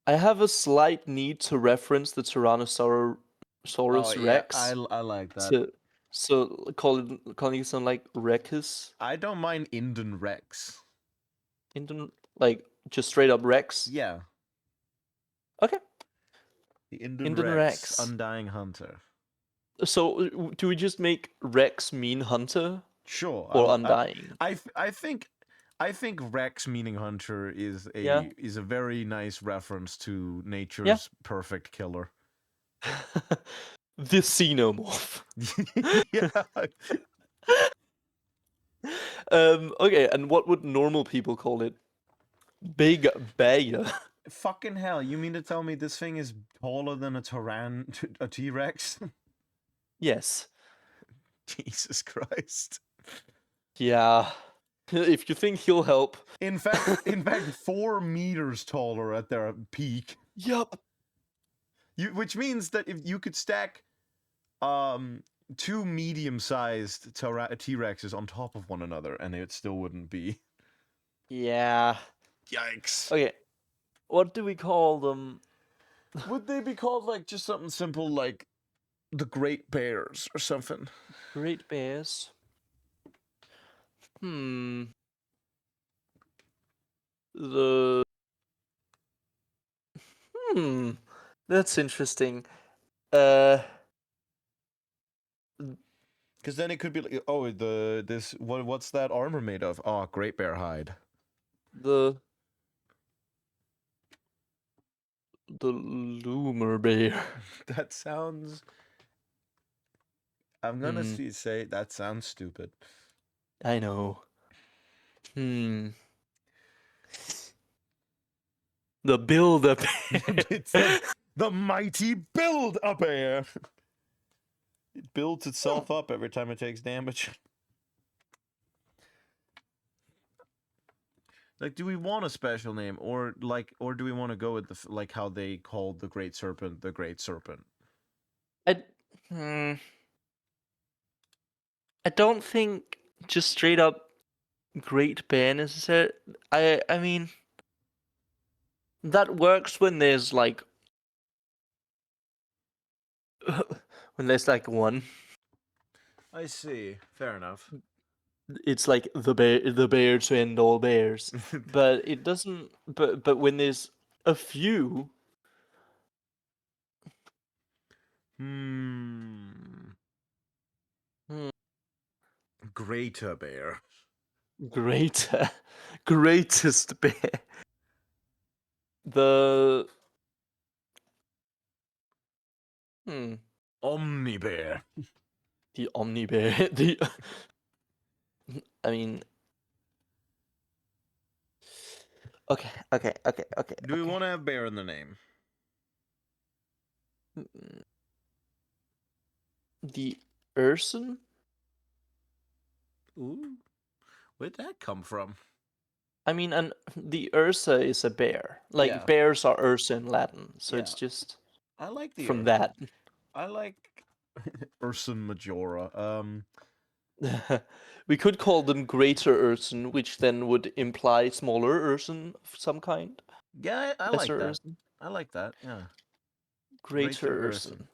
I have a slight need to reference the Tyrannosaurus Rex. I like that. So calling it something like Rexus. I don't mind Indon Rex. Indon, like just straight up Rex. Yeah. Okay. The Indon Rex, Undying Hunter. So do we just make Rex mean hunter? Sure. Or undying? I think I think Rex meaning hunter is Yeah. a very nice reference to nature's perfect killer. The xenomorph. Yeah. Okay, and what would normal people call it? Big bear. Fucking hell! You mean to tell me this thing is taller than a T-Rex? Yes. Jesus Christ! Yeah. If you think he'll help. In fact, 4 meters taller at their peak. Yup. Which means that if you could stack, 2 medium-sized T-Rexes on top of one another, and it still wouldn't be. Yeah. Yikes! Okay. What do we call them? Would they be called like just something simple like the Great Bears or something? Great bears. The That's interesting. Because then it could be like, oh, what's that armor made of? Oh, Great Bear hide. The Loomer bear. That sounds. I'm gonna say that sounds stupid. I know. The Build-A Bear. It's the mighty Build-A-Bear. It builds itself up every time it takes damage. Like, do we want a special name, or do we want to go with like how they called the Great Serpent the Great Serpent? I don't think just straight up Great Bear necessarily. I mean, that works when there's like one. I see. Fair enough. It's like the bear to end all bears. But it doesn't. But when there's a few. Greater Bear. Greatest bear. The Omni Bear. The Omni Bear. I mean. Okay. Do we want to have bear in the name? The Urson? Ooh. Where'd that come from? I mean, and the Ursa is a bear. Like, bears are Ursa in Latin, so it's just I like the from Ursa. that. I like Urson Majora. We could call them Greater Urson, which then would imply smaller Urson of some kind. Yeah, I like that. Urson. I like that. Yeah. Greater Urson.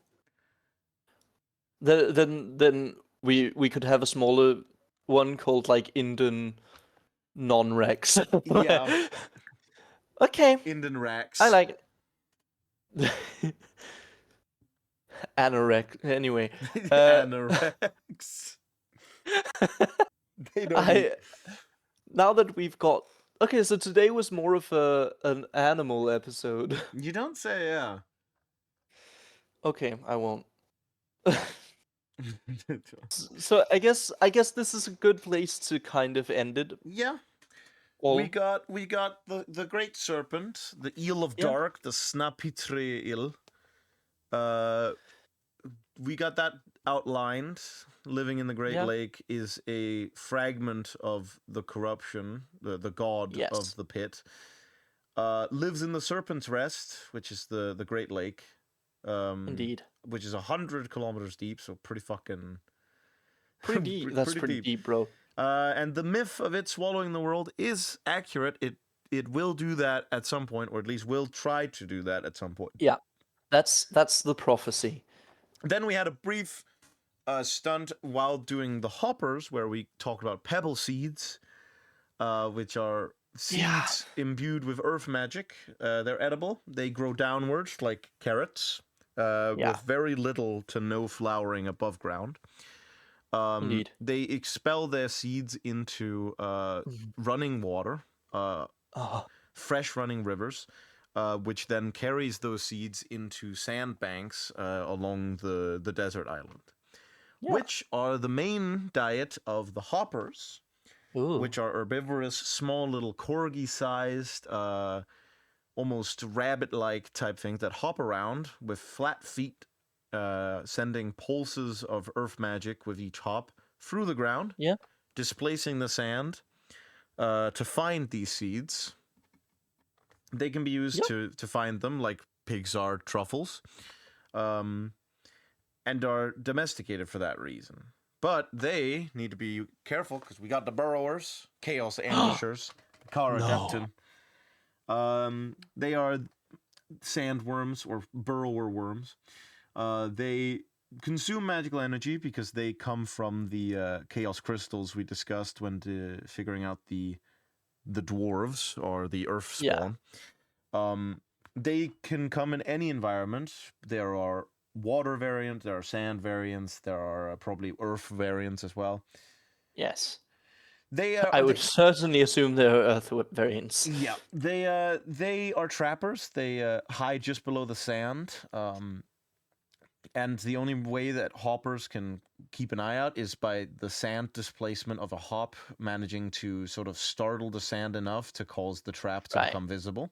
Then we could have a smaller one called like Inden Non-Rex. Yeah. Okay. Inden Rex. I like it. Anorex. Anyway. Anorex. They don't now that we've got. Okay, so today was more of an animal episode. You don't say, yeah. Okay, I won't. So I guess this is a good place to kind of end it. Yeah. We got the Great Serpent, the Eel of Dark, the Snapitre Eel. We got that outlined. Living in the Great Lake is a fragment of the corruption, the god of the pit. Lives in the Serpent's Rest, which is the Great Lake. Indeed. Which is 100 kilometers deep, so pretty fucking... That's pretty deep, bro. And the myth of it swallowing the world is accurate. It will do that at some point, or at least will try to do that at some point. Yeah, that's the prophecy. Then we had a brief stunt while doing the hoppers, where we talked about pebble seeds, which are seeds imbued with earth magic. They're edible. They grow downwards like carrots, with very little to no flowering above ground. Indeed. They expel their seeds into running water, Oh, fresh running rivers, which then carries those seeds into sandbanks along the desert island, yeah. which are the main diet of the hoppers, Ooh. which are herbivorous, small little corgi-sized, almost rabbit-like type things that hop around with flat feet, sending pulses of earth magic with each hop through the ground, Yeah. displacing the sand to find these seeds. They can be used Yep. to find them like pigs are truffles, and are domesticated for that reason. But they need to be careful because we got the burrowers, chaos ambushers, Kara No. Depton. They are sandworms or burrower worms. They consume magical energy because they come from the chaos crystals we discussed when figuring out the dwarves or the earth spawn. They can come in any environment. There are water variants, there are sand variants, there are probably earth variants as well. Yes. They I would certainly assume they're Earth variants. Yeah, they are trappers. They hide just below the sand. And the only way that hoppers can keep an eye out is by the sand displacement of a hop managing to sort of startle the sand enough to cause the trap to become visible.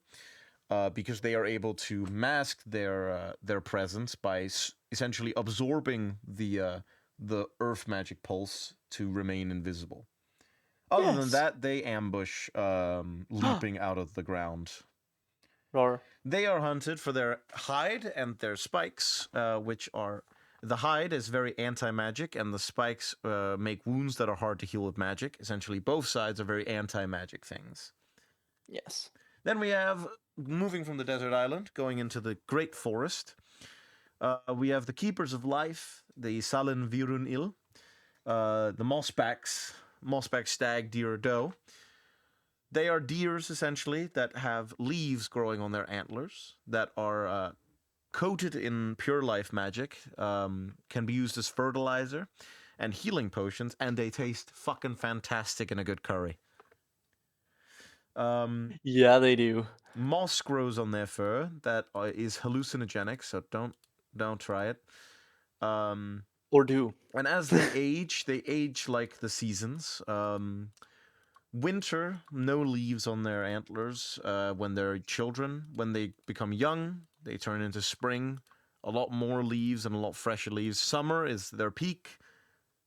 Because they are able to mask their presence by essentially absorbing the earth magic pulse to remain invisible. Other than that, they ambush leaping out of the ground. Roar. They are hunted for their hide and their spikes, which are... The hide is very anti-magic, and the spikes make wounds that are hard to heal with magic. Essentially, both sides are very anti-magic things. Yes. Then we have, moving from the desert island, going into the great forest, we have the Keepers of Life, the Salin Virun Il, the mossback stag, deer, doe. They are deers, essentially, that have leaves growing on their antlers that are coated in pure life magic, can be used as fertilizer and healing potions, and they taste fucking fantastic in a good curry. Yeah, they do. Moss grows on their fur that is hallucinogenic, so don't try it. Or do. And as they age like the seasons. Winter, no leaves on their antlers when they're children. When they become young, they turn into spring. A lot more leaves and a lot fresher leaves. Summer is their peak.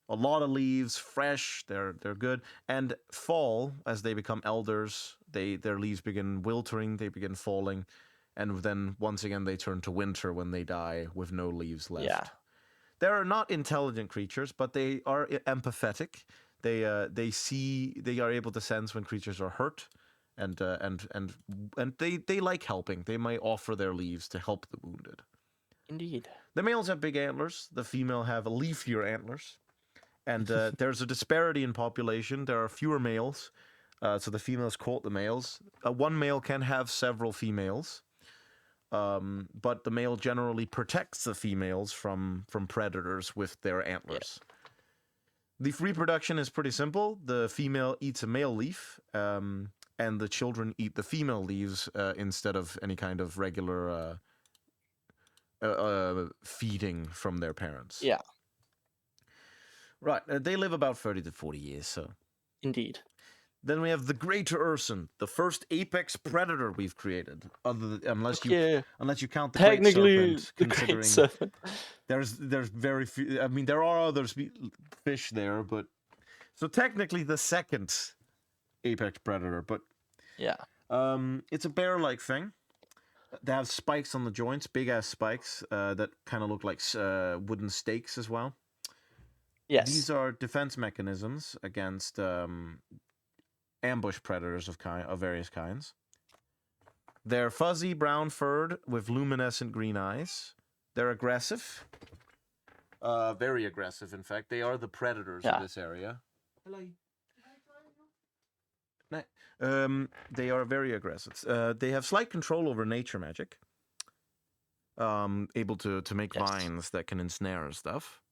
A lot of leaves, fresh. They're good. And fall, as they become elders, their leaves begin wiltering. They begin falling, and then once again they turn to winter when they die with no leaves left. Yeah. They're not intelligent creatures, but they are empathetic. They are able to sense when creatures are hurt, and they like helping. They might offer their leaves to help the wounded. Indeed. The males have big antlers. The female have leafier antlers, and there's a disparity in population. There are fewer males, so the females court the males. One male can have several females, but the male generally protects the females from predators with their antlers. Yeah. The reproduction is pretty simple. The female eats a male leaf, and the children eat the female leaves instead of any kind of regular feeding from their parents. Yeah. Right. They live about 30 to 40 years, so... Indeed. Then we have the Greater Urson, the first apex predator we've created. Unless you count the technically, Great Serpent, there's very few. I mean, there are other fish there, but so technically the second apex predator. But yeah, it's a bear-like thing. They have spikes on the joints, big ass spikes that kind of look like wooden stakes as well. Yes, these are defense mechanisms against ambush predators of various kinds. They're fuzzy, brown-furred with luminescent green eyes. They're aggressive. Very aggressive, in fact. They are the predators of this area. Hello. They are very aggressive. They have slight control over nature magic. Able to make vines that can ensnare stuff.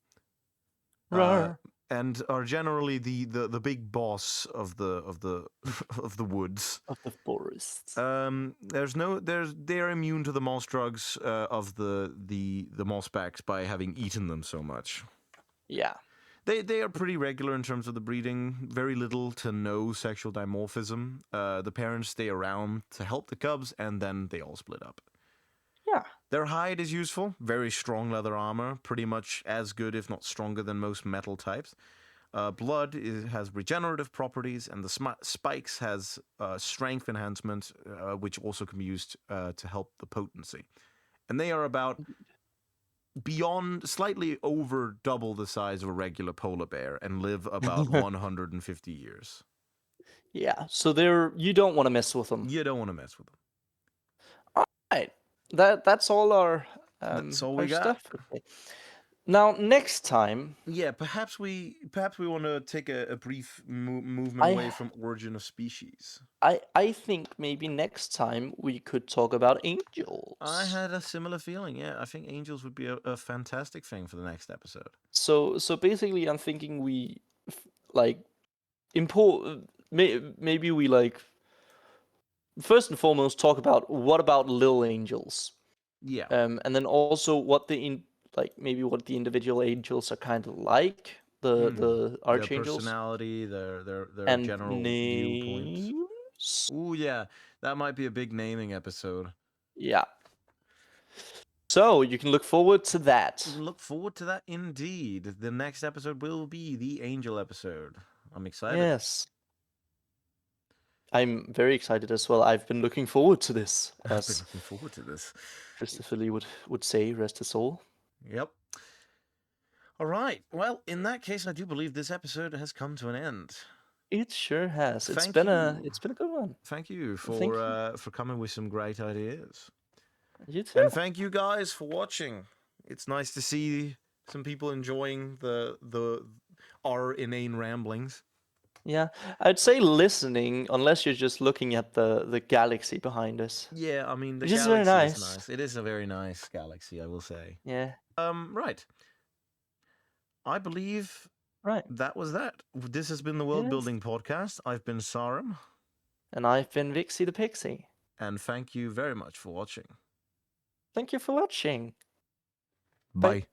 and are generally the big boss of the of the woods. Of the forests. They're immune to the moss drugs of the moss backs by having eaten them so much. Yeah. They are pretty regular in terms of the breeding. Very little to no sexual dimorphism. The parents stay around to help the cubs, and then they all split up. Yeah. Their hide is useful. Very strong leather armor, pretty much as good, if not stronger, than most metal types. Blood has regenerative properties, and the spikes has strength enhancement, which also can be used to help the potency. And they are about slightly over double the size of a regular polar bear and live about 150 years. Yeah. So you don't want to mess with them. You don't want to mess with them. All right. That's all our That's all we our got. stuff. Okay. Now next time. Yeah, perhaps we want to take a brief movement away from Origin of Species. I think maybe next time we could talk about angels. I had a similar feeling. Yeah, I think angels would be a fantastic thing for the next episode. So basically, I'm thinking we like import. Maybe we like first and foremost talk about what about little angels. Yeah. And then also what maybe what the individual angels are kind of like. The archangels. Their personality, their and general names. viewpoints. Ooh, yeah, that might be a big naming episode. Yeah. So you can look forward to that. Look forward to that indeed. The next episode will be the angel episode. I'm excited. Yes. I'm very excited as well. I've been looking forward to this. I've been looking forward to this. Christopher Lee would say, rest his soul. Yep. All right. Well, in that case, I do believe this episode has come to an end. It sure has. It's been a good one. Thank you for coming with some great ideas. You too. And thank you guys for watching. It's nice to see some people enjoying our inane ramblings. Yeah, I'd say listening, unless you're just looking at the galaxy behind us. Yeah, I mean the galaxy very nice. Is nice. It is a very nice galaxy, I will say. Yeah. Right. I believe that was that. This has been the Worldbuilding Podcast. I've been Sarum. And I've been Vixie the Pixie. And thank you very much for watching. Thank you for watching. Bye.